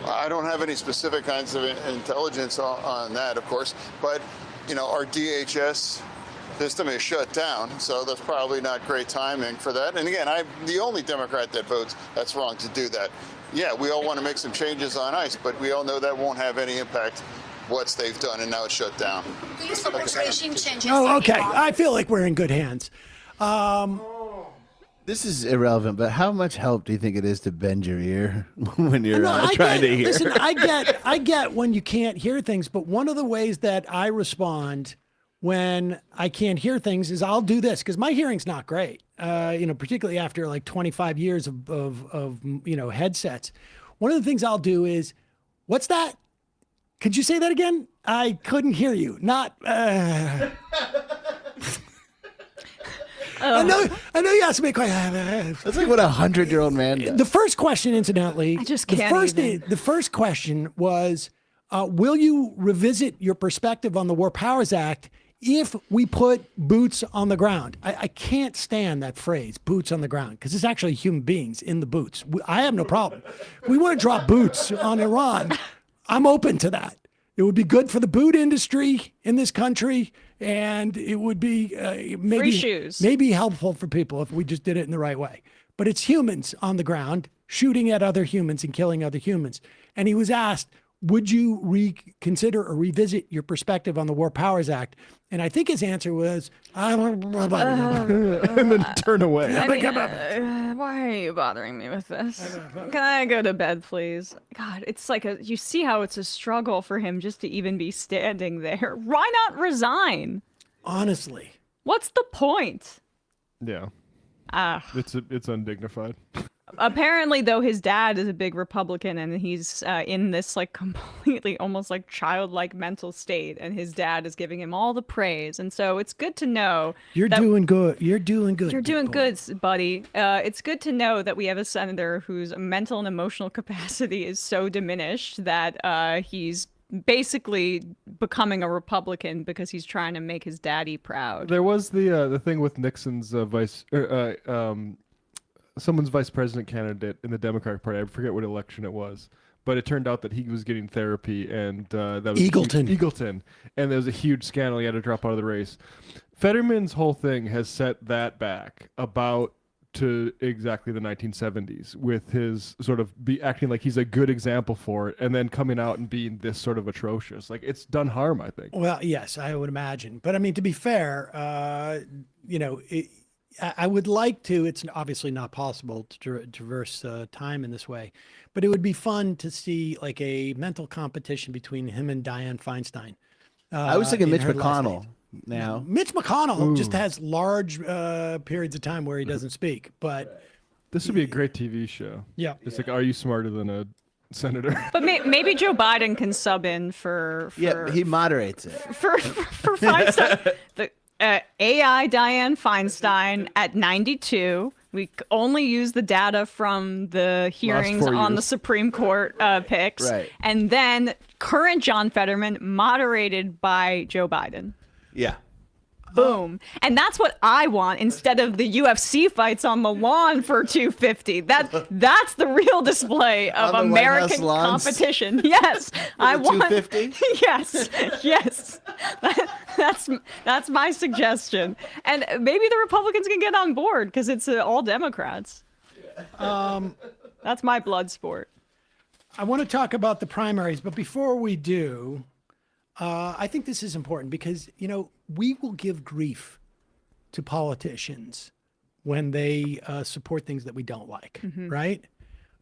I don't have any specific kinds of intelligence on that, of course, but our DHS system is shut down, so that's probably not great timing for that. And again, I'm the only Democrat that votes that's wrong to do that. Yeah, we all want to make some changes on ICE, but we all know that won't have any impact what they've done, and now it's shut down. Please support regime changes. Oh, okay. I feel like we're in good hands. This is irrelevant, but how much help do you think it is to bend your ear when you're trying to hear? Listen, I get when you can't hear things, but one of the ways that I respond when I can't hear things is I'll do this because my hearing's not great. Particularly after like 25 years of headsets. One of the things I'll do is, what's that? Could you say that again? I couldn't hear you. Not. I know you asked me a question. That's like what a 100-year-old man does. The first question, incidentally, I just can't the first question was, will you revisit your perspective on the War Powers Act if we put boots on the ground? I can't stand that phrase, boots on the ground, because it's actually human beings in the boots. I have no problem. We want to drop boots on Iran. I'm open to that. It would be good for the boot industry in this country, and it would be free shoes. Maybe helpful for people if we just did it in the right way. But it's humans on the ground shooting at other humans and killing other humans. And he was asked, would you reconsider or revisit your perspective on the War Powers Act? And I think his answer was, and then turn away. Why are you bothering me with this? Can I go to bed, please? God, it's like you see how it's a struggle for him just to even be standing there. Why not resign? Honestly. What's the point? Yeah. It's undignified. Apparently, though, his dad is a big Republican, and he's in this like completely almost like childlike mental state, and his dad is giving him all the praise. And so it's good to know you're doing good. You're doing good. You're doing good, buddy. It's good to know that we have a senator whose mental and emotional capacity is so diminished that he's basically becoming a Republican because he's trying to make his daddy proud. There was the thing with Nixon's someone's vice president candidate in the Democratic Party. I forget what election it was, but it turned out that he was getting therapy, and that was Eagleton, and there was a huge scandal. He had to drop out of the race. Fetterman's whole thing has set that back about to exactly the 1970s, with his sort of acting like he's a good example for it, and then coming out and being this sort of atrocious. Like, it's done harm, I think. Well, yes, I would imagine. But I mean, to be fair, I would like to, it's obviously not possible to traverse time in this way, but it would be fun to see like a mental competition between him and Dianne Feinstein. I was thinking Mitch McConnell now. Mitch McConnell just has large periods of time where he doesn't speak, but This would be a great TV show. Yeah. It's like, are you smarter than a senator? But maybe Joe Biden can sub in for Yeah, he moderates it. for Feinstein. The AI Dianne Feinstein at 92. We only use the data from the hearings 4 on the years. Supreme Court picks. Right. And then current John Fetterman, moderated by Joe Biden. Yeah. Boom. And that's what I want instead of the UFC fights on the lawn for 250. That's the real display of On the White House American lawns? competition. Yes. I want 250? Yes. Yes. That's my suggestion. And maybe the Republicans can get on board because it's all Democrats. That's my blood sport. I want to talk about the primaries, but before we do, I think this is important because, we will give grief to politicians when they support things that we don't like, right?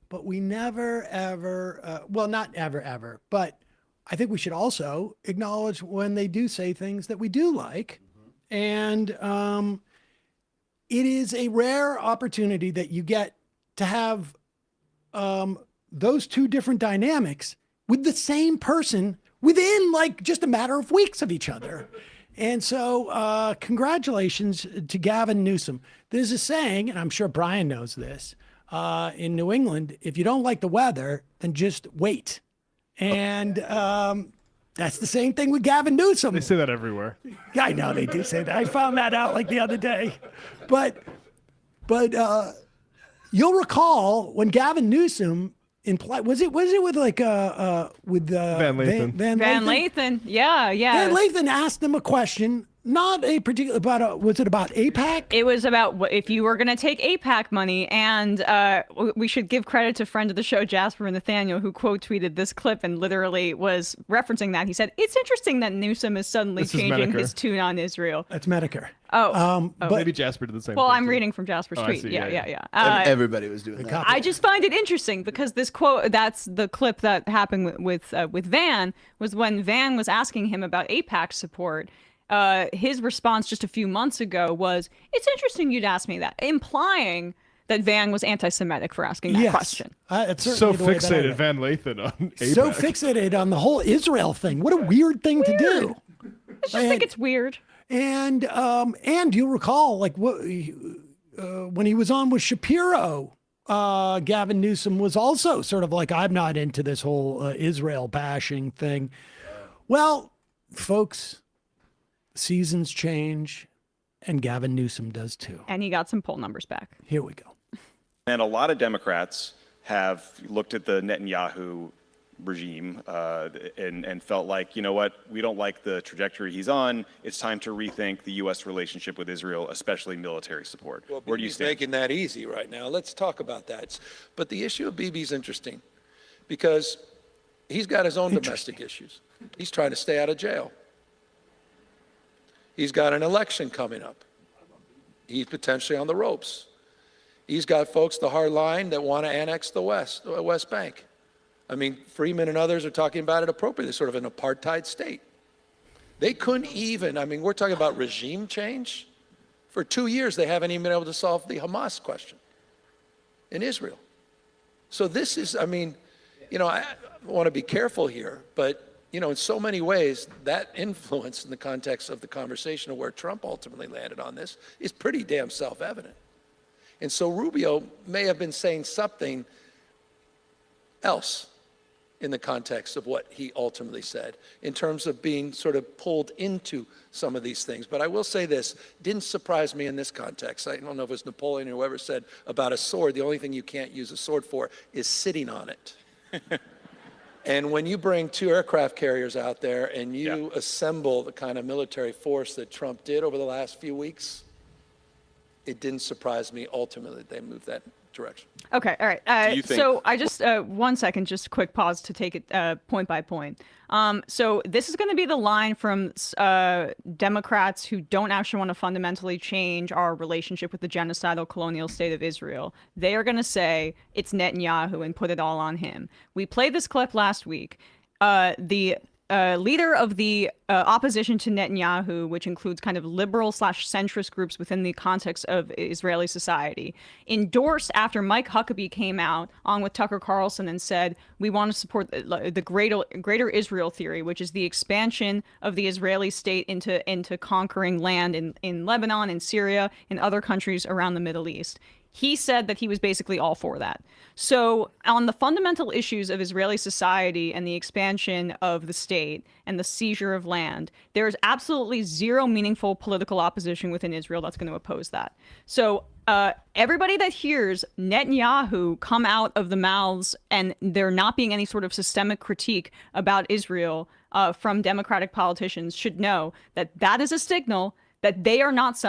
But we never, ever, well, not ever, ever, but I think we should also acknowledge when they do say things that we do like. And it is a rare opportunity that you get to have those two different dynamics with the same person within like just a matter of weeks of each other. And so congratulations to Gavin Newsom. There's a saying, and I'm sure Brian knows this, in New England, if you don't like the weather, then just wait. And that's the same thing with Gavin Newsom. They say that everywhere. I know they do say that. I found that out like the other day. But you'll recall when Gavin Newsom was it with like with Van Lathan. Van Lathan. Yeah. Van Lathan asked him a question, not a particular was it about AIPAC? It was about if you were going to take AIPAC money, and we should give credit to friend of the show Jasper Nathaniel, who quote tweeted this clip and literally was referencing that. He said, "It's interesting that Newsom is suddenly changing his tune on Israel." That's Medicare. But maybe Jasper did the same. Well, thing I'm too. reading from Jasper's I tweet. see, Yeah. Everybody was doing that. I just find it interesting because this quote, that's the clip that happened with Van, was when Van was asking him about AIPAC support. His response just a few months ago was, "It's interesting you'd ask me that," implying that Van was anti-Semitic for asking that question. It's So certainly the way that I read fixated, it. Van Lathan on AIPAC. So fixated on the whole Israel thing. What a weird thing to do. I just think it's weird. And you'll recall, like when he was on with Shapiro, Gavin Newsom was also sort of like, "I'm not into this whole Israel bashing thing." Well, folks, seasons change, and Gavin Newsom does too. And he got some poll numbers back. Here we go. And a lot of Democrats have looked at the Netanyahu regime and felt like, you know what, we don't like the trajectory he's on. It's time to rethink the U.S. relationship with Israel, especially military support. Well, Where do you Bibi's stand? making that easy right now. Let's talk about that. But the issue of Bibi's interesting because he's got his own domestic issues. He's trying to stay out of jail. He's got an election coming up. He's potentially on the ropes. He's got folks, the hard line, that want to annex the West Bank. I mean, Freeman and others are talking about it appropriately, sort of an apartheid state. They couldn't even, I mean, we're talking about regime change. For 2 years, they haven't even been able to solve the Hamas question in Israel. So this is, I mean, I want to be careful here, but in so many ways, that influence in the context of the conversation of where Trump ultimately landed on this is pretty damn self-evident. And so Rubio may have been saying something else in the context of what he ultimately said in terms of being sort of pulled into some of these things. But I will say this, didn't surprise me in this context. I don't know if it was Napoleon or whoever said about a sword, the only thing you can't use a sword for is sitting on it. And when you bring 2 aircraft carriers out there and you assemble the kind of military force that Trump did over the last few weeks, it didn't surprise me ultimately that they moved that direction. Okay, all right. So I just, 1 second, just a quick pause to take it point by point. So this is going to be the line from Democrats who don't actually want to fundamentally change our relationship with the genocidal colonial state of Israel. They are going to say it's Netanyahu and put it all on him. We played this clip last week. The leader of the opposition to Netanyahu, which includes kind of liberal/centrist groups within the context of Israeli society, endorsed after Mike Huckabee came out on with Tucker Carlson and said, we want to support the greater Israel theory, which is the expansion of the Israeli state into conquering land in Lebanon, in Syria, and other countries around the Middle East. He said that he was basically all for that. So on the fundamental issues of Israeli society and the expansion of the state and the seizure of land, there is absolutely zero meaningful political opposition within Israel that's going to oppose that. So everybody that hears Netanyahu come out of the mouths and there not being any sort of systemic critique about Israel from Democratic politicians should know that that is a signal that they are not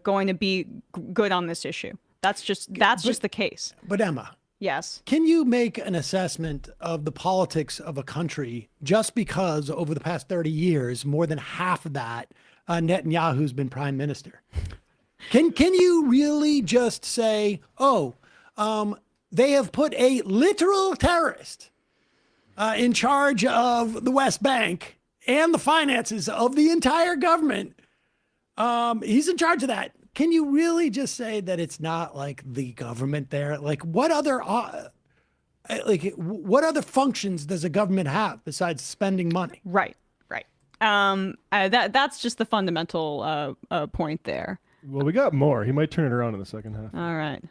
going to be good on this issue. That's just the case. But Emma, yes, can you make an assessment of the politics of a country just because over the past 30 years, more than half of that, Netanyahu's been prime minister? Can you really just say, they have put a literal terrorist in charge of the West Bank and the finances of the entire government? He's in charge of that. Can you really just say that it's not like the government there? Like what other functions does a government have besides spending money? Right. That's just the fundamental point there. Well, we got more. He might turn it around in the second half. All right.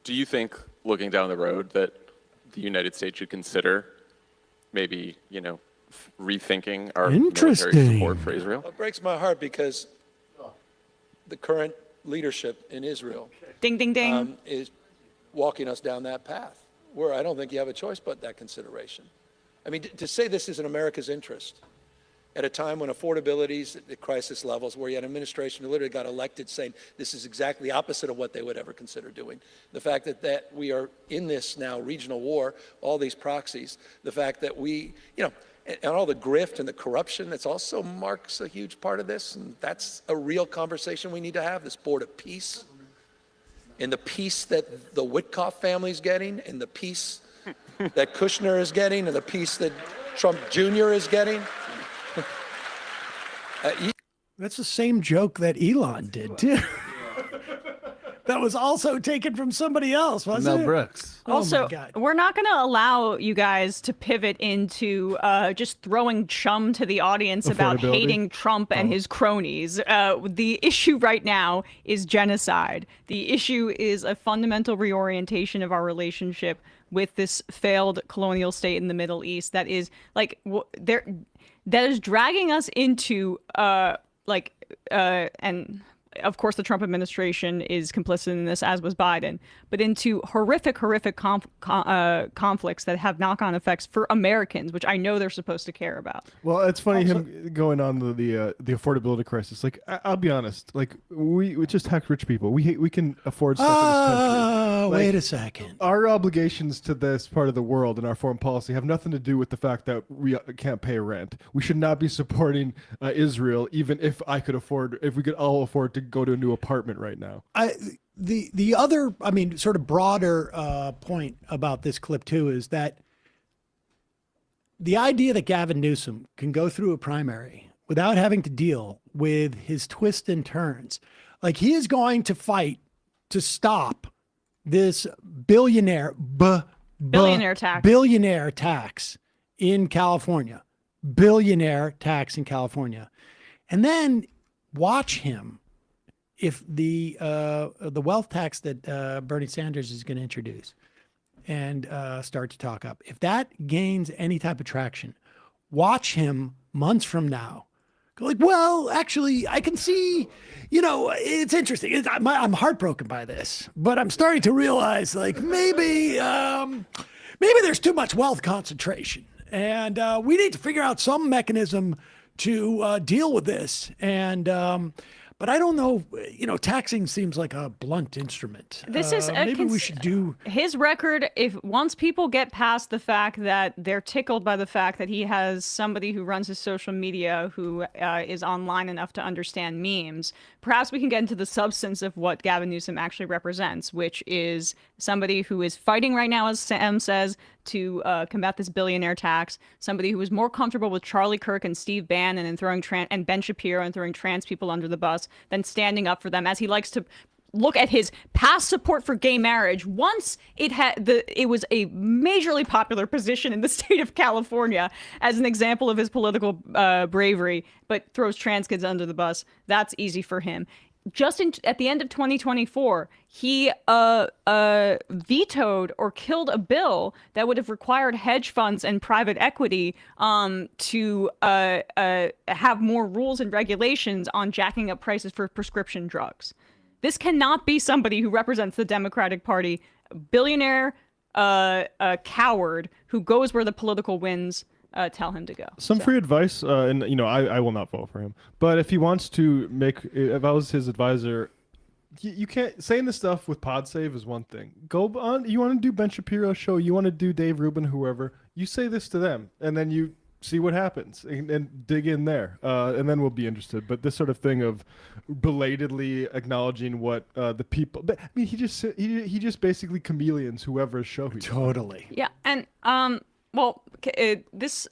Do you think, looking down the road, that the United States should consider maybe, rethinking our military support for Israel? It breaks my heart because the current leadership in Israel ding, ding, ding. Is walking us down that path where I don't think you have a choice but that consideration. I mean, to say this is in America's interest at a time when affordability is at crisis levels, where you had an administration who literally got elected saying this is exactly the opposite of what they would ever consider doing. The fact that we are in this now regional war, all these proxies, the fact that we, and all the grift and the corruption, that's also marks a huge part of this. And that's a real conversation we need to have, this board of peace. And the peace that the Witkoff family's getting, and the peace that Kushner is getting, and the peace that Trump Jr. is getting. That's the same joke that Elon did, too. That was also taken from somebody else, wasn't it? Mel Brooks. Also, we're not going to allow you guys to pivot into just throwing chum to the audience about hating Trump and his cronies. The issue right now is genocide. The issue is a fundamental reorientation of our relationship with this failed colonial state in the Middle East that is that is dragging us into and of course the Trump administration is complicit in this, as was Biden, but into horrific conflicts that have knock-on effects for Americans, which I know they're supposed to care about. Well, it's funny him going on the affordability crisis. Like, I'll be honest, like we just tax rich people. We can afford stuff in this country. Wait a second. Our obligations to this part of the world and our foreign policy have nothing to do with the fact that we can't pay rent. We should not be supporting Israel, even if we could all afford to go to a new apartment right now. The other, sort of broader point about this clip too is that the idea that Gavin Newsom can go through a primary without having to deal with his twists and turns, like he is going to fight to stop this billionaire tax in California, and then watch him. If the wealth tax that Bernie Sanders is going to introduce and start to talk up, if that gains any type of traction, watch him months from now go like, well, actually, I can see, it's interesting. I'm heartbroken by this, but I'm starting to realize like maybe there's too much wealth concentration, and we need to figure out some mechanism to deal with this. And but I don't know, taxing seems like a blunt instrument. This is maybe we should do his record. If once people get past the fact that they're tickled by the fact that he has somebody who runs his social media who is online enough to understand memes perhaps we can get into the substance of what Gavin Newsom actually represents, which is somebody who is fighting right now, as Sam says, to combat this billionaire tax, somebody who is more comfortable with Charlie Kirk and Steve Bannon and throwing and Ben Shapiro and throwing trans people under the bus than standing up for them, as he likes to look at his past support for gay marriage. Once it was a majorly popular position in the state of California as an example of his political bravery, but throws trans kids under the bus. That's easy for him. Just at the end of 2024, he vetoed or killed a bill that would have required hedge funds and private equity to have more rules and regulations on jacking up prices for prescription drugs. This cannot be somebody who represents the Democratic Party, billionaire, coward who goes where the political winds tell him to go. Some free advice, and I will not vote for him. But if he wants to if I was his advisor, you can't saying this stuff with PodSave is one thing. Go on. You want to do Ben Shapiro show? You want to do Dave Rubin, whoever? You say this to them, and then you see what happens and dig in there, and then we'll be interested. But this sort of thing of belatedly acknowledging what the people, I mean, he just basically chameleons whoever's show he's totally on. Yeah, and this,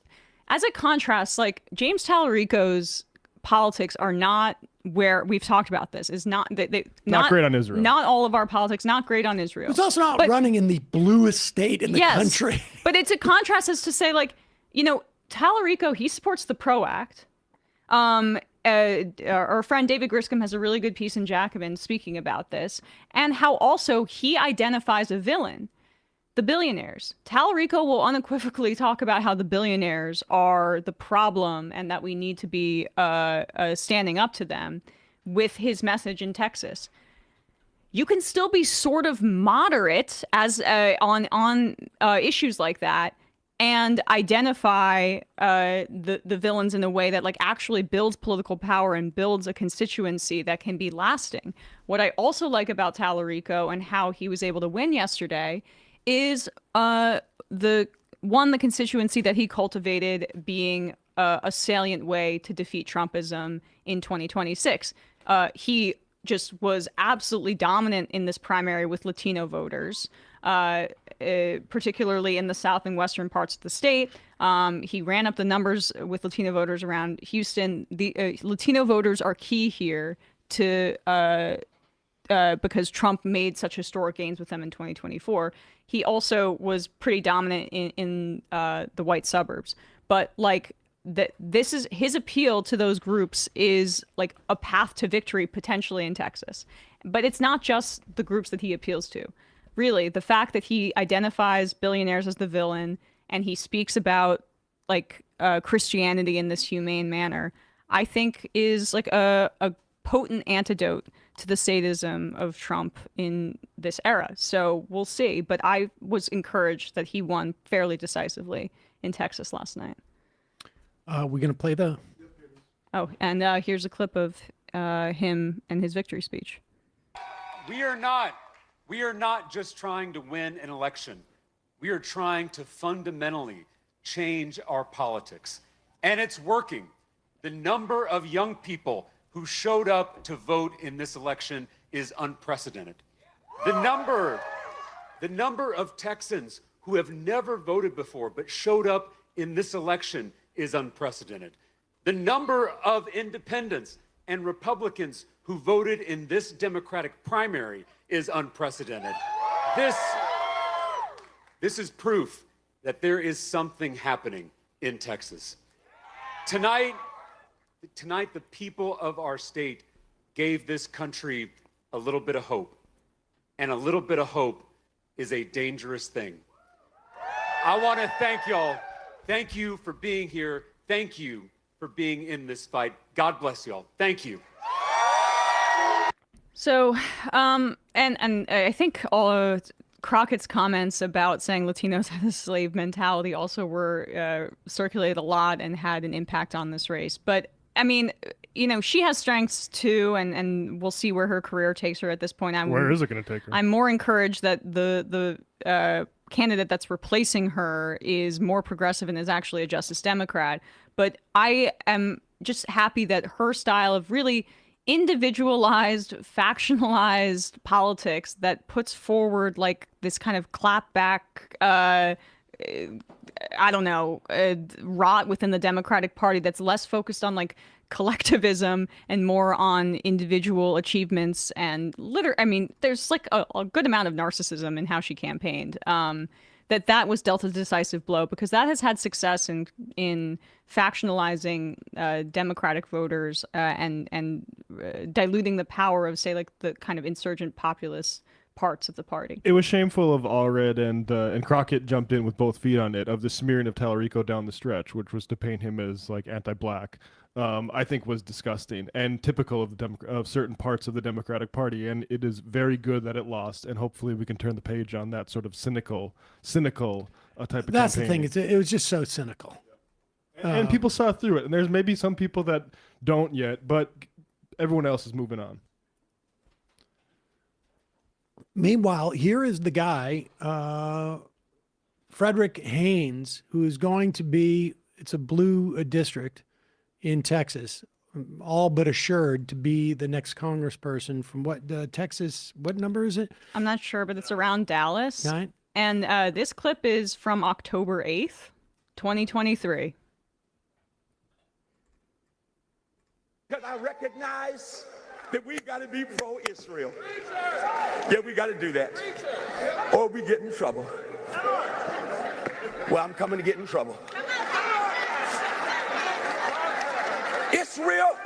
as a contrast, like James Tallarico's politics are not where we've talked about. This is not not great on Israel. Not all of our politics, not great on Israel. It's also not running in the bluest state in the country. But it's a contrast as to say, like, Tallarico, he supports the PRO Act. Our friend David Griscom has a really good piece in Jacobin speaking about this, and how also he identifies a villain, the billionaires. Tallarico will unequivocally talk about how the billionaires are the problem and that we need to be standing up to them with his message in Texas. You can still be sort of moderate as on issues like that, and identify the villains in a way that like actually builds political power and builds a constituency that can be lasting. What I also like about Tallarico and how he was able to win yesterday is the constituency that he cultivated being a salient way to defeat Trumpism in 2026. He just was absolutely dominant in this primary with Latino voters. Particularly in the south and western parts of the state. He ran up the numbers with Latino voters around Houston. The Latino voters are key here to because Trump made such historic gains with them in 2024. He also was pretty dominant in the white suburbs. But like this is his appeal to those groups is like a path to victory potentially in Texas. But it's not just the groups that he appeals to. Really, the fact that he identifies billionaires as the villain and he speaks about like Christianity in this humane manner, I think is like a potent antidote to the sadism of Trump in this era. So we'll see. But I was encouraged that he won fairly decisively in Texas last night. We're going to play the... Oh, and here's a clip of him and his victory speech. We are not just trying to win an election. We are trying to fundamentally change our politics. And it's working. The number of young people who showed up to vote in this election is unprecedented. The number of Texans who have never voted before but showed up in this election is unprecedented. The number of independents and Republicans who voted in this Democratic primary is unprecedented. This is proof that there is something happening in Texas. Tonight, the people of our state gave this country a little bit of hope. And a little bit of hope is a dangerous thing. I want to thank y'all. Thank you for being here. Thank you for being in this fight. God bless y'all. Thank you. So, and I think all of Crockett's comments about saying Latinos have a slave mentality also were circulated a lot and had an impact on this race. But I mean, she has strengths too, and we'll see where her career takes her at this point. Where is it going to take her? I'm more encouraged that the candidate that's replacing her is more progressive and is actually a Justice Democrat. But I am just happy that her style of really individualized, factionalized politics that puts forward like this kind of clapback, I don't know, rot within the Democratic Party that's less focused on like collectivism and more on individual achievements and I mean, there's like a good amount of narcissism in how she campaigned. That was dealt a decisive blow because that has had success in factionalizing Democratic voters and diluting the power of, say, like the kind of insurgent populist parts of the party. It was shameful of Allred and Crockett jumped in with both feet on it, of the smearing of Tallarico down the stretch, which was to paint him as like anti-black. I think was disgusting and typical of of certain parts of the Democratic Party, and it is very good that it lost, and hopefully we can turn the page on that sort of cynical type of That's the campaigning. thing. It was just so cynical. And people saw through it, and there's maybe some people that don't yet, but everyone else is moving on. Meanwhile, here is the guy, Frederick Haynes, who is going to be, it's a blue district in Texas, all but assured to be the next congressperson from what, Texas, what number is it? I'm not sure, but it's around Dallas. 9? And this clip is from October 8th, 2023. Because I recognize that we've got to be pro-Israel. Yeah, we got to do that. Or we get in trouble. Well, I'm coming to get in trouble. Israel,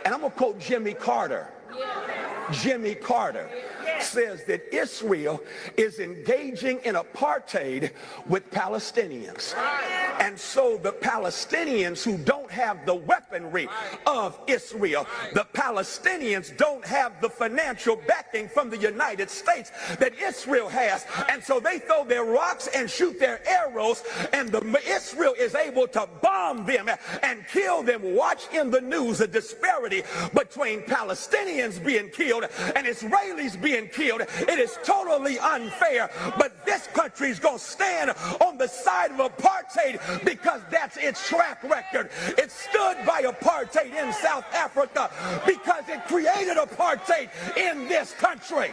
and I'm going to quote Jimmy Carter. Jimmy Carter says that Israel is engaging in apartheid with Palestinians. And so the Palestinians who don't have the weaponry of Israel, the Palestinians don't have the financial backing from the United States that Israel has. And so they throw their rocks and shoot their arrows, and Israel is able to bomb them and kill them. Watch in the news the disparity between Palestinians being killed and Israelis being killed. It is totally unfair, but this country's gonna stand on the side of apartheid because that's its track record. It stood by apartheid in South Africa because it created apartheid in this country.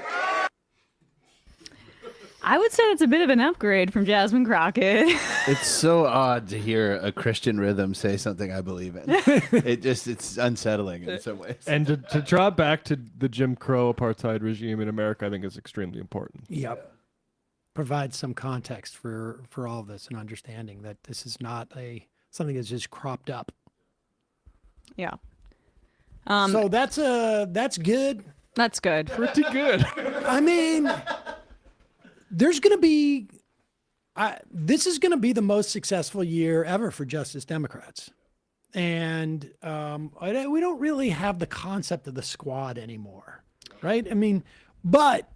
I would say it's a bit of an upgrade from Jasmine Crockett. It's so odd to hear a Christian rhythm say something I believe in. It's unsettling in some ways. And to draw it back to the Jim Crow apartheid regime in America, I think is extremely important. Yep. Provides some context for all of this and understanding that this is not something that's just cropped up. Yeah. So that's good. That's good. Pretty good. I mean, there's going to be, this is going to be the most successful year ever for Justice Democrats. And we don't really have the concept of the squad anymore, right? I mean, but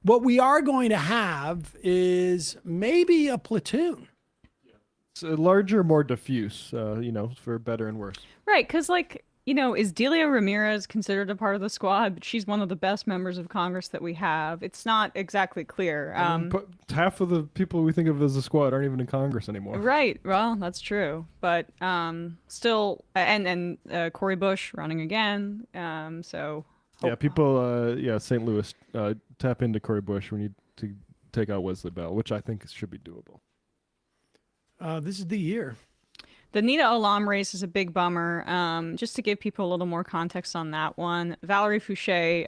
what we are going to have is maybe a platoon. It's a larger, more diffuse, for better and worse. Right, because like, is Delia Ramirez considered a part of the squad? She's one of the best members of Congress that we have. It's not exactly clear. Half of the people we think of as a squad aren't even in Congress anymore. Right. Well, that's true. But still, and Cori Bush running again. So. Yeah, people, St. Louis, tap into Cori Bush. We need to take out Wesley Bell, which I think should be doable. This is the year. The Nita Alam race is a big bummer. Just to give people a little more context on that one, Valerie Fouché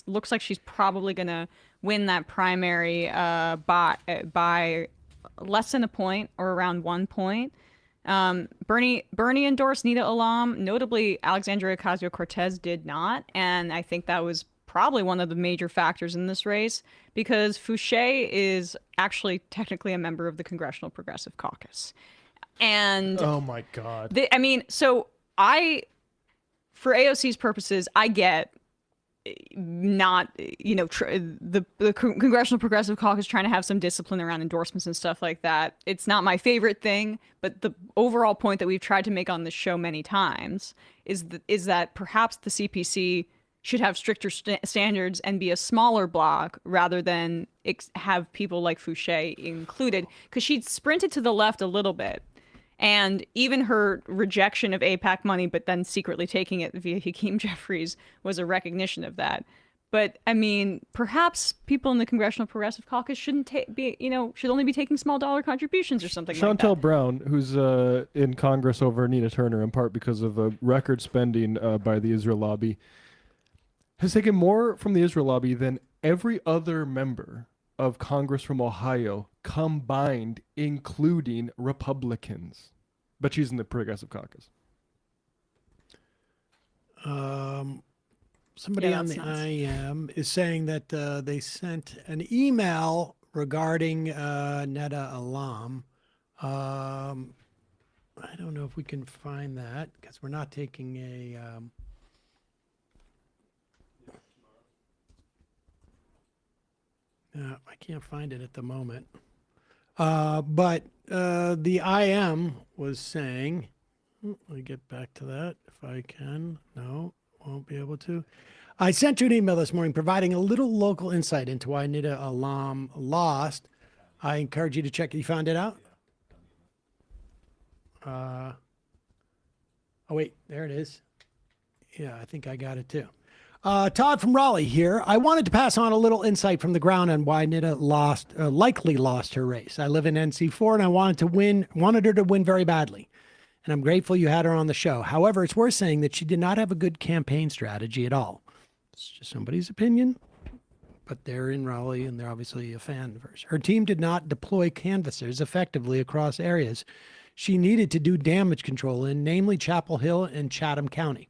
looks like she's probably going to win that primary by less than a point or around 1 point. Bernie endorsed Nita Alam. Notably, Alexandria Ocasio-Cortez did not, and I think that was probably one of the major factors in this race because Fouché is actually technically a member of the Congressional Progressive Caucus. And oh my God. For AOC's purposes, I get not, the Congressional Progressive Caucus trying to have some discipline around endorsements and stuff like that. It's not my favorite thing, but the overall point that we've tried to make on this show many times is that perhaps the CPC should have stricter standards and be a smaller bloc rather than have people like Fouché included, because she'd sprinted to the left a little bit. And even her rejection of AIPAC money, but then secretly taking it via Hakeem Jeffries, was a recognition of that. But I mean, perhaps people in the Congressional Progressive Caucus shouldn't should only be taking small dollar contributions or something like Chantel that. Brown, who's in Congress over Nina Turner, in part because of record spending by the Israel lobby, has taken more from the Israel lobby than every other member of Congress from Ohio combined, including Republicans. But she's in the Progressive Caucus. Somebody on the IM is saying that they sent an email regarding Neda Alam. I don't know if we can find that because we're not taking a... I can't find it at the moment. But the IM was saying, let me get back to that if I can. No, won't be able to. I sent you an email this morning providing a little local insight into why Nida Alam lost. I encourage you to check it. You found it out? Oh, wait, there it is. Yeah, I think I got it too. Todd from Raleigh here. I wanted to pass on a little insight from the ground on why Nida likely lost her race. I live in NC4 and I wanted her to win very badly. And I'm grateful you had her on the show. However, it's worth saying that she did not have a good campaign strategy at all. It's just somebody's opinion, but they're in Raleigh and they're obviously a fan of hers. Her team did not deploy canvassers effectively across areas she needed to do damage control in, namely Chapel Hill and Chatham County.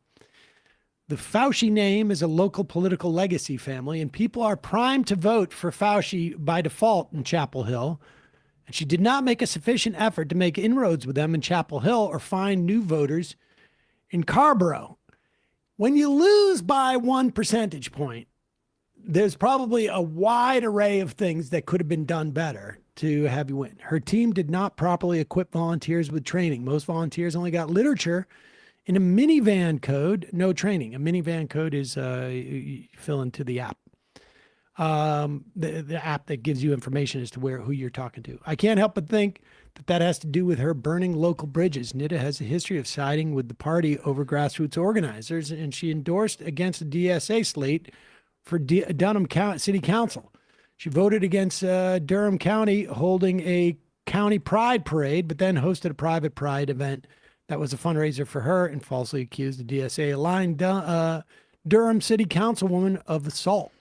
The Fauci name is a local political legacy family, and people are primed to vote for Fauci by default in Chapel Hill. And she did not make a sufficient effort to make inroads with them in Chapel Hill or find new voters in Carrboro. When you lose by 1 percentage point, there's probably a wide array of things that could have been done better to have you win. Her team did not properly equip volunteers with training. Most volunteers only got literature in a minivan code, no training. A minivan code is you fill into the app. The app that gives you information as to who you're talking to. I can't help but think that has to do with her burning local bridges. Nida has a history of siding with the party over grassroots organizers, and she endorsed against the DSA slate for Dunham City Council. She voted against Durham County holding a county pride parade, but then hosted a private pride event that was a fundraiser for her and falsely accused the DSA-aligned Durham City Councilwoman of assault.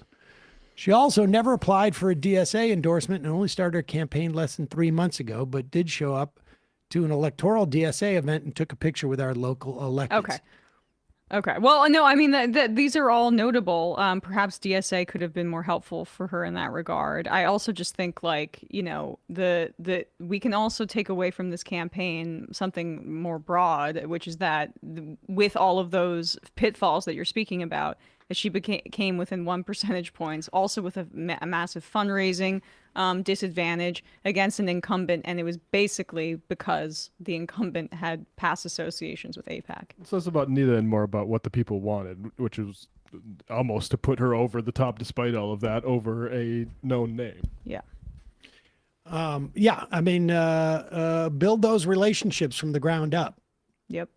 She also never applied for a DSA endorsement and only started her campaign less than 3 months ago, but did show up to an electoral DSA event and took a picture with our local electeds. Okay. Well, no, I mean, these are all notable. Perhaps DSA could have been more helpful for her in that regard. I also just think, like, you know, we can also take away from this campaign something more broad, which is that with all of those pitfalls that you're speaking about, that she came within 1 percentage points, also with a massive fundraising disadvantage against an incumbent, and it was basically because the incumbent had past associations with AIPAC. So it's about Nida and more about what the people wanted, which was almost to put her over the top, despite all of that, over a known name. Yeah. I mean, build those relationships from the ground up. Yep.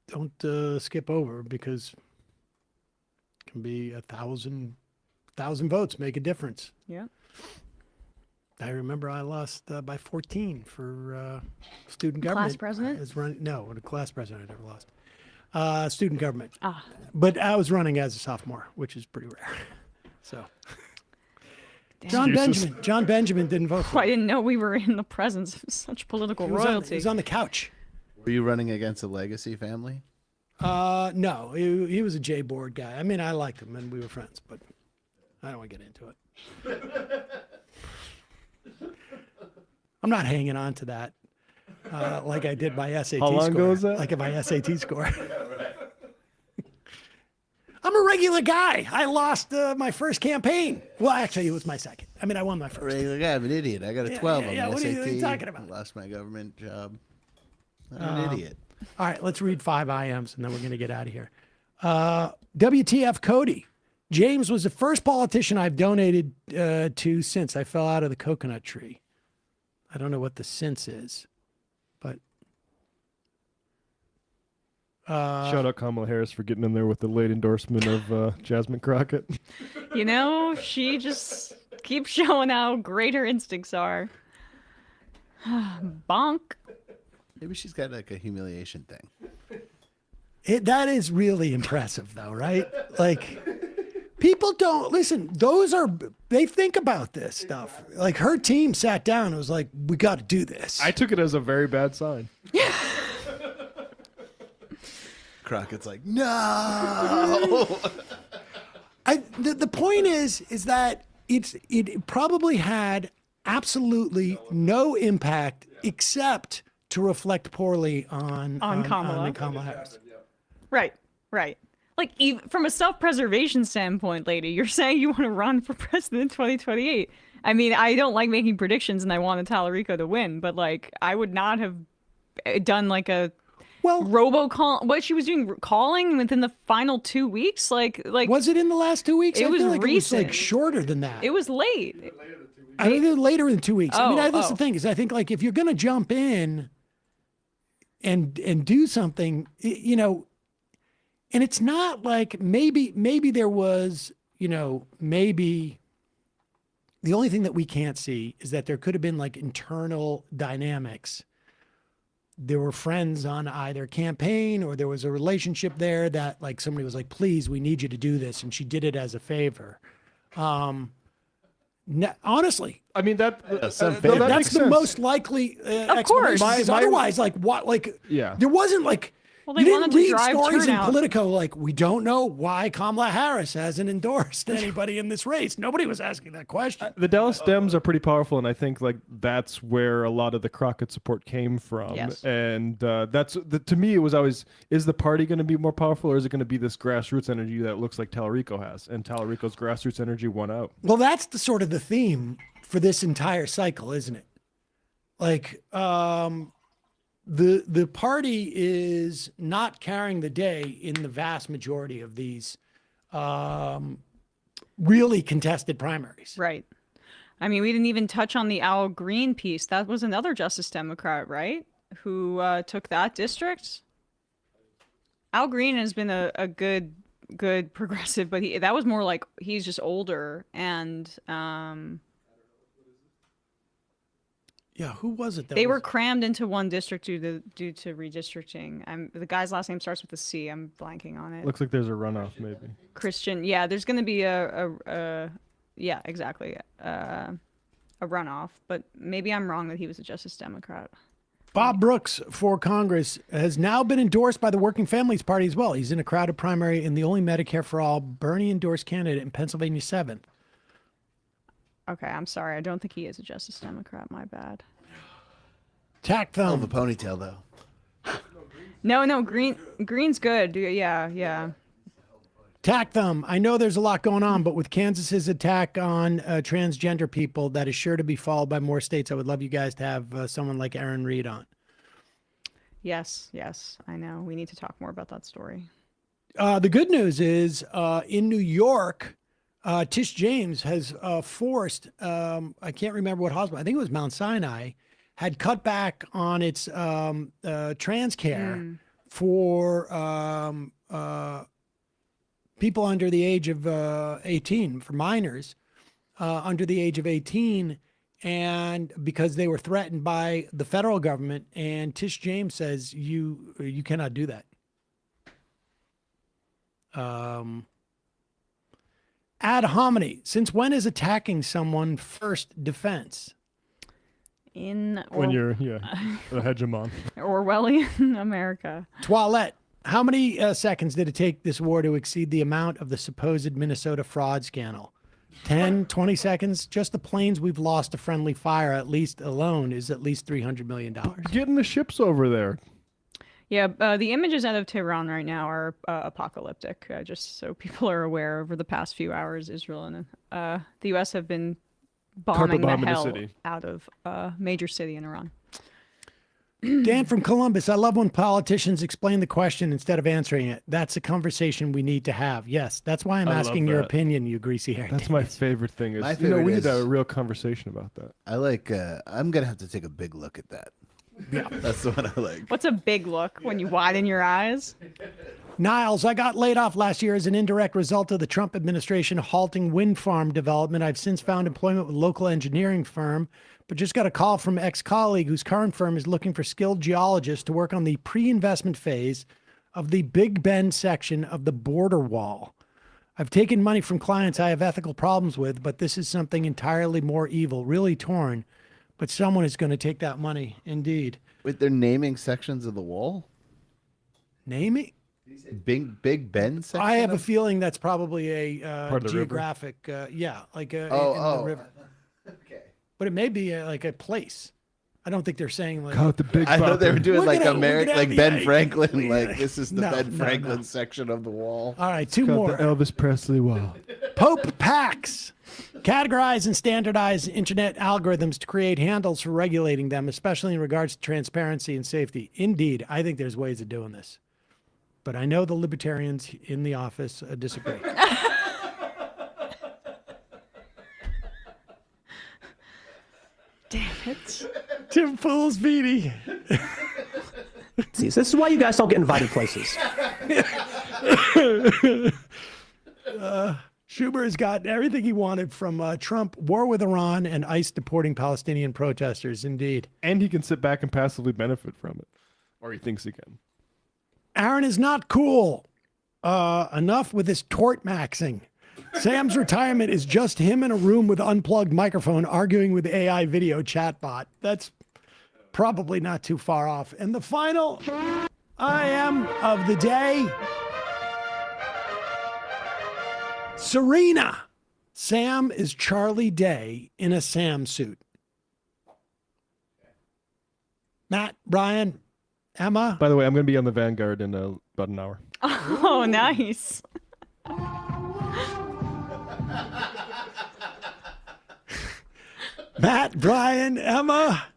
Don't skip over, because it can be 1,000 votes make a difference. Yeah. I remember I lost by 14 for student government. Class president? No, the class president I never lost. Student government. But I was running as a sophomore, which is pretty rare. So. John Benjamin didn't vote for I didn't know we were in the presence of such political royalty. He was on the couch. Were you running against a legacy family? No, he was a J board guy. I mean, I liked him and we were friends, but I don't want to get into it. I'm not hanging on to that like I did my SAT score. How long ago was that? Like my SAT score. I'm a regular guy. I lost my first campaign. Well, actually, it was my second. I mean, I won my first. Regular guy, I'm an idiot. I got a 12 on the what SAT. are you talking about? Lost my government job. I'm an idiot. All right, let's read 5 IMs, and then we're going to get out of here. WTF Cody. James was the first politician I've donated to since I fell out of the coconut tree. I don't know what the since is, but Shout out Kamala Harris for getting in there with the late endorsement of Jasmine Crockett. You know, she just keeps showing how great her instincts are. Bonk. Maybe she's got like a humiliation thing. That is really impressive, though, right? Like, people don't listen. They think about this stuff. Like, her team sat down and was like, "We got to do this." I took it as a very bad sign. Crockett's like, no. The point is that it probably had absolutely no impact except to reflect poorly on Kamala Harris. Right. Like, even from a self-preservation standpoint, lady, you're saying you want to run for president in 2028. I mean, I don't like making predictions, and I wanted Tallarico to win, but like, I would not have done like a robocall. What she was doing, calling within the final 2 weeks, like was it in the last 2 weeks? It was feel like recent. It was like shorter than that. It was late. I mean, later in 2 weeks. I mean, that's Oh. the thing is, I think like if you're gonna jump in and do something, you know, and it's not like maybe there was, you know, maybe the only thing that we can't see is that there could have been like internal dynamics. There were friends on either campaign or there was a relationship there that like somebody was like, please, we need you to do this. And she did it as a favor. Honestly, I mean, that's the most likely explanation. Because otherwise, like what, like, there wasn't like, Well, they you wanted didn't to read drive stories in turnout. Politico like, we don't know why Kamala Harris hasn't endorsed anybody in this race. Nobody was asking that question. The Dallas Dems are pretty powerful, and I think like that's where a lot of the Crockett support came from. Yes. And to me, it was always, is the party going to be more powerful, or is it going to be this grassroots energy that looks like Tallarico has? And Tallarico's grassroots energy won out. Well, that's the sort of the theme for this entire cycle, isn't it? Like, the party is not carrying the day in the vast majority of these really contested primaries. Right. I mean, we didn't even touch on the Al Green piece. That was another Justice Democrat, right? Who took that district. Al Green has been a good progressive, but that was more like he's just older and yeah, who was it? They were crammed into one district due to redistricting. The guy's last name starts with a C. I'm blanking on it. Looks like there's a runoff, maybe. Christian. Yeah, there's going to be yeah, exactly. A runoff, but maybe I'm wrong that he was a Justice Democrat. Bob Brooks for Congress has now been endorsed by the Working Families Party as well. He's in a crowded primary in the only Medicare for All Bernie endorsed candidate in Pennsylvania 7th. Okay, I'm sorry. I don't think he is a Justice Democrat. My bad. Tack thumb. The ponytail though. No, Green's good. Yeah. Tack thumb. I know there's a lot going on, but with Kansas's attack on transgender people, that is sure to be followed by more states. I would love you guys to have someone like Aaron Reed on. Yes, I know. We need to talk more about that story. The good news is in New York, Tish James has forced, I can't remember what hospital, I think it was Mount Sinai, had cut back on its trans care for people under the age of 18, for minors under the age of 18, and because they were threatened by the federal government. And Tish James says, you cannot do that. Ad hominem. Since when is attacking someone first defense? When you're a hegemon. Orwellian America. Toilette. How many seconds did it take this war to exceed the amount of the supposed Minnesota fraud scandal? 10, 20 seconds? Just the planes we've lost to friendly fire at least alone is at least $300 million. Getting the ships over there. Yeah, the images out of Tehran right now are apocalyptic. Just so people are aware, over the past few hours, Israel and the U.S. have been bombing the hell out of a major city in Iran. Dan from Columbus, I love when politicians explain the question instead of answering it. That's a conversation we need to have. Yes, that's why I'm asking your opinion, you greasy hair. That's my favorite thing. Is, My favorite we need is- a real conversation about that. I like. I'm gonna have to take a big look at that. Yeah. That's the one I like. What's a big look when you widen your eyes? Niles, I got laid off last year as an indirect result of the Trump administration halting wind farm development. I've since found employment with a local engineering firm, but just got a call from an ex-colleague whose current firm is looking for skilled geologists to work on the pre-investment phase of the Big Bend section of the border wall. I've taken money from clients I have ethical problems with, but this is something entirely more evil, really torn. But someone is going to take that money, indeed. Wait, they're naming sections of the wall? Naming? Big Ben section? I have a feeling that's probably a Part of the river? geographic, yeah, like in Oh. the river. Okay. But it may be like a place. I don't think they're saying like. Call it the Big I thought they were doing We're like gonna- American, we're gonna- like Ben yeah, Franklin. yeah. Like this is the No, Ben no, Franklin no. section of the wall. All right, two Call more. it the Elvis Presley wall. Pope PACs categorize and standardize internet algorithms to create handles for regulating them, especially in regards to transparency and safety. Indeed, I think there's ways of doing this. But I know the libertarians in the office disagree. Damn it. Tim Fool's Beatty. This is why you guys don't get invited places. Schumer has gotten everything he wanted from Trump, war with Iran, and ICE deporting Palestinian protesters, indeed. And he can sit back and passively benefit from it. Or he thinks he can. Aaron is not cool. Enough with this tort maxing. Sam's retirement is just him in a room with unplugged microphone arguing with AI video chatbot. That's probably not too far off. And the final I am of the day, Serena. Sam is Charlie Day in a Sam suit. Matt, Brian, Emma. By the way, I'm going to be on the Vanguard in about an hour. Oh, nice. Matt, Brian, Emma.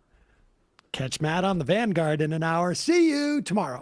Catch Matt on the Vanguard in an hour. See you tomorrow.